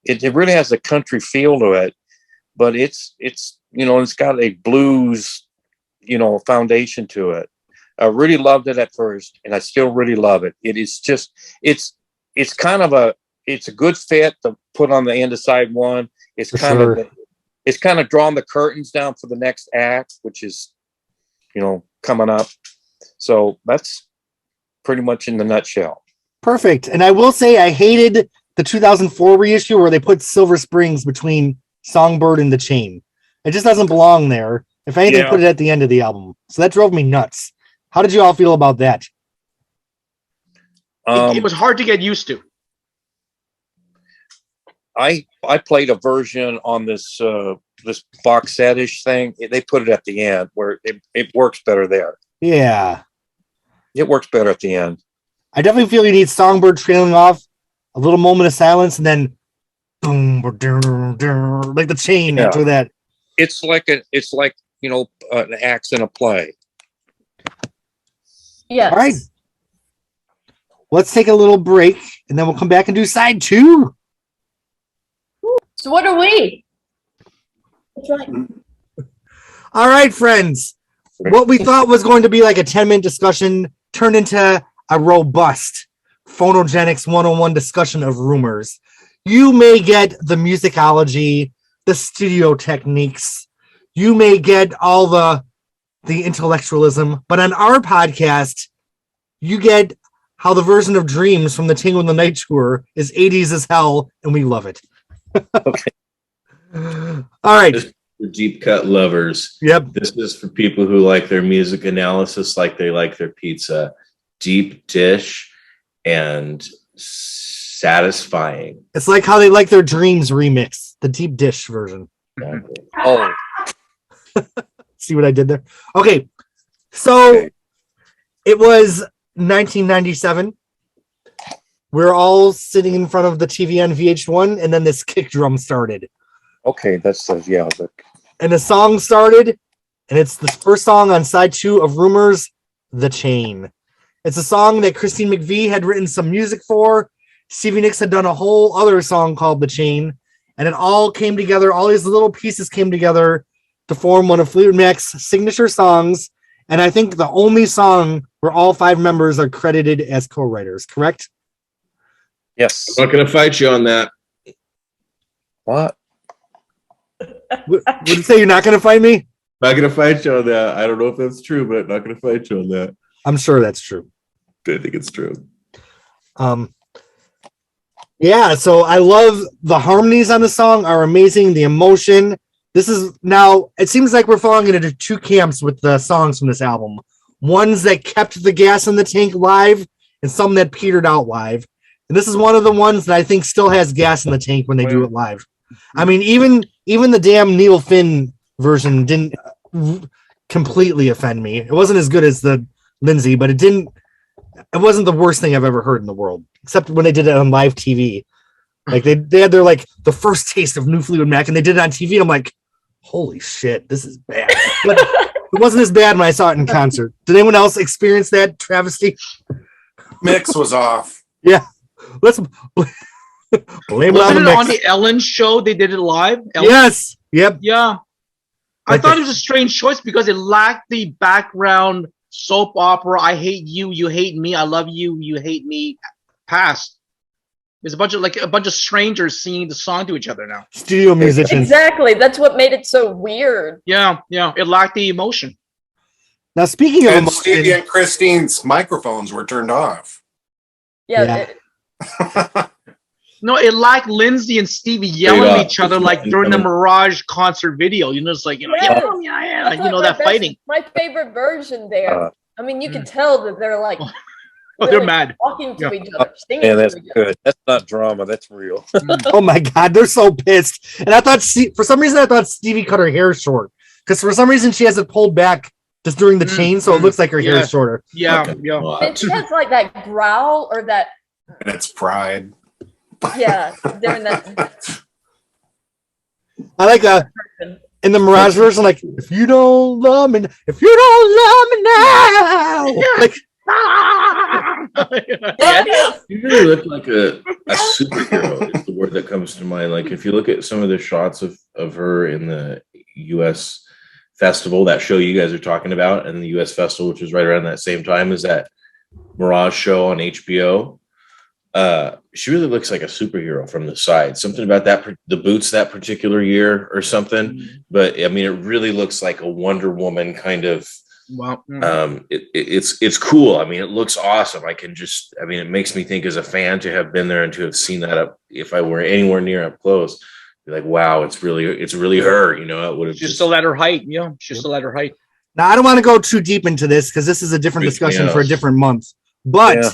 It really has a country feel to it, but it's it's got a blues, foundation to it. I really loved it at first, and I still really love it. It is just, it's kind of it's a good fit to put on the end of side one. It's kind of drawing the curtains down for the next act, which is, coming up. So that's pretty much in the nutshell. Perfect. And I will say I hated the 2004 reissue where they put Silver Springs between Songbird and The Chain. It just doesn't belong there. If anything, Yeah. put it at the end of the album. So that drove me nuts. How did you all feel about that? It was hard to get used to. I played a version on this box set-ish thing. They put it at the end where it works better there. Yeah. It works better at the end. I definitely feel you need Songbird trailing off, a little moment of silence, and then boom, like The Chain Yeah. after that. It's like an act in a play. Yes. All right. Let's take a little break, and then we'll come back and do side two. So what are we? That's right. All right, friends. What we thought was going to be like a 10-minute discussion turned into a robust Phonogenics 101 discussion of Rumours. You may get the musicology, the studio techniques. You may get all the intellectualism. But on our podcast, you get how the version of Dreams from the Tango in the Night tour is 80s as hell, and we love it. Okay. All right. For deep cut lovers. Yep. This is for people who like their music analysis like they like their pizza. Deep dish and satisfying. It's like how they like their Dreams remix, the deep dish version. Oh, See what I did there? Okay. So it was 1997. We're all sitting in front of the TV on VH1, and then this kick drum started. okay. That's And the song started, and it's the first song on side 2 of Rumours, The Chain. It's a song that Christine McVie had written some music for. Stevie Nicks had done a whole other song called The Chain, and it all came together. All these little pieces came together to form one of Fleetwood Mac's signature songs, and I think the only song where all 5 members are credited as co-writers, correct? yes. I'm not going to fight you on that. What? Would you say you're not going to fight me? Not going to fight you on that. I don't know if that's true, but not going to fight you on that. I'm sure that's true. I think it's true. Yeah, so I love the harmonies on the song are amazing. The emotion. This is now, it seems like we're falling into 2 camps with the songs from this album. ones that kept the gas in the tank live and some that petered out live. And this is one of the ones that I think still has gas in the tank when they do it live. I mean, even the damn Neil Finn version didn't completely offend me. It wasn't as good as the Lindsay, but it wasn't the worst thing I've ever heard in the world, except when they did it on live TV. Like they had their like the first taste of new Fleetwood Mac, and they did it on TV. I'm like, holy shit, this is bad. But it wasn't as bad when I saw it in concert. Did anyone else experience that travesty? Mix was off. Yeah, let's blame it on Wasn't the it mix. on the Ellen show? They did it live. Ellen? Yes. Yep. Yeah. I Like thought the- it was a strange choice because it lacked the background soap opera. I hate you, you hate me. I love you, you hate me. Past. There's a bunch of strangers singing the song to each other now. Studio musicians. Exactly. That's what made it so weird. Yeah. It lacked the emotion. Now, speaking of And emotion, Stevie and Christine's microphones were turned off. Yeah. Yeah. No, it lacked Lindsay and Stevie yelling Straight at up. each other It's like nothing during the coming. Mirage concert video. You know, it's like, Yes. That's you know, like that my fighting. My favorite version there. I mean, you can tell that they're like Oh, they're mad. talking to Yeah. each other, singing Yeah, that's to each other. good. That's not drama. That's real. oh my god, they're so pissed. And I thought for some reason I thought Stevie cut her hair short because for some reason she has it pulled back just during the chain, so it looks like her hair Yeah. is shorter. Yeah. And she has like that growl or that, And it's pride. yeah, during that. I like in the Mirage version, like if you don't love me now, like You really look like a superhero is the word that comes to mind. Like if you look at some of the shots of her in the US festival, that show you guys are talking about, and the US festival, which was right around that same time as that Mirage show on HBO. She really looks like a superhero from the side. Something about the boots that particular year or something. But I mean, it really looks like a Wonder Woman kind of. Wow. It's cool. I mean, it looks awesome. It makes me think as a fan to have been there and to have seen that up. If I were anywhere near up close, be like, wow, it's really her. You know, it would have Just still at her height. Yeah. She's still at her height. now I don't want to go too deep into this because this is a different discussion for a different month. But Yeah.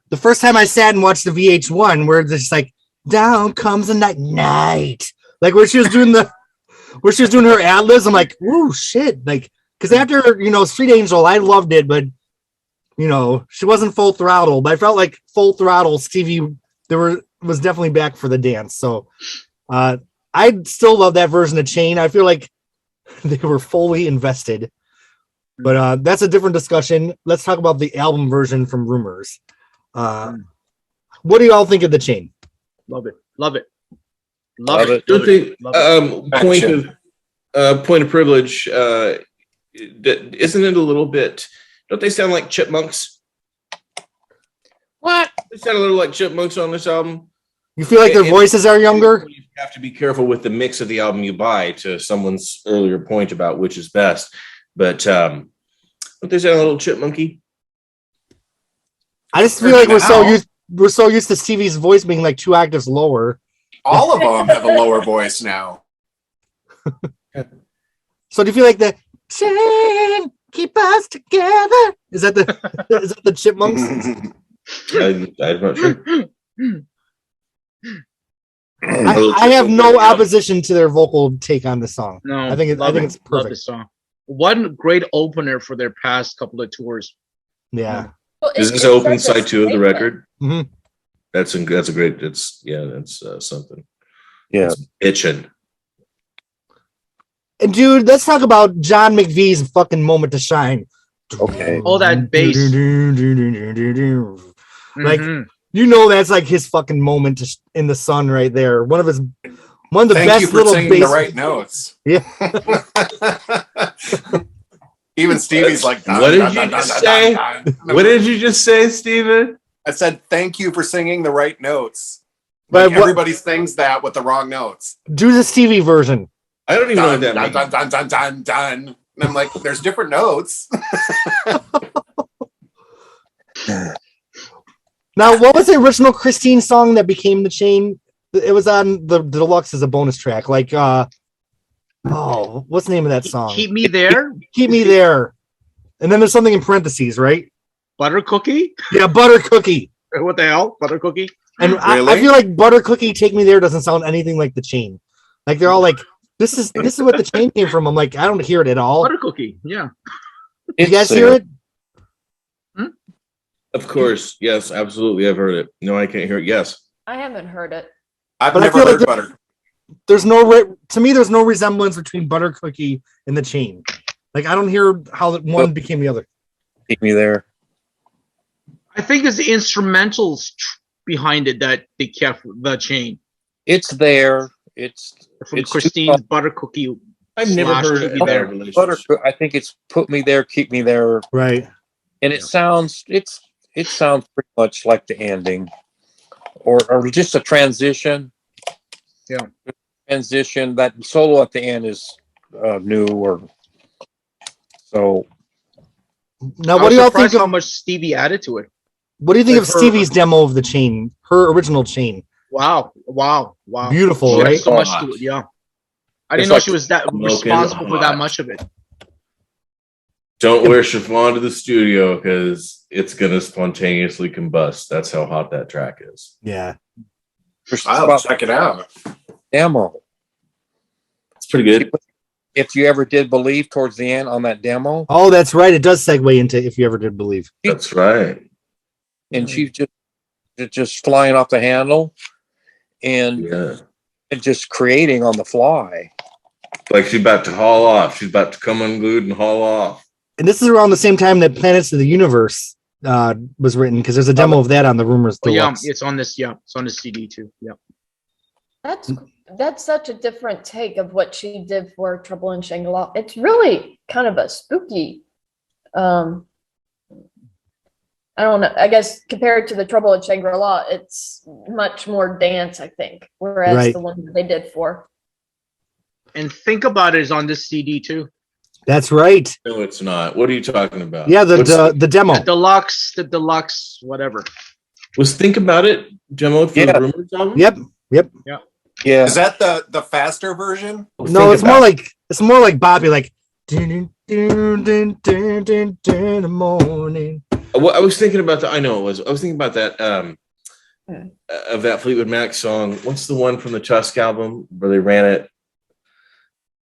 the first time I sat and watched the VH1 where it's just like down comes the night, like where she was doing her ad libs, I'm like, whoa, shit, like. Because after, Street Angel, I loved it, but, she wasn't full throttle. But I felt like full throttle, Stevie, was definitely back for the dance. So I still love that version of Chain. I feel like they were fully invested. But that's a different discussion. Let's talk about the album version from Rumours. What do you all think of the Chain? Love it. Love it. Love it. Don't they, Love it. point of privilege, isn't it a little bit, don't they sound like chipmunks? What? They sound a little like chipmunks on this album. You feel like their voices are younger? You have to be careful with the mix of the album you buy, to someone's earlier point about which is best. But don't they sound a little chipmunky? I just feel like we're so used to Stevie's voice being like 2 octaves lower. All of them have a lower voice now. So do you feel like the Chain keep us together? Is that the Chipmunks? I'm not sure. I have no opposition to their vocal take on the song. No, I think it's love perfect. this song. One great opener for their past couple of tours. Yeah. Well, Is it's this open such a side 2 of the statement. record? Mhm. That's a great. That's something. Yeah. It's itching. And dude, let's talk about John McVie's fucking moment to shine. Okay. Oh, that bass. Like, Mhm. that's like his fucking moment in the sun right there. One of the Thank best you for little singing bass. the right notes. Yeah. Even Stevie's like, What did you just say? What did you just say, Steven? I said, thank you for singing the right notes. But Like, everybody sings that with the wrong notes. Do the Stevie version. I don't even know what Dun, that dun, means. dun, dun, dun, dun. And I'm like, there's different notes. Now, what was the original Christine song that became the Chain? It was on the deluxe as a bonus track. Like, what's the name of that song? Keep Me There. Keep Me There. And then there's something in parentheses, right? Butter cookie? Yeah, butter cookie. What the hell? Butter cookie? And I feel like butter cookie, take me there doesn't sound anything like the chain. Like they're all like, this is what the chain came from. I'm like, I don't hear it at all. Butter cookie, yeah. You guys hear it? Of course, yes, absolutely. I've heard it. No, I can't hear it. Yes. I haven't heard it. I've But I never feel like heard butter. There's no to me. There's no resemblance between butter cookie and the chain. Like I don't hear how one became the other. Keep me there. I think it's the instrumentals behind it that they kept the chain. It's there. It's From it's Christine's butter cookie. I've never Slash heard keep of me that there. relationship. I think it's put me there, keep me there, Right. and it sounds pretty much like the ending, or just a transition. Yeah. Transition. That solo at the end is new, or so. Now, I what was do y'all surprised think how of? much Stevie added to it. What do you think like of her- Stevie's demo of the chain? Her original chain. Wow. Beautiful, She right? added so much to it, yeah. I didn't It's know like she was that smoking responsible for that hot. much of it. Don't wear chiffon to the studio because it's gonna spontaneously combust. That's how hot that track is. Yeah. I'll check it out. Demo. It's pretty good. If you ever did believe towards the end on that demo, Oh, that's right. It does segue into If You Ever Did Believe. That's right. and she's just flying off the handle, and Yeah. just creating on the fly. Like she's about to haul off. She's about to come unglued and haul off. And this is around the same time that Planets of the Universe was written, because there's a demo of that on the Rumours Oh, yeah, Deluxe. it's on this. Yeah, it's on the CD too. Yeah. That's such a different take of what she did for Trouble in Shangri-La. It's really kind of a spooky. I don't know. I guess compared to the Trouble in Shangri-La, it's much more dance, I think. Whereas Right. the one that they did for. And Think About It is on this CD too. That's right. No, it's not. What are you talking about? Yeah, What's the demo. The deluxe, whatever. was Think About It demoed for Yeah. the Rumours album? Yep. Yeah, Is that the faster version? No, it's more like Bobby, like dun, dun, dun, dun, dun, dun, in the morning. Well, I was thinking about that. I know it was. I was thinking about that of that Fleetwood Mac song. What's the one from the Tusk album where they ran it?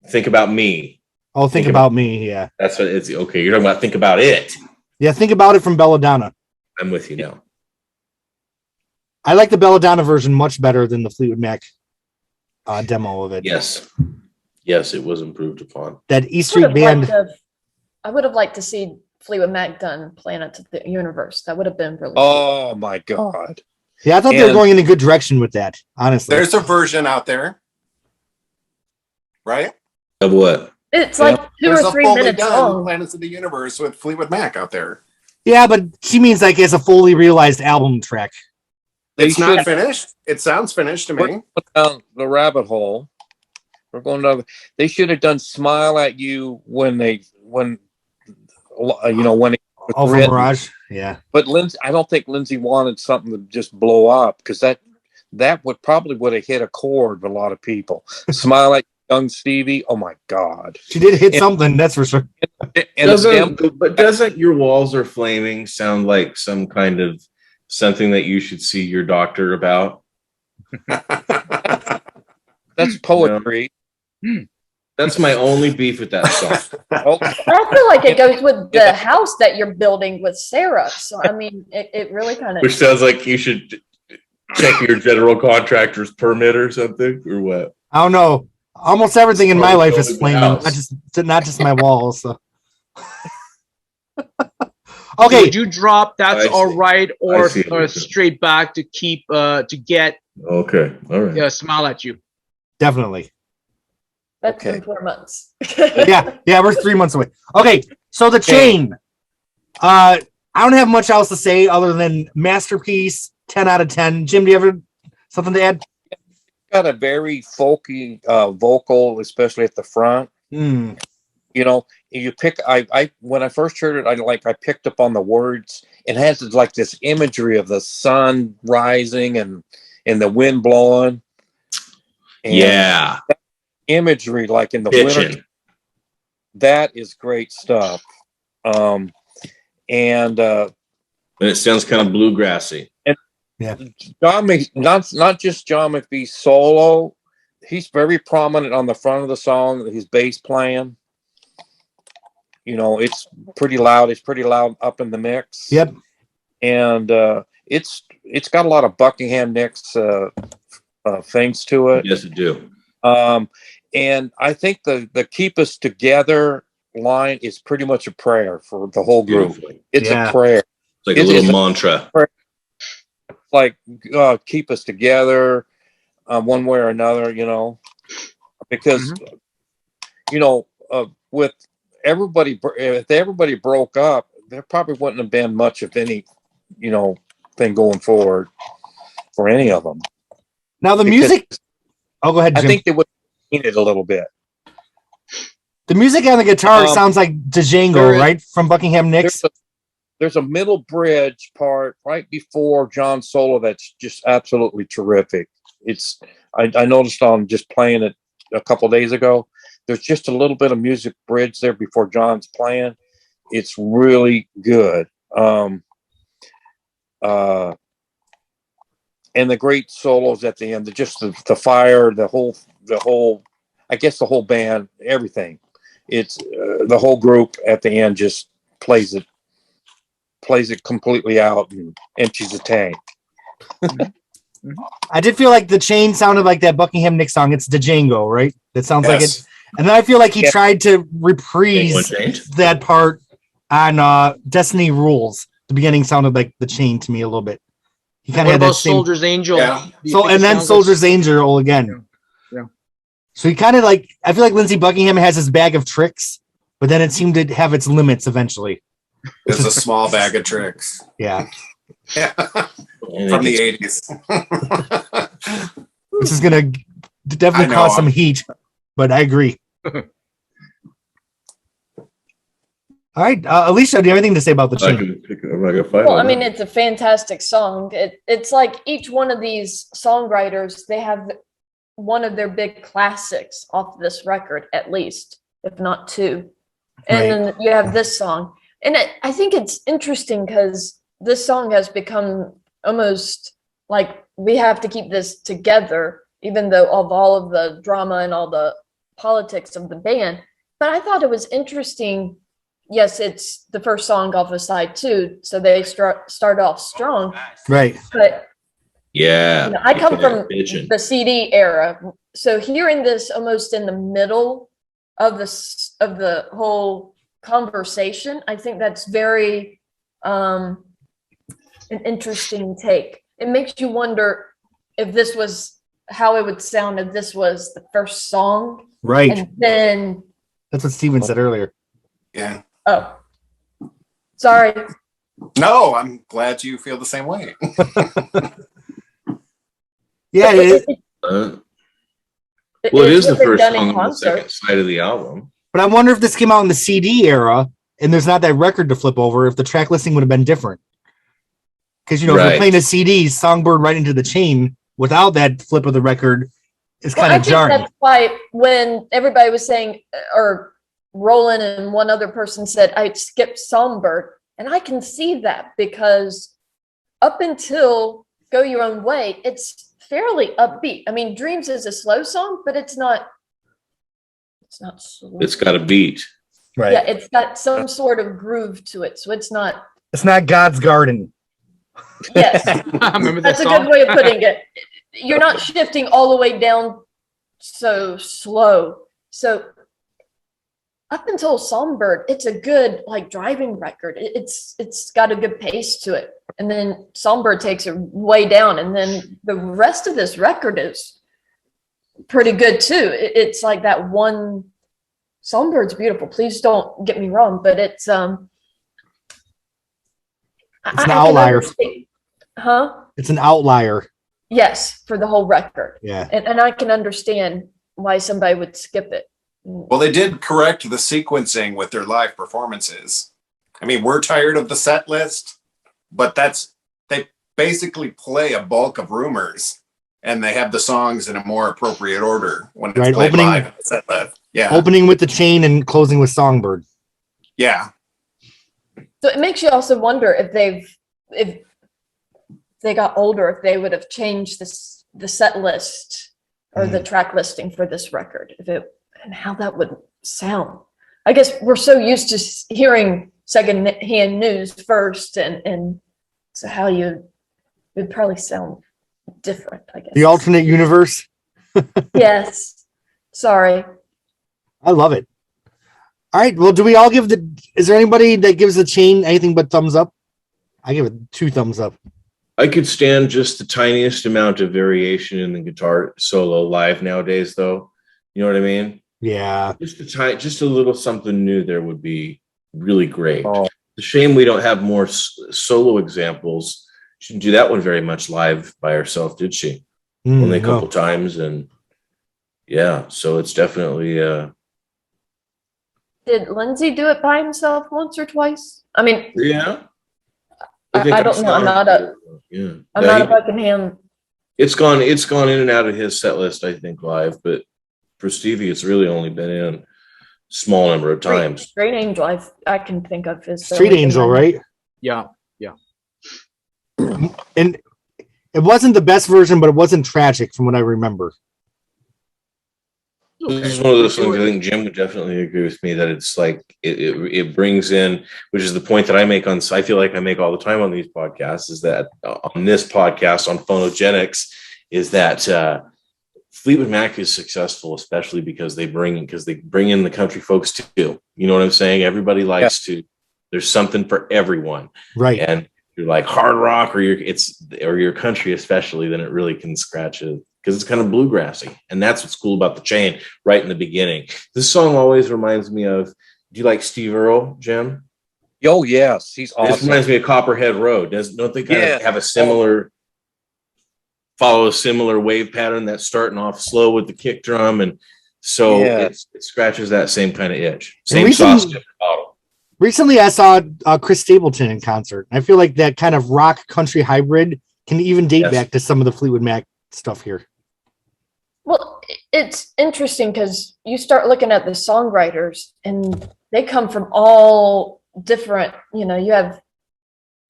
Think About Me. Oh, think about me. Yeah. That's what it's. Okay, you're talking about Think About It. Yeah, think about it from Belladonna. I'm with you now. I like the Belladonna version much better than the Fleetwood Mac demo of it. Yes. Yes, it was improved upon. That E Street Band. I would have liked to see Fleetwood Mac done Planet of the Universe. That would have been really oh my God. Yeah, I thought they were And- going in a good direction with that, honestly. There's a version out there, right? Of what? It's like 2 There's or a 3 fully minutes done long. Planets of the Universe with Fleetwood Mac out there. Yeah, but she means like as a fully realized album track. They It's not should- finished. It sounds finished to me. We're down the rabbit hole. We're going down. They should have done "Smile at You" when it was Oh, from written. Mirage. Yeah. But Lindsay, I don't think Lindsay wanted something to just blow up, because that would have hit a chord with a lot of people. "Smile at Young Stevie." Oh my God! She did hit something, that's for sure. And Doesn't Your Walls Are Flaming sound like some kind of something that you should see your doctor about? that's poetry. That's my only beef with that song. Oh, I feel like it goes with the house that you're building with Sarah. So, I mean, it really kind Which of. sounds like you should check your general contractor's permit or something, or what? I don't know. Almost everything in my Oh, life oh, is the flaming, house. not just my walls. So. Okay. Would you drop That's I see. All Right I or see what you're saying. straight back to keep to get Okay, all right. Smile at You? Definitely. That's Okay. in 4 months. Yeah, we're 3 months away. Okay, so the chain. I don't have much else to say other than masterpiece, 10 out of 10. Jim, do you have something to add? got a very folky vocal, especially at the front. Mm. You know, you pick. I when I first heard it, I picked up on the words. It has like this imagery of the sun rising and the wind blowing. And Yeah, imageary like in the pitching. winter. That is great stuff. And it sounds kind of bluegrassy. John not just John McVie solo. He's very prominent on the front of the song. His bass playing. It's pretty loud. It's pretty loud up in the mix. Yep. And it's got a lot of Buckingham Nicks things to it. Yes, it do. And I think the "Keep Us Together" line is pretty much a prayer for the whole group. Beautifully. It's a prayer. It's like a little mantra. Like keep us together, one way or another. Because with everybody, if everybody broke up, there probably wouldn't have been much of any, thing going forward for any of them. Now the music. Oh, go ahead, Jim. I think they would have it a little bit. The music on the guitar sounds like Django, right? From Buckingham Nicks. There's a middle bridge part right before John's solo that's just absolutely terrific. I noticed on just playing it a couple days ago, there's just a little bit of music bridge there before John's playing. It's really good. And the great solos at the end, just the fire, the whole, I guess the whole band, everything. It's the whole group at the end just plays it completely out and empties the tank. I did feel like the chain sounded like that Buckingham Nicks song. It's Django, right? That sounds like it. And then I feel like he tried to reprise that part on Destiny Rules. The beginning sounded like the chain to me a little bit. He kind of had that same Soldier's Angel. Yeah. So and then Soldier's Angel again. Yeah. So he kind of like, I feel like Lindsey Buckingham has his bag of tricks, but then it seemed to have its limits eventually. It's a small bag of tricks. Yeah. Yeah. From the 80s. This is going to definitely cause some heat, but I agree. All right. Alicia, do you have anything to say about the chain? Well, I mean, it's a fantastic song. It's like each one of these songwriters, they have one of their big classics off this record, at least, if not two. And then you have this song. And I think it's interesting because this song has become almost like we have to keep this together, even though of all of the drama and all the politics of the band. But I thought it was interesting. Yes, it's the first song off of side 2, so they start off strong. Right. But yeah, I come from the CD era, so hearing this almost in the middle of the whole conversation, I think that's very an interesting take. It makes you wonder if this was how it would sound if this was the first song, right? And then that's what Steven said earlier. Yeah. Oh, sorry. No, I'm glad you feel the same way. Yeah, it is the first song on the second side of the album. But I wonder if this came out in the CD era and there's not that record to flip over, if the track listing would have been different. Because, if you're playing a CD, Songbird right into the chain without that flip of the record is kind of jarring. That's why when everybody was saying, or Roland and one other person said, I'd skip Songbird. And I can see that because up until Go Your Own Way, it's fairly upbeat. I mean, Dreams is a slow song, but it's not slow. It's got a beat. Right. Yeah, it's got some sort of groove to it. So it's not God's Garden. Yes. Remember That's a good way of putting it. You're not shifting all the way down so slow. So up until Songbird, it's a good driving record. It's got a good pace to it. And then Songbird takes it way down. And then the rest of this record is pretty good too. It's like that one. Songbird's beautiful. Please don't get me wrong, but it's an outlier. Huh? It's an outlier. Yes, for the whole record. Yeah. And I can understand why somebody would skip it. Well, they did correct the sequencing with their live performances. I mean, we're tired of the set list, but they basically play a bulk of Rumours, and they have the songs in a more appropriate order when it's played live in the set list. Yeah. Opening with the chain and closing with Songbird. Yeah. So it makes you also wonder if they got older, if they would have changed the set list or the track listing for this record, and how that would sound. I guess we're so used to hearing secondhand news first, and so how it would probably sound different, I guess. The alternate universe. Yes. Sorry. I love it. All right. Well, do we all is there anybody that gives the chain anything but thumbs up? I give it 2 thumbs up. I could stand just the tiniest amount of variation in the guitar solo live nowadays, though. You know what I mean? Yeah. Just a little something new there would be really great. Oh. It's a shame we don't have more solo examples. She didn't do that one very much live by herself, did she? Only a couple times, and yeah, so it's definitely. Did Lindsay do it by himself once or twice? I mean, Yeah. I don't know. I'm not a Buckingham. It's gone in and out of his set list, I think, live, but for Stevie, it's really only been in small number of times. Straight Angel, I can think of his Street Angel, right? Yeah. And it wasn't the best version, but it wasn't tragic from what I remember. This is one of those things I think Jim would definitely agree with me that it's like it brings in, which is the point that I make I feel like I make all the time on these podcasts, is that on this podcast on Phonogenics, is that Fleetwood Mac is successful, especially because they bring in the country folks too. You know what I'm saying? Everybody likes to. There's something for everyone, Right? And you're like hard rock or your country, especially, then it really can scratch it. Because it's kind of bluegrassy, and that's what's cool about the chain right in the beginning. This song always reminds me of. Do you like Steve Earle, Jim? Oh yes, he's awesome. This reminds me of Copperhead Road. Don't they kind of have follow a similar wave pattern that's starting off slow with the kick drum, and so it scratches that same kind of itch. Same sauce, different bottle. Recently, I saw Chris Stapleton in concert. I feel like that kind of rock country hybrid can even date back to some of the Fleetwood Mac stuff here. Well, it's interesting because you start looking at the songwriters and they come from all different, you have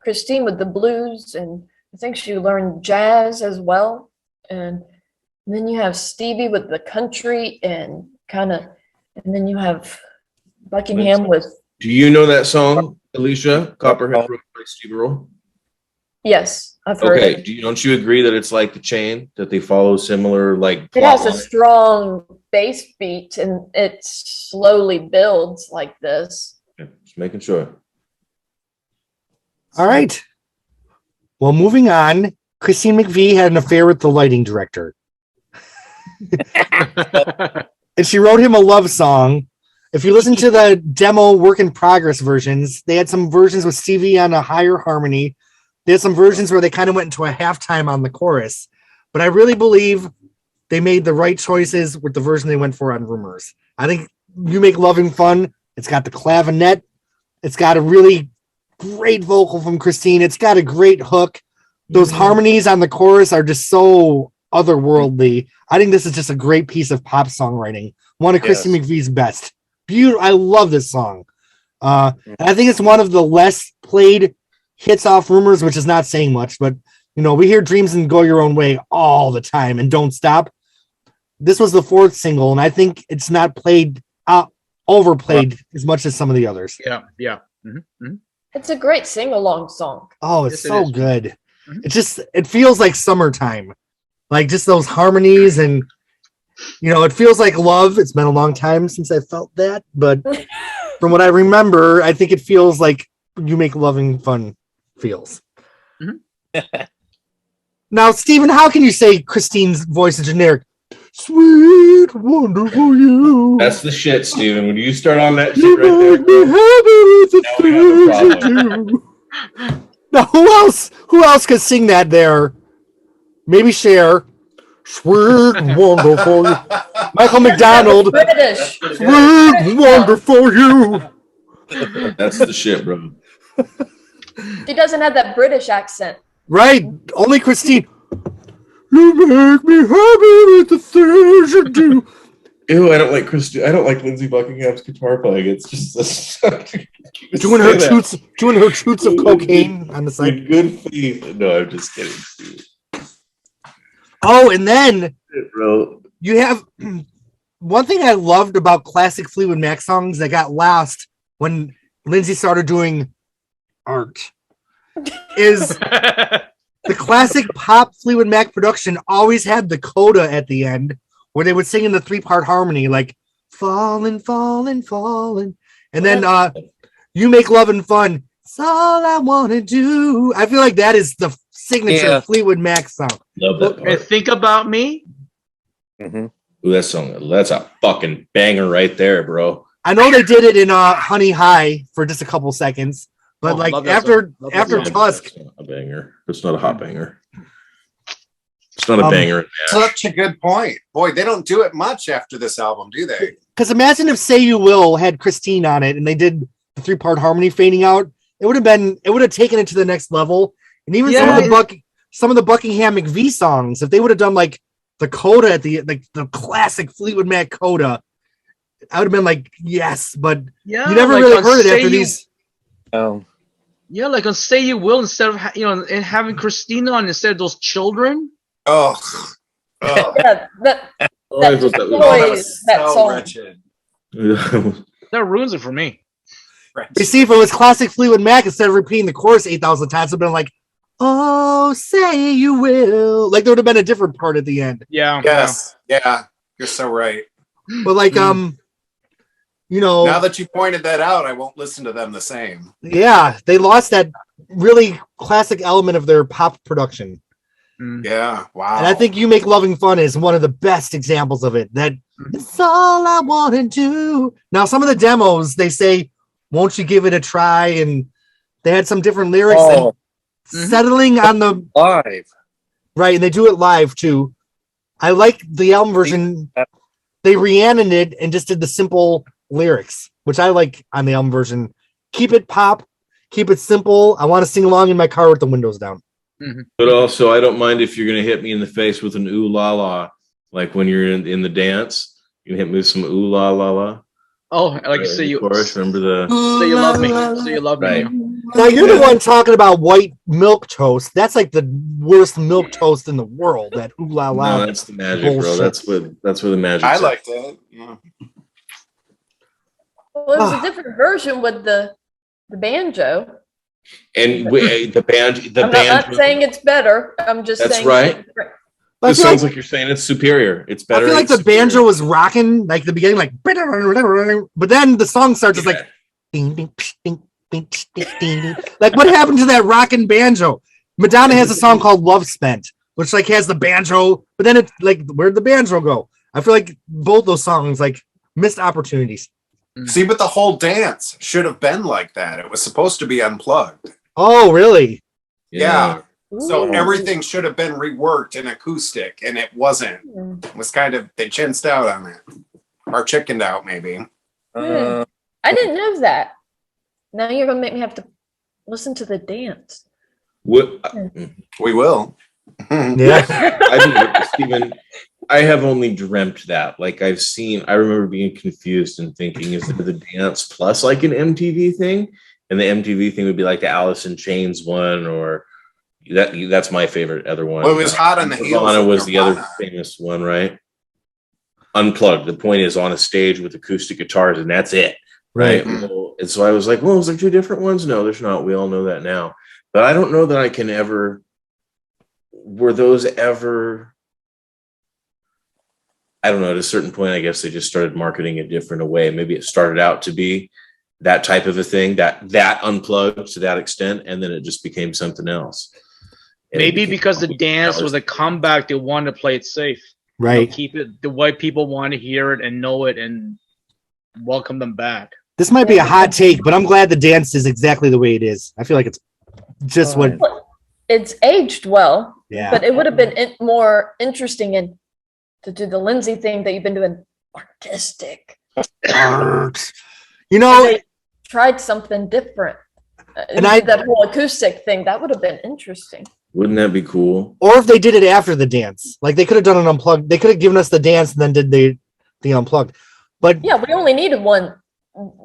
Christine with the blues, and I think she learned jazz as well. And then you have Stevie with the country and then you have Buckingham with. Do you know that song, Alicia? Copperhead Road by Steve Earle? Yes, I've heard it. Okay, don't you agree that it's like the chain, that they follow similar, like, it has a strong bass beat and it slowly builds like this. Okay, just making sure. All right. Well, moving on, Christine McVie had an affair with the lighting director. And she wrote him a love song. If you listen to the demo work in progress versions, they had some versions with Stevie on a higher harmony. There's some versions where they kind of went into a halftime on the chorus, but I really believe they made the right choices with the version they went for on Rumours. I think You Make Loving Fun. It's got the clavinet. It's got a really great vocal from Christine. It's got a great hook. Those harmonies on the chorus are just so otherworldly. I think this is just a great piece of pop songwriting. One of Christine McVie's best. Beautiful. I love this song. And I think it's one of the less played hits off Rumours, which is not saying much, but we hear Dreams and Go Your Own Way all the time and Don't Stop. This was the 4th single, and I think it's not overplayed as much as some of the others. Yeah. Mm-hmm. Mm-hmm. It's a great sing-along song. Oh, it's so good. Mm-hmm. It feels like summertime, like just those harmonies, and it feels like love. It's been a long time since I felt that, but from what I remember, I think it feels like You Make Loving Fun feels. Mm-hmm. Now, Stephen, how can you say Christine's voice is generic? Sweet, wonderful you. That's the shit, Stephen. When you start on that shit right there, now who else could sing that there? Maybe Cher. Sweet, wonderful you. Michael McDonald. British. Sweet, wonderful you. That's the shit, bro. She doesn't have that British accent. Right. Only Christine. You make me happy with the things you do. Ew, I don't like Lindsey Buckingham's guitar playing. It's just doing her shoots of cocaine on the side. Good faith. No, I'm just kidding. Oh, and then Bro. you have one thing I loved about classic Fleetwood Mac songs that got lost when Lindsay started doing art is the classic pop Fleetwood Mac production always had the coda at the end where they would sing in the 3-part harmony, like falling, falling, falling. And then you make love and fun. It's all I want to do. I feel like that is the signature Fleetwood Mac song. Love that part. And Think About Me. Mhm. Ooh, that song, that's a fucking banger right there, bro. I know they did it in Honey High for just a couple seconds, but like love that after song. Love that Tusk, That's not a banger. It's not a hot banger. It's not a banger. Such a good point. Boy, they don't do it much after this album, do they? because imagine if Say You Will had Christine on it and they did the 3-part harmony fading out, it would have taken it to the next level. And even some of the Buckingham McVie songs, if they would have done like the coda at the classic Fleetwood Mac coda, I would have been like, yes, but you never like really on heard it Say after You- these. Yeah, like on Say You Will, instead of and having Christina on instead of those children. Oh. Yeah, that Oh, I thought that was- Boys, that so song. wretched. That ruins it for me. You see, if it was classic Fleetwood Mac, instead of repeating the chorus 8,000 times, it would have been like, oh, say you will. Like there would have been a different part at the end. Yeah. Yes. Yeah. You're so right. But like, you know, Now that you pointed that out, I won't listen to them the same. yeah, they lost that really classic element of their pop production. Yeah. Wow. And I think You Make Loving Fun is one of the best examples of it. That it's all I want to do. Now, some of the demos, they say, won't you give it a try? And they had some different lyrics. Oh. And settling on the Live. right, and they do it live too. I like the album version. They Rhiannon it and just did the simple lyrics, which I like on the album version. Keep it pop, keep it simple. I want to sing along in my car with the windows down. But also, I don't mind if you're going to hit me in the face with an ooh la la, like when you're in the dance. You can hit me with some ooh la la la. Oh, I like to say you. Chorus, remember the Say you love me. Say you love Right. me. Now you're the one talking about white milk toast. That's like the worst milk toast in the world. That ooh la la. No, that's the magic, bro. bullshit. That's where the magic. I liked it. Yeah. Well, it was a different version with the banjo. And the band. I'm not saying it's better. I'm just That's saying. right. But I It feel sounds like, like you're saying it's superior. It's better. I feel like it's the banjo superior. was rocking, like the beginning, like, but then the song starts just like, ding, ding, psh, ding, ding, psh, ding, ding, ding. Like what happened to that rocking banjo? Madonna has a song called Love Spent, which like has the banjo, but then it's like, where'd the banjo go? I feel like both those songs like missed opportunities. See, but the whole dance should have been like that. It was supposed to be unplugged. Oh, really? Yeah. So Ooh. everything should have been reworked in acoustic, and it wasn't. It was kind of, they chinsed out on it. Or chickened out, maybe. Uh, I didn't know that. Now you're gonna make me have to listen to the dance. What? We will. Yeah. Stephen, I have only dreamt that. Like I remember being confused and thinking, is it the dance plus like an MTV thing? And the MTV thing would be like the Alice in Chains one, or that's my favorite other one. Well, it was Hot on the Heels Nirvana of was the other Nirvana. famous one, right? Unplugged. The point is on a stage with acoustic guitars, and that's it. Right. Well, and so I was like, well, is there two different ones? No, there's not. We all know that now. But I don't know that I can ever. Were those ever? I don't know. At a certain point, I guess they just started marketing it different way. Maybe it started out to be that type of a thing, that unplugged to that extent, and then it just became something else. And it Maybe became because the dance was a comeback, they wanted to play it safe. Right. Keep it. The white people want to hear it and know it and welcome them back. This might be a hot take, but I'm glad the dance is exactly the way it is. I feel like it's just what, It's aged well, yeah. but it would have been more interesting to do the Lindsay thing that you've been doing artistic. Art. You know, They tried something different. And That whole acoustic thing, that would have been interesting. Wouldn't that be cool? or if they did it after the dance, like they could have done an unplugged. They could have given us the dance and then did the unplugged. But Yeah, we only needed one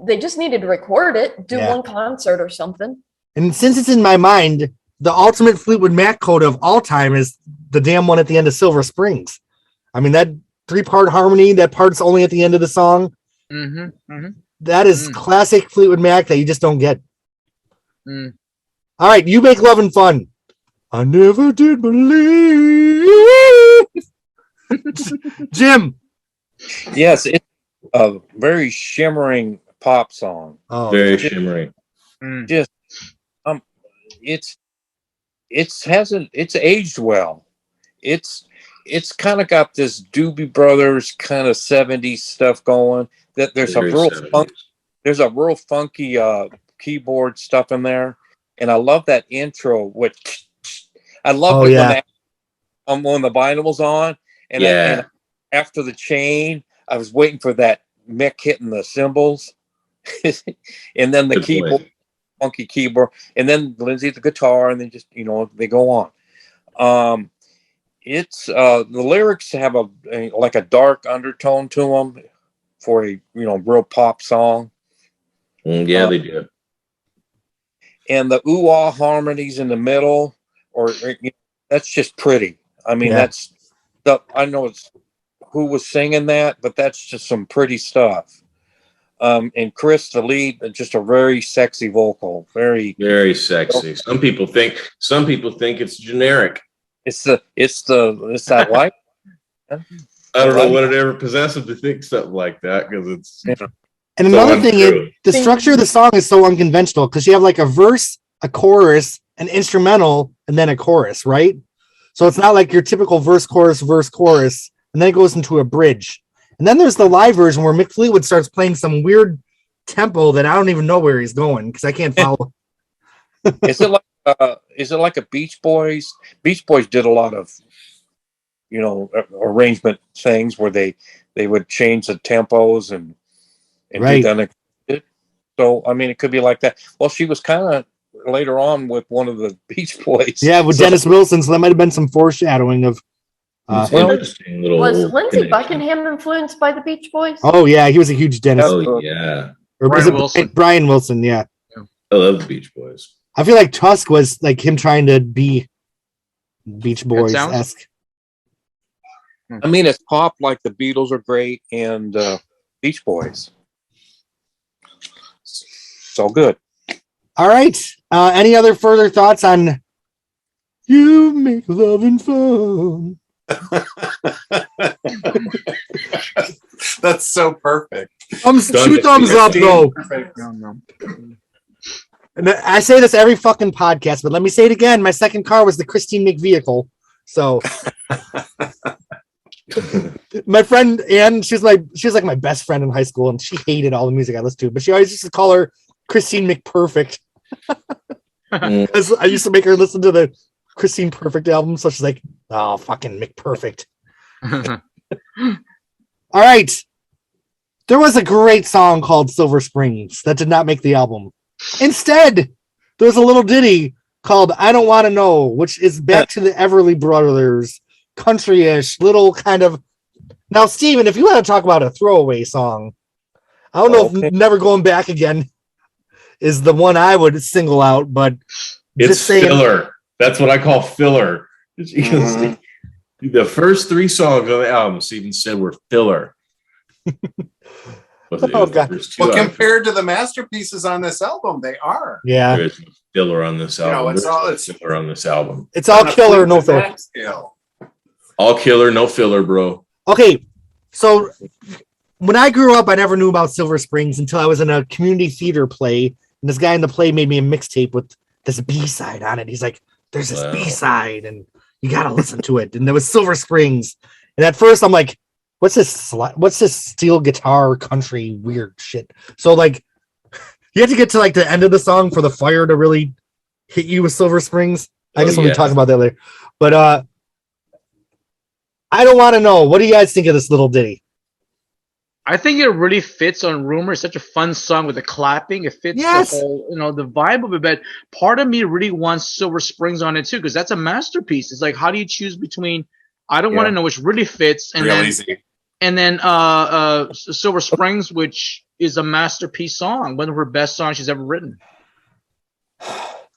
they just needed to record it, do Yeah. one concert or something. And since it's in my mind, the ultimate Fleetwood Mac coda of all time is the damn one at the end of Silver Springs. I mean, that 3-part harmony, that part's only at the end of the song. That is classic Fleetwood Mac that you just don't get. All right, You Make Love and Fun. I never did believe. Jim. Yes, it's a very shimmering pop song. Oh, Very shimmering. Just it's aged well. It's kind of got this Doobie Brothers kind of 70s stuff going. That there's Very a real funky keyboard stuff in there, and I love that intro. Which I love when the vinyl was on, and after the chain, I was waiting for that Mick hitting the cymbals, and then the Good keyboard. point. Funky keyboard, and then Lindsay the guitar, and then just they go on. It's the lyrics have a like a dark undertone to them for a real pop song. Yeah, they do. And the ooh-ah harmonies in the middle, that's just pretty. I mean, that's I know it's who was singing that, but that's just some pretty stuff. And Chris, the lead, just a very sexy vocal, very sexy. Some people think it's generic. It's that white. I don't know what it ever possessed him to think something like that, because it's. And another thing is, the structure of the song is so unconventional because you have like a verse, a chorus, an instrumental, and then a chorus, right? So it's not like your typical verse, chorus, and then it goes into a bridge. And then there's the live version where Mick Fleetwood starts playing some weird tempo that I don't even know where he's going because I can't follow. Is it like a Beach Boys? Beach Boys did a lot of, arrangement things where they would change the tempos and right. do that. So I mean, it could be like that. Well, she was kind of later on with one of the Beach Boys. Yeah, with Dennis Wilson. So that might have been some foreshadowing of. Was Lindsey Buckingham influenced by the Beach Boys? Oh yeah, he was a huge Dennis. Oh yeah, or Brian Wilson. Brian Wilson, yeah. I love the Beach Boys. I feel like Tusk was like him trying to be Beach Boys-esque. I mean, it's pop like the Beatles are great and Beach Boys. So good. All right. Any other further thoughts on You Make Love and Fun? That's so perfect. 2 thumbs up, though. And I say this every fucking podcast, but let me say it again. My second car was the Christine McVehicle. So my friend Ann, she was like my best friend in high school, and she hated all the music I listened to, but she always used to call her Christine McPerfect. I used to make her listen to the Christine Perfect album, so she's like, oh, fucking McPerfect. All right. There was a great song called Silver Springs that did not make the album. Instead, there's a little ditty called I Don't Want to Know, which is back to the Everly Brothers, country-ish, little kind of... Now, Steven, if you want to talk about a throwaway song, I don't know if Never Going Back Again is the one I would single out, but it's filler. That's what I call filler. The first 3 songs on the album, Steven said, were filler. Oh, God. Well, compared to the masterpieces on this album, they are. Yeah. There's no filler on this album. It's filler on this album. It's all killer, no filler. All killer, no filler, bro. Okay, so when I grew up, I never knew about Silver Springs until I was in a community theater play, and this guy in the play made me a mixtape with this B-side on it. He's like, there's this B-side, and you got to listen to it. And there was Silver Springs. And at first, I'm like, what's this steel guitar country weird shit? So, like, you have to get to, like, the end of the song for the fire to really hit you with Silver Springs. I guess we'll be talking about that later. But I don't want to know. What do you guys think of this little ditty? I think it really fits on Rumours. It's such a fun song with the clapping. It fits the whole, the vibe of it. But part of me really wants Silver Springs on it too, because that's a masterpiece. It's like, how do you choose between I Don't Want to Know, which really fits, and then Silver Springs, which is a masterpiece song, one of her best songs she's ever written.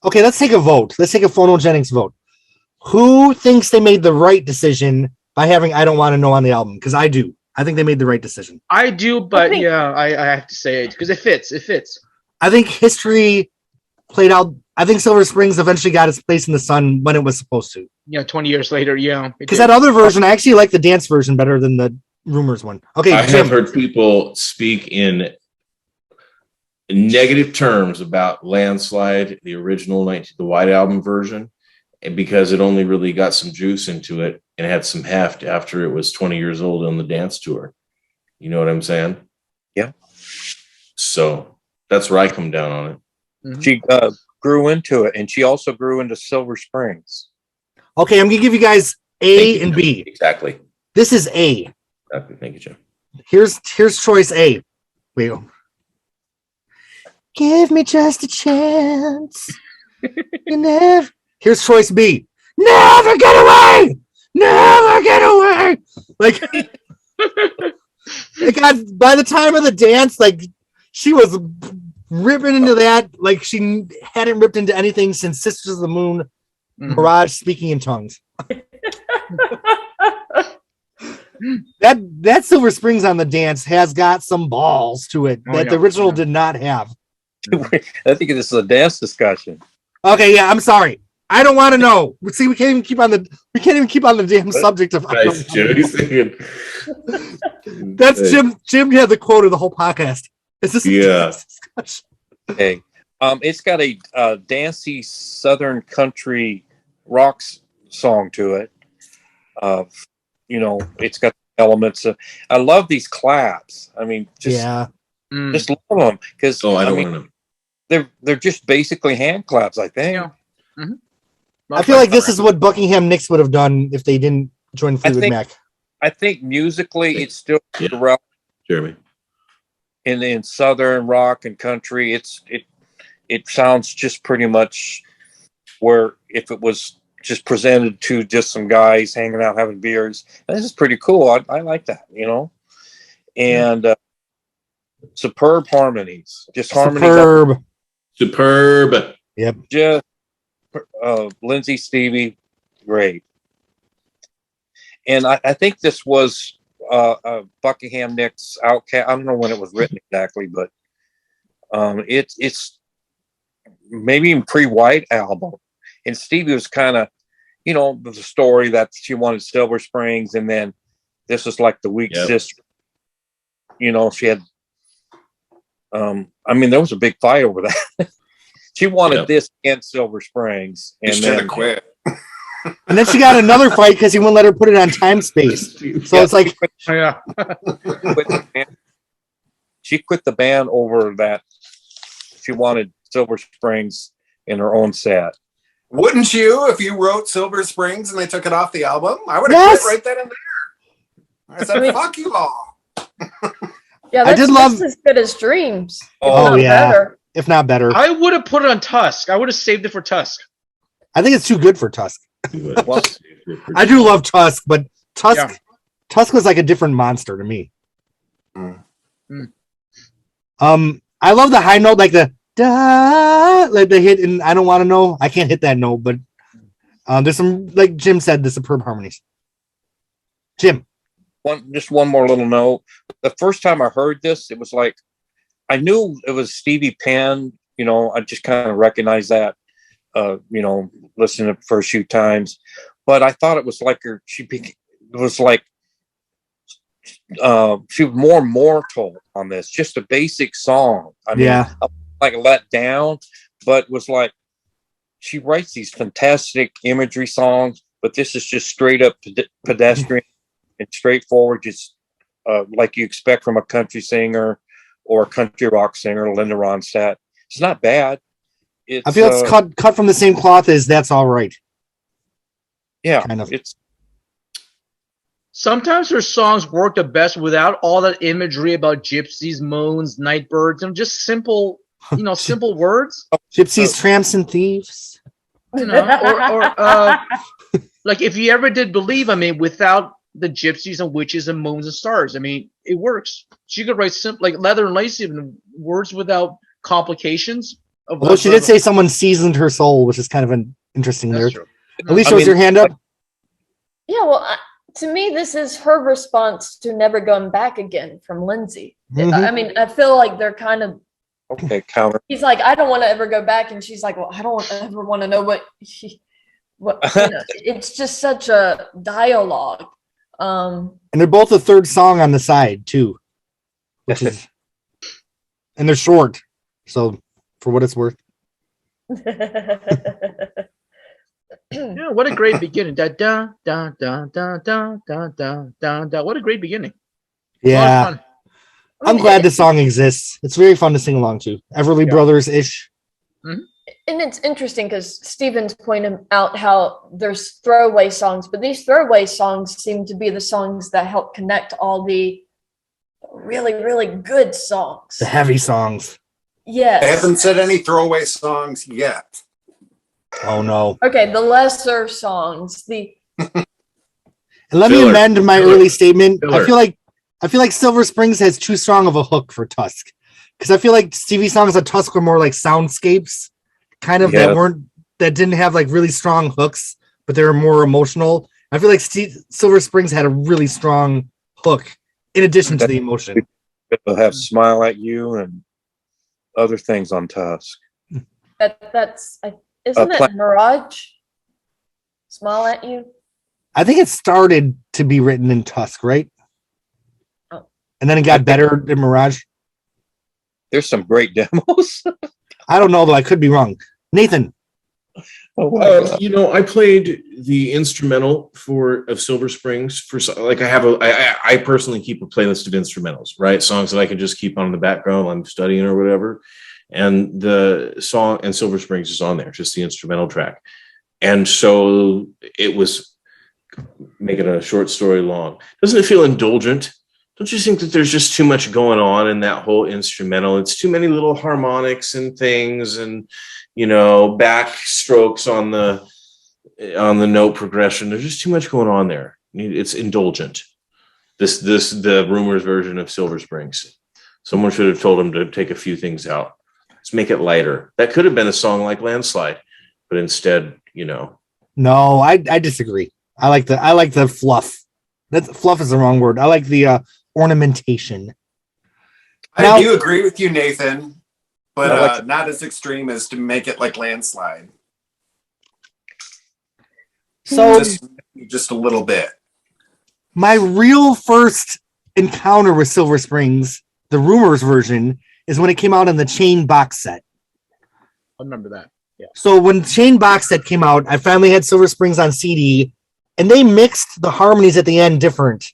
Okay, let's take a vote. Let's take a Phonogenics vote. Who thinks they made the right decision by having I Don't Want to Know on the album? Because I do. I think they made the right decision. I do, but think- I have to say it because it fits. It fits. I think history played out. I think Silver Springs eventually got its place in the sun when it was supposed to. 20 years later, yeah. Because that other version, I actually like the dance version better than the Rumours one. Okay, I Jim. have heard people speak in negative terms about Landslide, the original the White Album version, and because it only really got some juice into it and had some heft after it was 20 years old on the dance tour. You know what I'm saying? Yeah. So that's where I come down on it. Mm-hmm. She grew into it, and she also grew into Silver Springs. Okay, I'm gonna give you guys A and B. Exactly. This is A. Exactly. Thank you, Jim. Here's choice A. Wait. Give me just a chance. Here's choice B. Never get away. Never get away. Like, God, by the time of the dance, like she was ripping into that like she hadn't ripped into anything since Sisters of the Moon, Mirage speaking in tongues. That Silver Springs on the dance has got some balls to it that the original did not have. I think this is a dance discussion. Okay, yeah, I'm sorry. I don't want to know. See, we can't even keep on the damn subject of. Nice, Jim. He's thinking. That's Jim. Jim had the quote of the whole podcast. Is this? Yeah. Hey, it's got a dancey Southern country rock song to it. It's got elements of. I love these claps. I mean, just love them because I don't want to know. They're just basically hand claps. I think. Yeah. Mm-hmm. I feel like this is what Buckingham Nicks would have done if they didn't join Fleetwood Mac. I think musically, it's still relevant. Jeremy. In Southern rock and country, it sounds just pretty much where if it was just presented to just some guys hanging out having beers. This is pretty cool. I like that, and superb harmonies, just harmonies. Superb. Yep. Just Lindsay, Stevie, great. And I think this was Buckingham Nicks Outcast. I don't know when it was written exactly, but it's maybe even pre-White Album. And Stevie was kind of, the story that she wanted Silver Springs, and then this was like the weak sister. She had. There was a big fight over that. She wanted this and Silver Springs, and then quit. And then she got another fight because he wouldn't let her put it on Time Space. So it's like, she quit the band over that. She wanted Silver Springs in her own set. Wouldn't you if you wrote Silver Springs and they took it off the album? I would have quit right then and there. I said, fuck you all. Yeah, I did love just as good as Dreams. Oh, yeah. Better. If not better. I would have put it on Tusk. I would have saved it for Tusk. I think it's too good for Tusk. Well, I do love Tusk, but Tusk was like a different monster to me. I love the high note, like the da, like the hit, and I don't want to know. I can't hit that note, but there's some, like Jim said, the superb harmonies. Jim. Just one more little note. The first time I heard this, it was like I knew it was Stevie Penn. I just kind of recognized that. Listening to the first few times, but I thought it was like she was more mortal on this. Just a basic song. I mean, like Let Down, but was like she writes these fantastic imagery songs. But this is just straight up pedestrian and straightforward, just like you expect from a country singer or a country rock singer, Linda Ronstadt. It's not bad. I feel it's cut from the same cloth as That's All Right. Yeah, kind of. Sometimes her songs work the best without all that imagery about gypsies, moons, nightbirds, and just simple, simple words. Gypsies, tramps, and thieves. Or like if you ever did Believe, without the gypsies and witches and moons and stars. I mean, it works. She could write simple like Leather and Lace, even words without complications. Although she did say someone seasoned her soul, which is kind of an interesting That's lyric. true. Alicia, was your hand up? Yeah, well, to me, this is her response to Never Going Back Again from Lindsay. I mean, I feel like they're kind of. Okay, counter. He's like, I don't want to ever go back, and she's like, well, I don't ever want to know what. It's just such a dialogue. And they're both the third song on the side too, which is, and they're short. So, for what it's worth. Yeah, what a great beginning. Da da da da da da da da da da. What a great beginning. Yeah. I'm glad the song exists. It's very fun to sing along to. Everly Brothers ish. And it's interesting because Steven's pointed out how there's throwaway songs, but these throwaway songs seem to be the songs that help connect all the really, really good songs. The heavy songs. Yes. I haven't said any throwaway songs yet. Oh no. Okay, the lesser songs. And let me amend my early statement. I feel like Silver Springs has too strong of a hook for Tusk. Because I feel like Stevie's songs on Tusk were more like soundscapes, kind of that didn't have like really strong hooks, but they were more emotional. I feel like Silver Springs had a really strong hook in addition to the emotion. They'll have Smile at You and other things on Tusk. Isn't it Mirage? Smile at You? I think it started to be written in Tusk, right? Oh. And then it got better in Mirage. There's some great demos. I don't know, though. I could be wrong. Nathan. I played the instrumental of Silver Springs for like I personally keep a playlist of instrumentals, right? Songs that I can just keep on in the background while I'm studying or whatever. And the song and Silver Springs is on there, just the instrumental track. And so it was making a short story long. Doesn't it feel indulgent? Don't you think that there's just too much going on in that whole instrumental? It's too many little harmonics and things and, backstrokes on the note progression. There's just too much going on there. It's indulgent. The Rumours version of Silver Springs. Someone should have told him to take a few things out. Let's make it lighter. That could have been a song like Landslide, but instead, No, I disagree. I like the fluff. Fluff is the wrong word. I like the ornamentation. I do agree with you, Nathan, but not as extreme as to make it like Landslide. So just a little bit. My real first encounter with Silver Springs, the Rumours version, is when it came out in the Chain box set. I remember that. Yeah. So when Chain box set came out, I finally had Silver Springs on CD, and they mixed the harmonies at the end different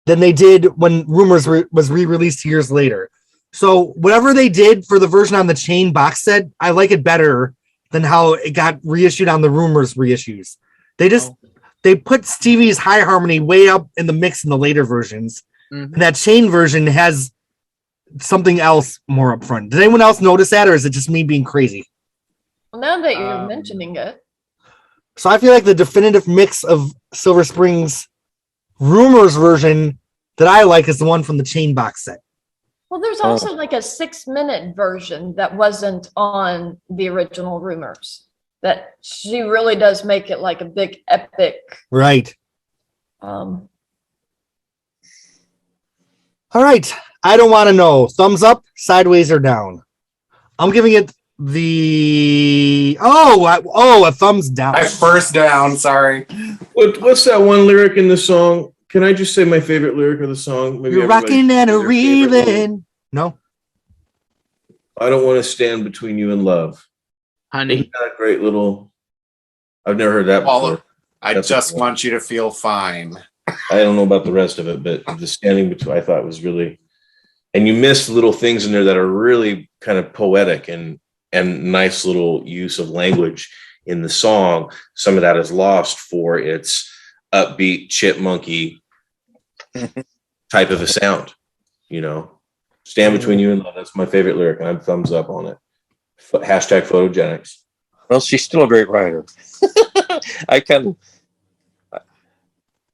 than they did when Rumours was re-released years later. So whatever they did for the version on the Chain box set, I like it better than how it got reissued on the Rumours reissues. They put Stevie's high harmony way up in the mix in the later versions, and that Chain version has something else more up front. Did anyone else notice that, or is it just me being crazy? Well, now that you're mentioning it. So I feel like the definitive mix of Silver Springs Rumours version that I like is the one from the Chain box set. Well, there's also like a 6-minute version that wasn't on the original Rumours. That she really does make it like a big epic. Right. All right. I don't want to know. Thumbs up, sideways, or down. I'm giving it a thumbs down. First down. Sorry. What's that one lyric in the song? Can I just say my favorite lyric of the song? Maybe you're rocking and a reeling. No. I don't want to stand between you and love. Honey. Isn't that a great little? I've never heard that before. I just want you to feel fine. I don't know about the rest of it, but the standing between I thought was really, and you missed little things in there that are really kind of poetic and nice little use of language in the song. Some of that is lost for its upbeat chipmunky type of a sound. Stand between you and love. That's my favorite lyric, and I'm thumbs up on it. Hashtag Phonogenics. Well, she's still a great writer.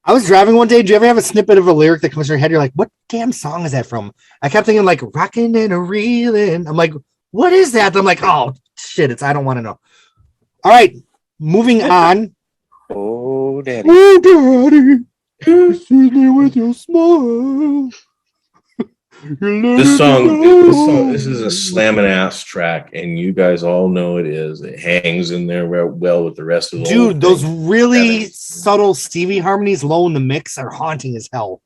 I was driving one day. Do you ever have a snippet of a lyric that comes to your head? You're like, what damn song is that from? I kept thinking like rocking and a reeling. I'm like, what is that? I'm like, oh shit, I don't want to know. All right, moving on. Oh, daddy. Oh, daddy, kiss me with your smile. This is a slamming ass track, and you guys all know it is. It hangs in there well with the rest of the Dude, those thing. really subtle Stevie harmonies low in the mix are haunting as hell.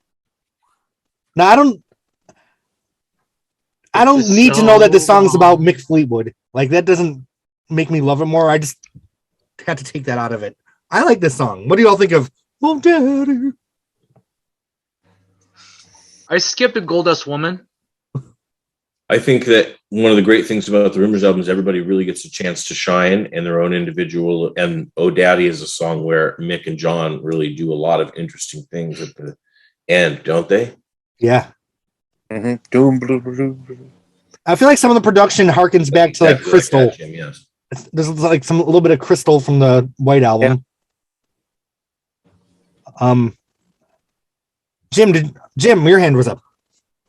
Now I don't need to know that the song's about Mick Fleetwood. Like that doesn't make me love it more. I just got to take that out of it. I like this song. What do y'all think of Oh Daddy? I skipped a Goldust Woman. I think that one of the great things about the Rumours album is everybody really gets a chance to shine in their own individual. And Oh Daddy is a song where Mick and John really do a lot of interesting things at the end, don't they? Yeah. Mm-hmm. I feel like some of the production harkens back to like Crystal. Yes. There's like a little bit of Crystal from the White Album. Yeah. Jim, your hand was up.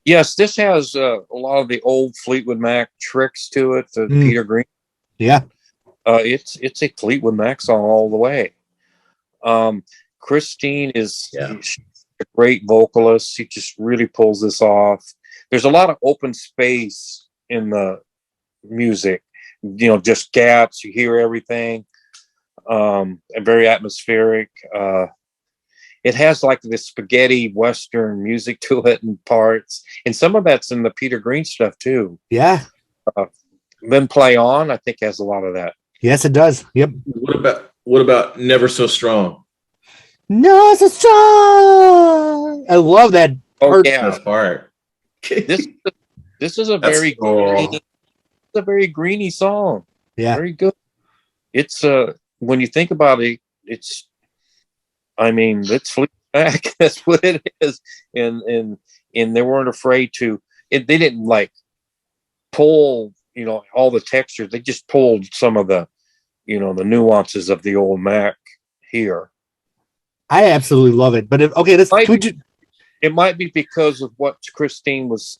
Yes, this has a lot of the old Fleetwood Mac tricks to it. The Peter Green. Yeah. It's a Fleetwood Mac song all the way. Christine is a great vocalist. She just really pulls this off. There's a lot of open space in the music. Just gaps. You hear everything. And very atmospheric. It has like this spaghetti Western music to it in parts. And some of that's in the Peter Green stuff too. Yeah. Then Play On, I think, has a lot of that. Yes, it does. Yep. What about Never So Strong? No, so strong. I love that part. Oh, yeah. That's part. This is a very greeny song. Yeah. Very good. It's when you think about it, it's Fleetwood Mac. That's what it is. And they weren't afraid to. They didn't like pull all the textures. They just pulled some of the the nuances of the old Mac here. I absolutely love it. But it might be because of what Christine was.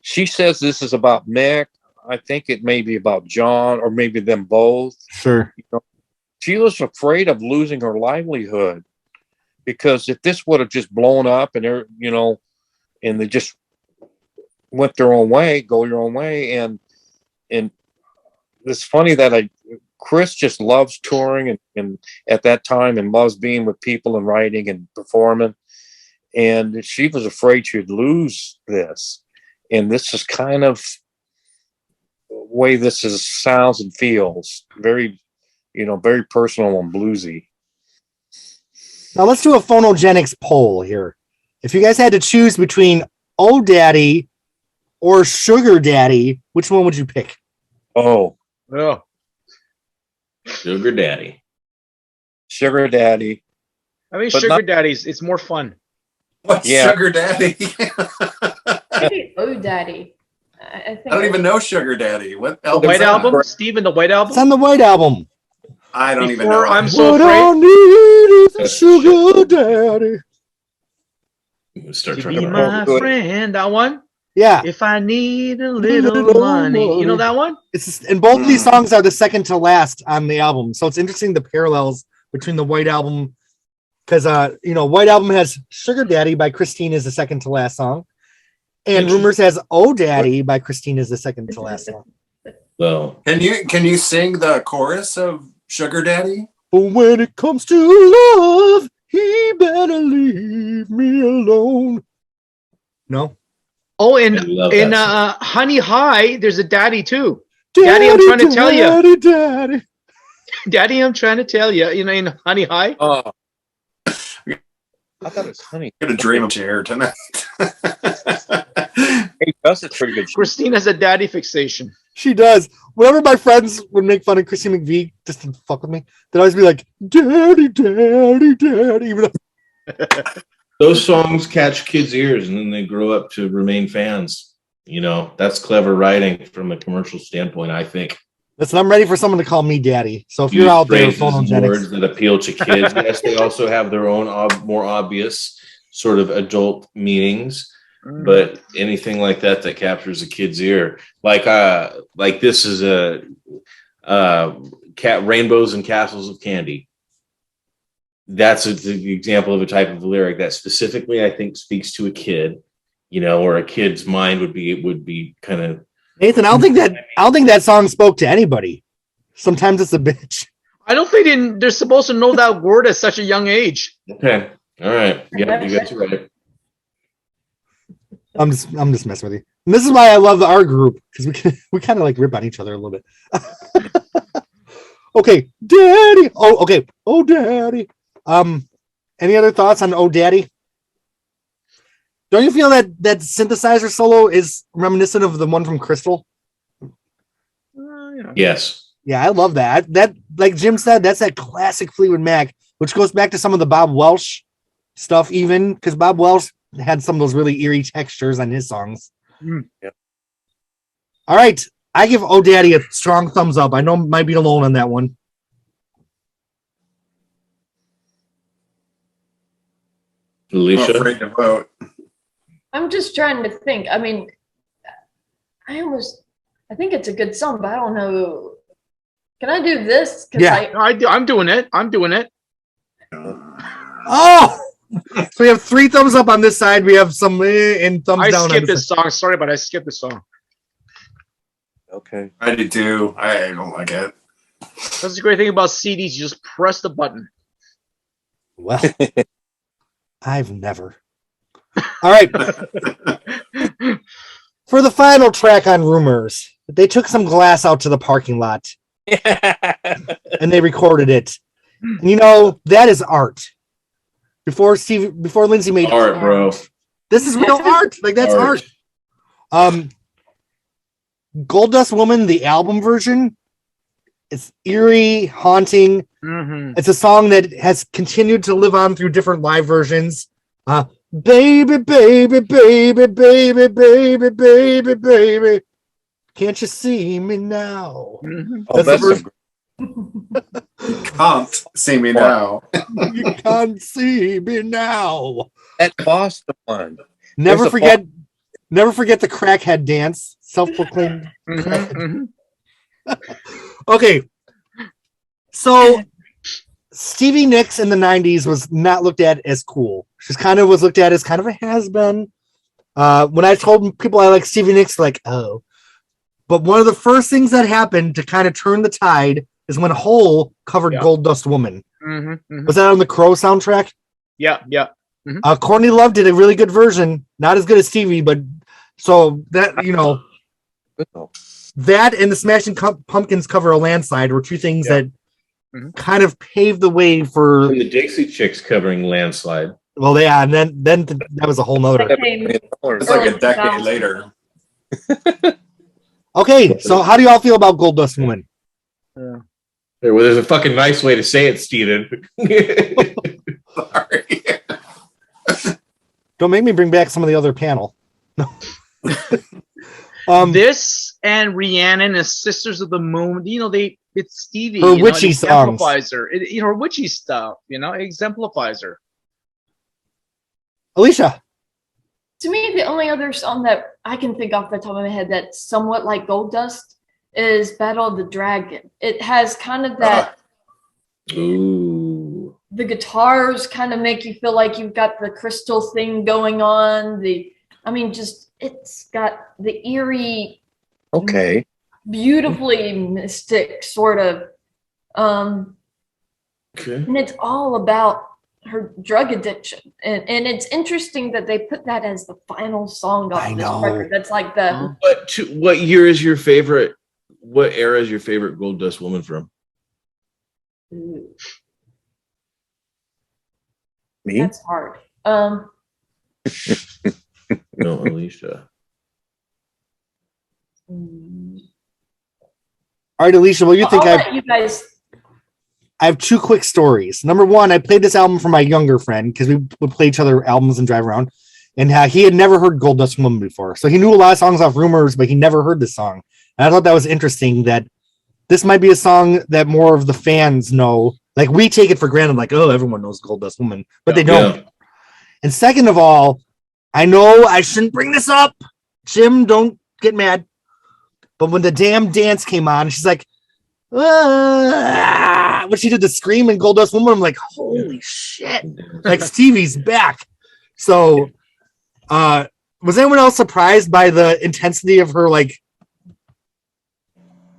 She says this is about Mick. I think it may be about John, or maybe them both. Sure. She was afraid of losing her livelihood, because if this would have just blown up and and they just went their own way, go your own way, and it's funny that Chris just loves touring and at that time, and loves being with people and writing and performing, and she was afraid she'd lose this, and this is kind of the way this sounds and feels very. Very personal and bluesy. Now let's do a Phonogenics poll here. If you guys had to choose between Oh Daddy or Sugar Daddy, which one would you pick? Oh, Sugar Daddy. Sugar Daddy. I mean, Sugar Daddy's, it's more fun. What's Sugar Daddy? Maybe Oh Daddy. I don't even know Sugar Daddy. What album? The White Album? Steven, the White Album? It's on the White Album. I don't even know. I'm so afraid. What I need is a Sugar Daddy. Start to talking be about my friend. That one? Yeah. If I need a little money. You know that one? And both of these songs are the second to last on the album. So it's interesting the parallels between the White Album, because White Album has Sugar Daddy by Christine as the second to last song, and Rumours has Oh Daddy by Christine as the second to last song. Well, can you sing the chorus of Sugar Daddy? But when it comes to love, he better leave me alone. No. Oh, and Honey High, there's a daddy too. Daddy, I'm trying to tell you. Daddy. Daddy, I'm trying to tell you. In Honey High. Oh, I thought it was Honey. I'm gonna dream of chair tonight. Hey, that's a pretty good. Christine has a daddy fixation. She does. Whenever my friends would make fun of Christine McVie, just to fuck with me, they'd always be like, "Daddy, Daddy, Daddy." Even though those songs catch kids' ears, and then they grow up to remain fans. That's clever writing from a commercial standpoint, I think. Listen, I'm ready for someone to call me daddy. So if Use you're out there, phrases and Phonogenics. words that appeal to kids. Yes, they also have their own more obvious sort of adult meanings, but anything like that that captures a kid's ear, like this is a rainbows and castles of candy. That's the example of a type of lyric that specifically I think speaks to a kid, or a kid's mind would be kind of. Nathan, I don't think that song spoke to anybody. Sometimes it's a bitch. I don't think they're supposed to know that word at such a young age. Okay, all right, yeah, you guys are right. I'm just messing with you. And this is why I love our group, because we kind of like rip on each other a little bit. Okay, daddy. Oh, okay. Oh, daddy. Any other thoughts on Oh Daddy? Don't you feel that synthesizer solo is reminiscent of the one from Crystal? Yes. Yeah, I love that. That, like Jim said, that's that classic Fleetwood Mac, which goes back to some of the Bob Welsh stuff, even because Bob Welsh had some of those really eerie textures on his songs. Yep. All right, I give Oh Daddy a strong thumbs up. I know I might be alone on that one. Alicia? I'm afraid to vote. I'm just trying to think. I mean, I think it's a good song, but I don't know. Can I do this? Yeah. I'm doing it. Oh, so we have 3 thumbs up on this side. We have some and thumbs I down. skipped this song. Sorry, but I skipped the song. Okay. I did too. I don't like it. That's the great thing about CDs. You just press the button. Well, I've never. All right. For the final track on Rumours, they took some glass out to the parking lot and they recorded it. And that is art. Before Lindsay made Art, bro. This is real art. Like, that's art. Gold Dust Woman, the album version, it's eerie, haunting. Mm-hmm. It's a song that has continued to live on through different live versions. Baby, baby, baby, baby, baby, baby, baby. Can't you see me now? Mm-hmm. Oh, that's Can't see me now. You can't see me now. that Boston one. Never There's a forget the crackhead dance. Self-proclaimed. Mm-hmm. Okay. So Stevie Nicks in the 90s was not looked at as cool. She was looked at as kind of a has-been. When I told people I like Stevie Nicks, like, oh. But one of the first things that happened to kind of turn the tide is when Hole covered Gold Dust Woman. Mm-hmm. Mm-hmm. Was that on the Crow soundtrack? Yeah. Mm-hmm. Courtney Love did a really good version. Not as good as Stevie, but so that, that and the Smashing Pumpkins cover of Landslide were 2 things that kind of paved the way for And the Dixie Chicks covering Landslide. Well, yeah, and then that was a whole nother. It's like a decade later. Okay, so how do y'all feel about Gold Dust Woman? Well, there's a fucking nice way to say it, Steven. Sorry. Don't make me bring back some of the other panel. No. This and Rhiannon and Sisters of the Moon, it's Stevie. Her witchy songs. Exemplifies her. Her witchy stuff, exemplifies her. Alicia. To me, the only other song that I can think off the top of my head that's somewhat like Gold Dust is Battle of the Dragon. It has kind of that. Ooh. The guitars kind of make you feel like you've got the crystal thing going on. It's got the eerie, Okay. beautifully mystic sort of. Okay. And it's all about her drug addiction. And it's interesting that they put that as the final song I of this know. record. That's like the What year is your favorite? What era is your favorite Gold Dust Woman from? Me? that's hard. No, Alicia. All right, Alicia, what do you think? I'll let you guys. I have 2 quick stories. Number 1, I played this album for my younger friend because we would play each other albums and drive around. And he had never heard Gold Dust Woman before. So he knew a lot of songs off Rumours, but he never heard this song. And I thought that was interesting that this might be a song that more of the fans know. Like we take it for granted, like, oh, everyone knows Gold Dust Woman, but they don't. Yeah. And second of all, I know I shouldn't bring this up. Jim, don't get mad. But when the damn dance came on, she's like, ah, when she did the scream in Gold Dust Woman, I'm like, holy shit. Like Stevie's back. So was anyone else surprised by the intensity of her like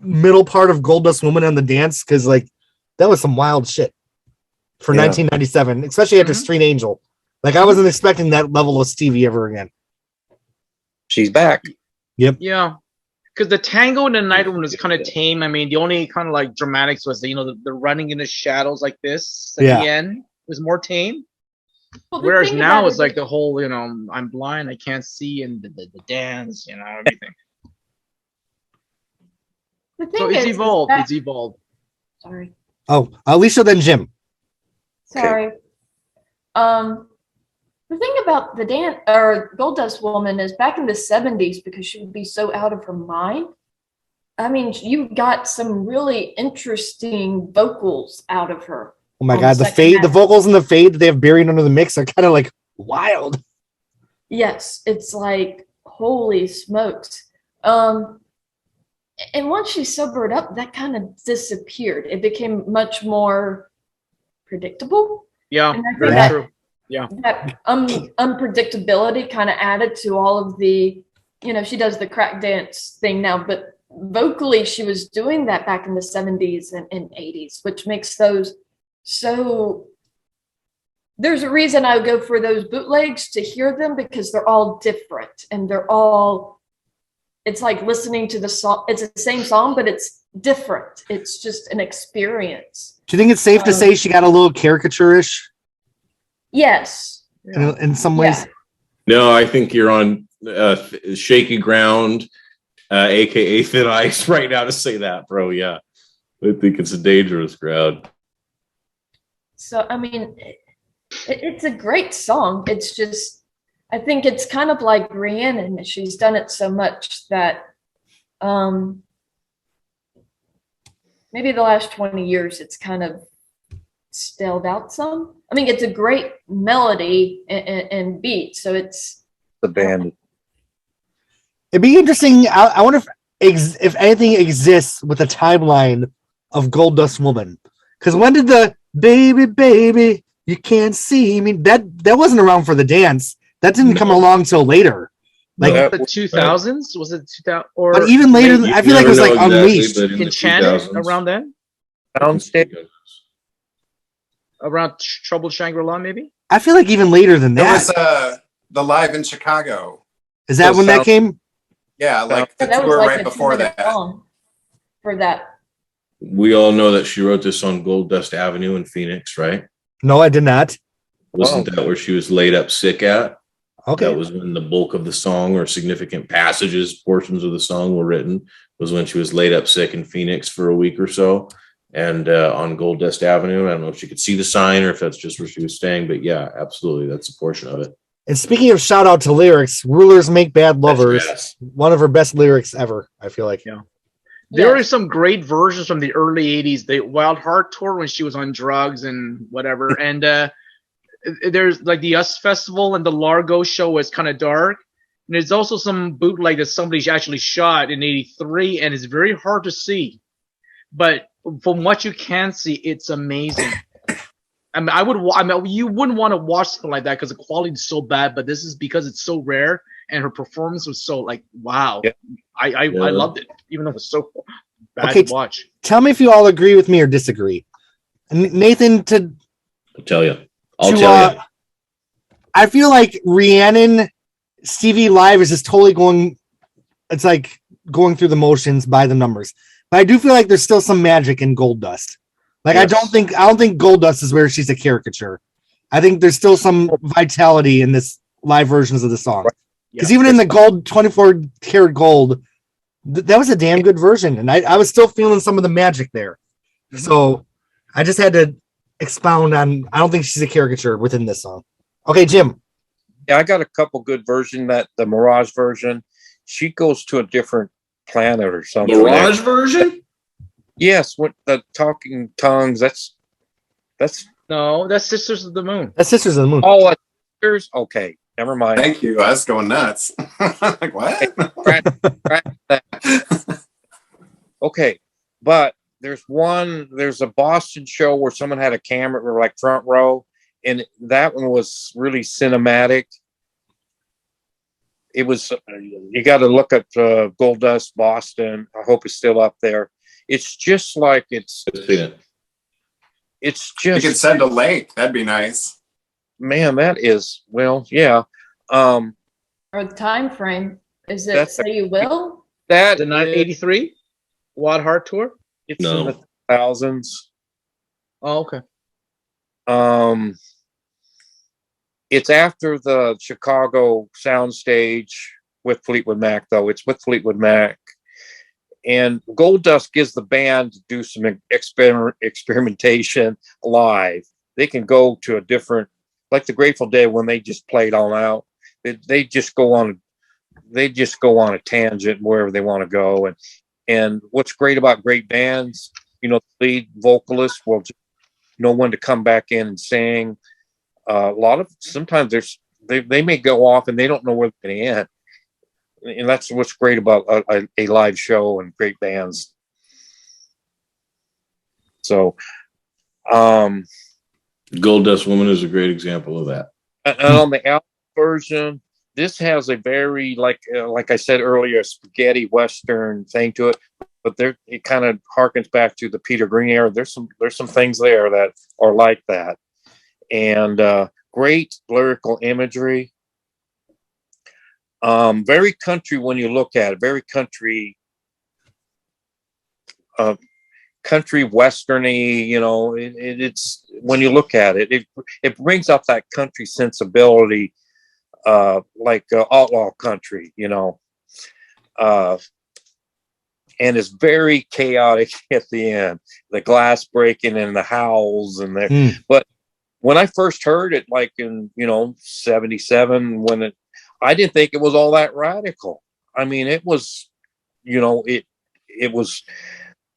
middle part of Gold Dust Woman on the dance? Because like that was some wild shit for 1997, especially after Street Angel. Like I wasn't expecting that level of Stevie ever again. She's back. Yep. Yeah. Because the tango in the night one was kind of tame. I mean, the only kind of like dramatics was the running in the shadows like this at the end was more tame. Well, the Whereas thing now about it's like the whole, I'm blind, I can't see, and the dance, everything. The thing So it's is evolved. that- It's evolved. Sorry. Oh, Alicia, then Jim. Sorry. The thing about the dance or Gold Dust Woman is back in the 70s, because she would be so out of her mind. I mean, you got some really interesting vocals out of her. Oh my on God, the second fade, the half. vocals in the fade that they have buried under the mix are kind of like wild. Yes, it's like, holy smokes. And once she sobered up, that kind of disappeared. It became much more predictable. Yeah, And I think very that- true. Yeah. That unpredictability kind of added to all of the, she does the crack dance thing now, but vocally she was doing that back in the 70s and 80s, which makes those so. There's a reason I go for those bootlegs to hear them, because they're all different and it's like listening to the song. It's the same song, but it's different. It's just an experience. Do you think it's safe to say she got a little caricature-ish Yes. in some ways? No, I think you're on shaky ground, aka thin ice right now to say that, bro. Yeah. I think it's a dangerous ground. So, I mean, it's a great song. It's just, I think it's kind of like Rhiannon. She's done it so much that maybe the last 20 years it's kind of stalled out some. I mean, it's a great melody and beat. So it's The band. It'd be interesting. I wonder if anything exists with a timeline of Gold Dust Woman. Because when did the baby, you can't see me, that wasn't around for the dance. That didn't come along till later. Like No. The 2000s? Was it 2000? Or but even later, maybe I feel like it was like Unleashed. Enchanted around then? Soundstage. Around Troubled Shangri-La, maybe? I feel like even later than There that. was the Live in Chicago. Is that when that Sound- came? Yeah, like the that was tour like right a before 2-minute that. song for that. We all know that she wrote this on Gold Dust Avenue in Phoenix, right? No, I did not. Wasn't that where she was laid up sick at? Okay. That was when the bulk of the song or significant portions of the song were written, was when she was laid up sick in Phoenix for a week or so. And on Gold Dust Avenue, I don't know if she could see the sign or if that's just where she was staying, but yeah, absolutely. That's a portion of it. And speaking of shout out to lyrics, Rulers Make Bad Lovers, Yes. one of her best lyrics ever, I feel like. Yeah. There Yes. are some great versions from the early 80s, the Wild Heart tour when she was on drugs and whatever. And there's like the US Festival and the Largo show was kind of dark. And there's also some bootleg that somebody actually shot in 83, and it's very hard to see. But from what you can see, it's amazing. I mean, you wouldn't want to watch something like that because the quality is so bad, but this is because it's so rare and her performance was so like, wow. Yeah. I loved it, even though it was so bad Okay, to watch. Tell me if you all agree with me or disagree. And Nathan, I'll tell you. I feel like Rhiannon, Stevie Live is just totally going, it's like going through the motions by the numbers. But I do feel like there's still some magic in Gold Dust. Like, Yes. I don't think Gold Dust is where she's a caricature. I think there's still some vitality in this live versions of the song. Because even in the gold, 24 karat gold, that was a damn good version. And I was still feeling some of the magic there. So I just had to expound on, I don't think she's a caricature within this song. Okay, Jim. Yeah, I got a couple good versions. That the Mirage version, she goes to a different planet or something. Mirage version? Yes, what the Talking Tongues. That's No, that's Sisters of the Moon. That's Sisters of the Moon. oh, there's okay. Never mind. Thank you. I was going nuts. Like, what? Scratch that. Okay, but there's a Boston show where someone had a camera like front row, and that one was really cinematic. It was, you got to look at Gold Dust Boston. I hope it's still up there. It's just like it's Yeah. You just could send a link. That'd be nice. man, that is well, yeah. Or the time frame. Is it That's Say You Will? That The 983 Wad Heart Tour. it's No. in the thousands. Oh, okay. It's after the Chicago soundstage with Fleetwood Mac, though. It's with Fleetwood Mac. And Gold Dust gives the band to do some experimentation live. They can go to a different, like the Grateful Dead when they just played all out. They just go on a tangent wherever they want to go. And what's great about great bands, the lead vocalist will just know when to come back in and sing. Sometimes they may go off and they don't know where they're going to end. And that's what's great about a live show and great bands. So, Gold Dust Woman is a great example of that. and on the album version, this has a very like I said earlier, spaghetti western thing to it. But it kind of harkens back to the Peter Green era. There's some things there that are like that, and great lyrical imagery. Very country when you look at it. Very country, country westerny. It's when you look at it, it brings up that country sensibility, like outlaw country. And it's very chaotic at the end. The glass breaking and the howls and there. But when I first heard it, like in 77, I didn't think it was all that radical. I mean, it was, it was,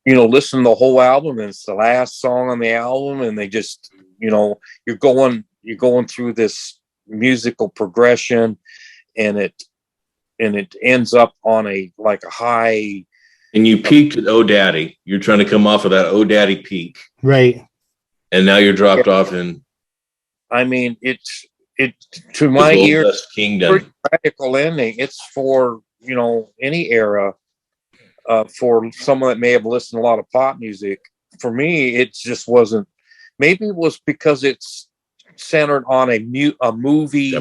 listen to the whole album, and it's the last song on the album, and they just, you're going through this musical progression, and it ends up on a high. And you peaked at Oh Daddy. You're trying to come off of that Oh Daddy peak. Right. And now you're dropped off in. I mean, it to my ear, Kingdom. Radical ending. It's for any era. For someone that may have listened to a lot of pop music, for me, it just wasn't. Maybe it was because it's centered on a movie.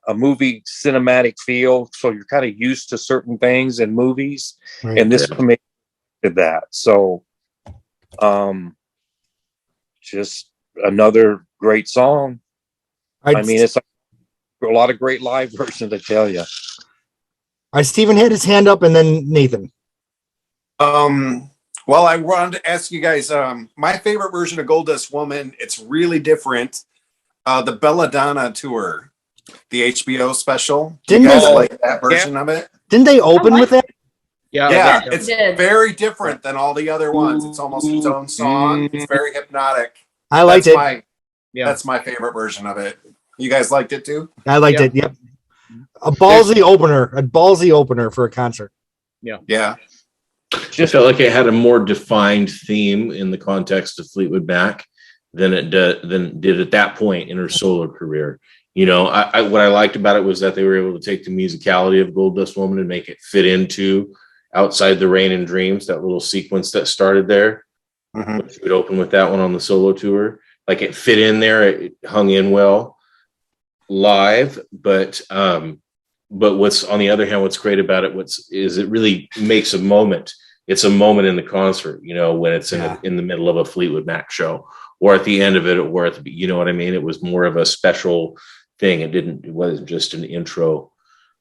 A movie cinematic feel, so you're kind of used to certain things in movies, Right. and this did that. So, just another great song. I mean, it's a lot of great live versions, I tell you. Steven had his hand up, and then Nathan. Well, I wanted to ask you guys, my favorite version of Gold Dust Woman, it's really different. The Belladonna tour, the HBO special. Do you guys like that version of it? Didn't they open with that? Yeah, it's very different than all the other ones. It's almost its own song. It's very hypnotic. I liked it. That's my favorite version of it. You guys liked it too? I liked it. Yep. A ballsy opener for a concert. Yeah. Just felt like it had a more defined theme in the context of Fleetwood Mac than it did at that point in her solo career. What I liked about it was that they were able to take the musicality of Gold Dust Woman and make it fit into Outside the Rain and Dreams, that little sequence that started there. Mm-hmm. She would open with that one on the solo tour. Like it fit in there, it hung in well live, but what's on the other hand, what's great about it, is it really makes a moment. It's a moment in the concert, when it's in the middle of a Fleetwood Mac show, or at the end of it, or at the, you know what I mean? It was more of a special thing. It wasn't just an intro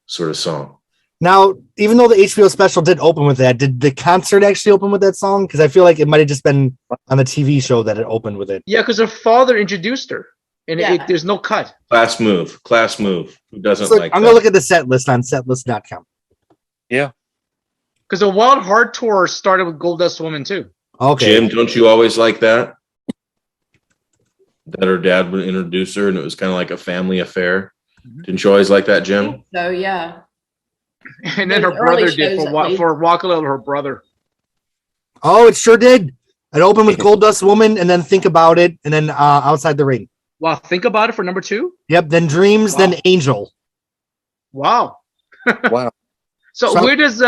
sort of song. Now, even though the HBO special did open with that, did the concert actually open with that song? Because I feel like it might have just been on the TV show that it opened with it. Yeah, because her father introduced her, and there's no cut. Class move. Who doesn't So like I'm that? going to look at the set list on setlist.com. Yeah. Because the Wild Heart tour started with Gold Dust Woman too. Okay. Jim, don't you always like that? That her dad would introduce her, and it was kind of like a family affair. Didn't you always like that, Jim? So yeah. And then her The early brother did shows, at least. for Walk a Little, her brother. Oh, it sure did. It opened with Gold Dust Woman, and then Think About It, and then Outside the Ring. Wow, think about it for number 2. Yep. Then Dreams, Wow. then Angel. Wow. Wow. So So- where does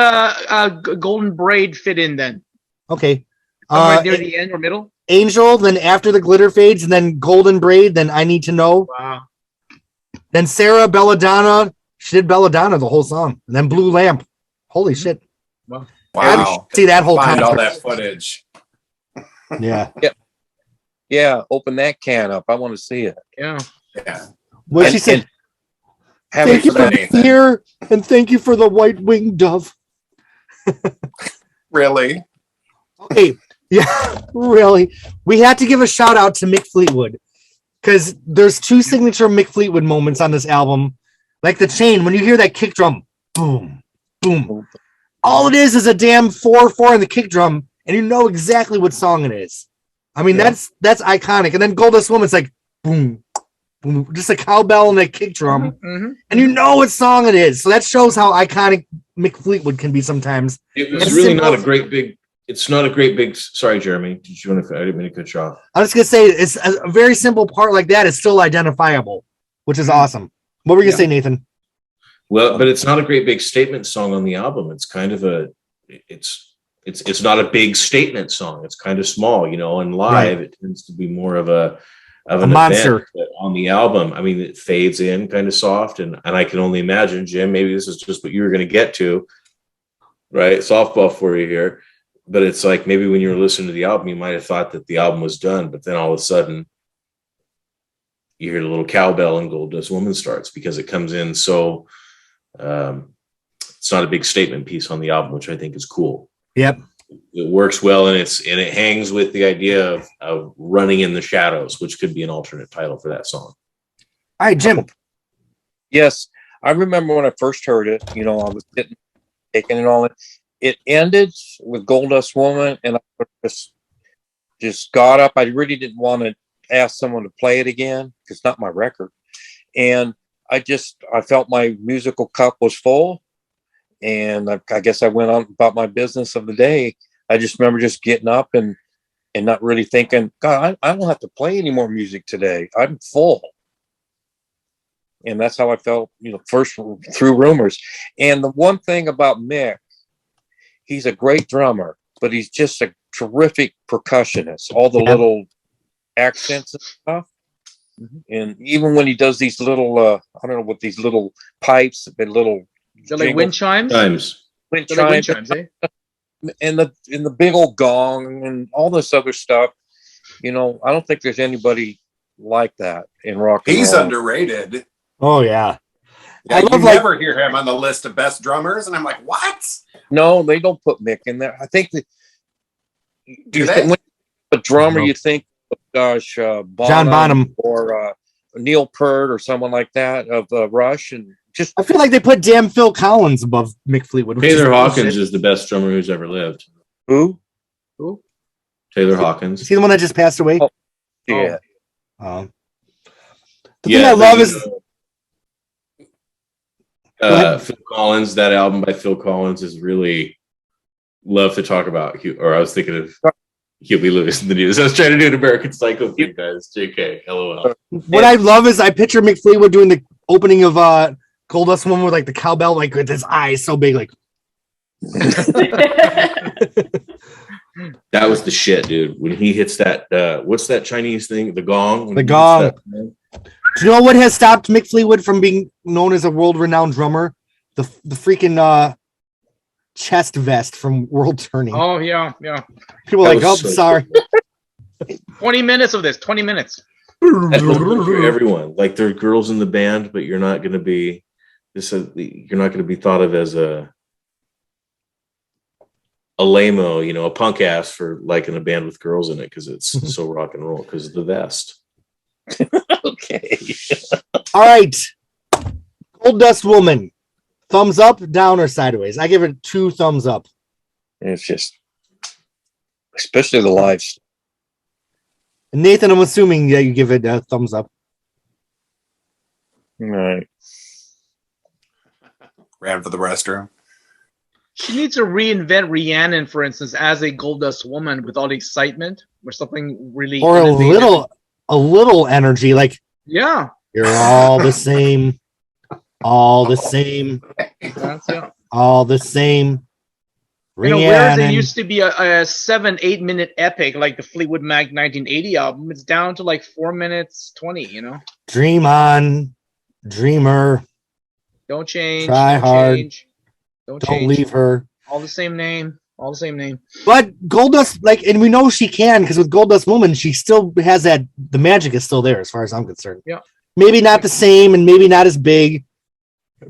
Golden Braid fit in then? Okay. Somewhere near the end or middle? Angel, then After the Glitter Fades, and then Golden Braid, then I Need to Know. Wow. Then Sarah Belladonna. She did Belladonna the whole song. And then Blue Lamp. Holy shit. Wow. See that whole Find all concert. that footage. Yeah. Yeah, open that can up. I want to see it. Yeah. Yeah. What And- she said, and have thank it you for for that. the fear, and thank you for the white winged dove. Really? Okay. Yeah, really. We had to give a shout out to Mick Fleetwood because there's 2 signature Mick Fleetwood moments on this album. Like the chain, when you hear that kick drum, boom, boom. All it is a damn 4/4 in the kick drum, and you know exactly what song it is. I mean, Yeah. that's iconic. And then Goldust Woman's like boom, boom, just a cowbell and a kick drum, Mm-hmm. and you know what song it is. So that shows how iconic Mick Fleetwood can be sometimes. It was It's really simple. not a great big. It's not a great big. Sorry, Jeremy. Did you want to? I didn't mean to cut you off. I was gonna say it's a very simple part like that is still identifiable, which is awesome. What were you gonna say, Nathan? Well, but it's not a great big statement song on the album. It's kind of a. It's not a big statement song. It's kind of small, you know. And live, it tends to be more of an monster. event. But on the album, I mean, it fades in kind of soft, and I can only imagine, Jim. Maybe this is just what you were going to get to, right? Softball for you here. But it's like maybe when you were listening to the album, you might have thought that the album was done, but then all of a sudden you hear the little cowbell and Gold Dust Woman starts because it comes in so it's not a big statement piece on the album, which I think is cool. Yep. It works well, and it hangs with the idea of running in the shadows, which could be an alternate title for that song. All right, Jim. Yes, I remember when I first heard it. You know, I was taking it all in. It ended with Goldust Woman, and I just got up. I really didn't want to ask someone to play it again because it's not my record. And I felt my musical cup was full, and I guess I went on about my business of the day. I just remember just getting up and not really thinking, God, I don't have to play any more music today. I'm full. And that's how I felt, you know, first through Rumours. And the one thing about Mick, he's a great drummer, but he's just a terrific percussionist. All the little accents and stuff. And even when he does these little, I don't know what these little pipes, the little They're like wind chimes? wind They're like wind chimes, chimes, eh? and the big old gong and all this other stuff. You know, I don't think there's anybody like that in rock and He's roll. underrated. Oh yeah. Yeah, I you love, like- never hear him on the list of best drummers, and I'm like, what? No, they don't put Mick in there. I think that Do they? when a drummer, No. you think, gosh, John Bonham. or Neil Peart or someone like that of Rush, and just I feel like they put damn Phil Collins above Mick Fleetwood. which Taylor is Hawkins bullshit. is the best drummer who's ever lived. who? Taylor Is Hawkins. he the one that just passed away? Oh. Yeah, The thing I but, love you is know, Phil Collins. That album by Phil Collins is really love to talk about. Or I was thinking of Huey Lewis in the news. I was trying to do an American Psycho thing, guys. JK, LOL. what I love is I picture Mick Fleetwood doing the opening of Goldust Woman with like the cowbell, like with his eyes so big, like That was the shit, dude. When he hits that, what's that Chinese thing? The gong. When The he hits gong. that- Do you know what has stopped Mick Fleetwood from being known as a world-renowned drummer? The freaking chest vest from World Turning. Oh, yeah, yeah. People are That like, oh, was so sorry. 20 minutes of this, 20 minutes. That's for everyone. Like there are girls in the band, but you're not going to be you're not going to be thought of as a lame-o, you know, a punk ass for liking a band with girls in it because it's so rock and roll because of the vest. okay. All right. Gold Dust Woman. Thumbs up, down, or sideways? I give it 2 thumbs up. It's just, especially the live. Nathan, I'm assuming that you give it a thumbs up. Right. Ran for the restroom. She needs to reinvent Rhiannon, for instance, as a Goldust woman with all the excitement or something really. Or innovative. a little energy, like Yeah. you're all the same, all the same, all the same. You know, whereas there Rhiannon. used to be a 7-8 minute epic like the Fleetwood Mac 1980 album, it's down to like 4 minutes 20. You know, Dream on, dreamer. don't change. Try don't hard. Change, don't Don't change. leave her. All the same name. All the same name. But Goldust, like, and we know she can because with Goldust Woman, she still has that. The magic is still there, as far as I'm concerned. Yeah. Maybe not the same, and maybe not as big.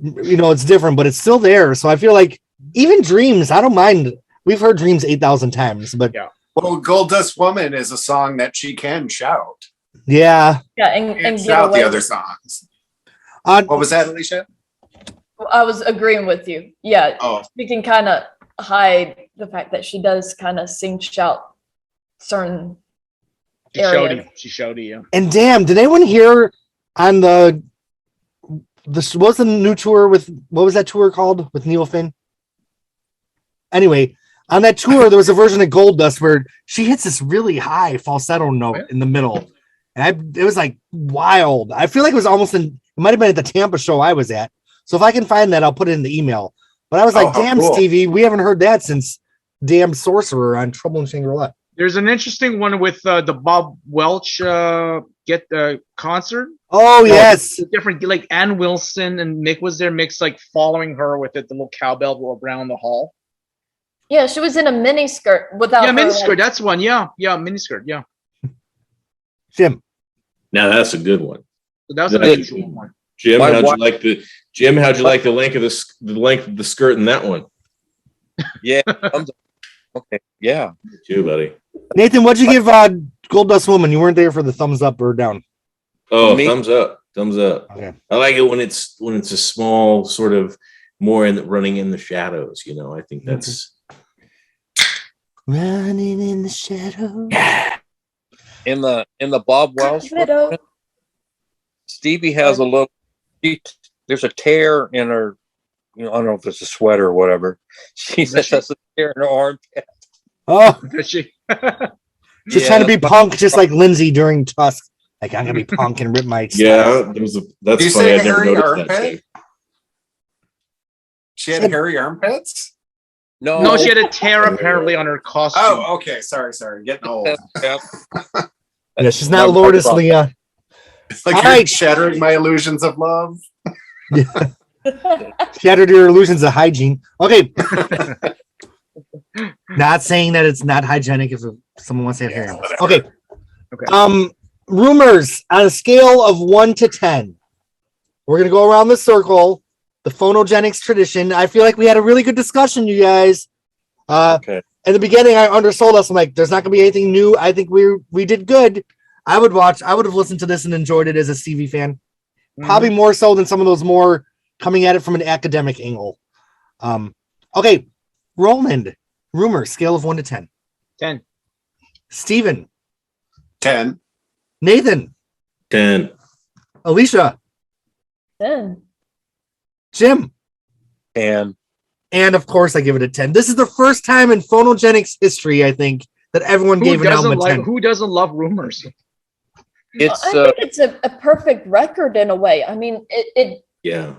You know, it's different, but it's still there. So I feel like even Dreams, I don't mind. We've heard Dreams 8,000 times, but Yeah. Well, Goldust Woman is a song that she can shout. yeah. Yeah, and And get shout away the other with- songs. Uh, What was that, Alicia? I was agreeing with you. Yeah, Oh, she can kind of hide the fact that she does kind of sing shout certain She's areas. shouty. She's shouty. Yeah. and damn, did anyone hear on the what was the new tour with, what was that tour called with Neil Finn? Anyway, on that tour, there was a version of Goldust where she hits this really high falsetto note in the middle. And it was like wild. I feel like it was almost it might have been at the Tampa show I was at. So if I can find that, I'll put it in the email. But I was like, Oh, how damn, cool. Stevie, we haven't heard that since damn Sorcerer on Trouble in Shangri-La. There's an interesting one with the Bob Welch concert. Oh, yes. It's different, like Ann Wilson and Mick was there. Mick's like following her with it, the little cowbell around the hall. Yeah, she was in a mini skirt without Yeah, her, miniskirt. like- That's one. Yeah, miniskirt. Yeah, Jim. Now that's a good one. so that was an Yeah. unusual one. Jim, My how'd wife- you like the length of the skirt in that one? Yeah. Thumbs up. Okay. Yeah. Too, buddy. Nathan, what'd you give Goldust Woman? You weren't there for the thumbs up or down. Oh, Me? thumbs up. Thumbs up. Okay. I like it when it's a small sort of more running in the shadows, you know. I think that's Running in the shadows. In the Bob Welsh, Widow. Stevie has a little. There's a tear in her. You know, I don't know if it's a sweater or whatever. She says that's a tear in her armpit. Oh, Does she? she's trying to be punk, just like Lindsay during Tusk. Like, I'm gonna be punk and rip my yeah. That's Did you funny. say I never hairy noticed that. armpit? Shit. She had hairy armpits? No, No, she had a tear apparently on her costume. Oh, okay. Sorry. Getting old. Yeah. Yeah, she's not Lourdes Leah. Like All you're right. shattering my illusions of love. Shattered your illusions of hygiene. Okay. Not saying that it's not hygienic if someone wants to have hair. whatever. Okay. Okay. Rumors on a scale of 1 to 10. We're gonna go around the circle. The Phonogenics tradition. I feel like we had a really good discussion, you guys. Okay. In the beginning, I undersold us. I'm like, there's not gonna be anything new. I think we did good. I would have listened to this and enjoyed it as a Stevie fan. Probably more so than some of those more coming at it from an academic angle. Okay, Roland, Rumours, scale of 1 to 10. 10. Steven, 10. Nathan, 10. Alicia, Then Jim, And and of course I give it a 10. This is the first time in Phonogenics history, I think, that everyone gave an album a 10. Who doesn't love Rumors? it's I think it's a perfect record in a way. I mean, Yeah.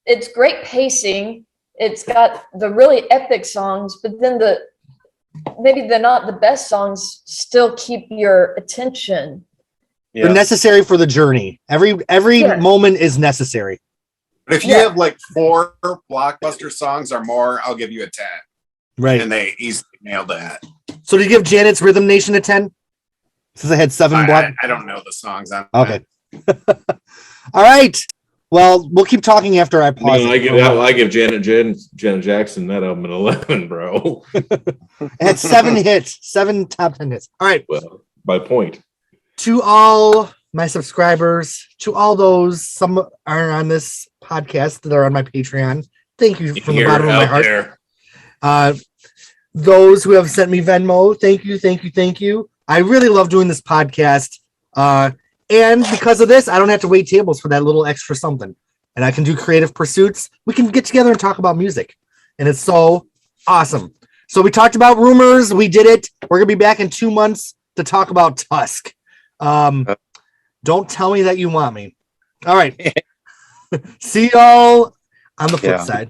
it's great pacing. It's got the really epic songs, but then maybe they're not the best songs still keep your attention. They're necessary for the journey. Every Yeah. moment is necessary. But if you Yeah. have like 4 blockbuster songs or more, I'll give you a 10. Right. And they easily nailed that. So do you give Janet's Rhythm Nation a 10? Since I had 7 block. I don't know the songs on Okay. All right. Well, we'll keep talking after I pause. No, it. I give Janet Jackson that album an 11, bro. It had 7 hits, 7 top 10 hits. All right. Well, my point. To all my subscribers, to all those, some are on this podcast that are on my Patreon. Thank you from the Here, bottom of my out heart. there. those who have sent me Venmo. Thank you, thank you, thank you. I really love doing this podcast. And because of this, I don't have to wait tables for that little extra something. And I can do creative pursuits. We can get together and talk about music. And it's so awesome. So we talked about Rumours. We did it. We're going to be back in 2 months to talk about Tusk. Don't tell me that you want me. All right. See y'all on the flip side.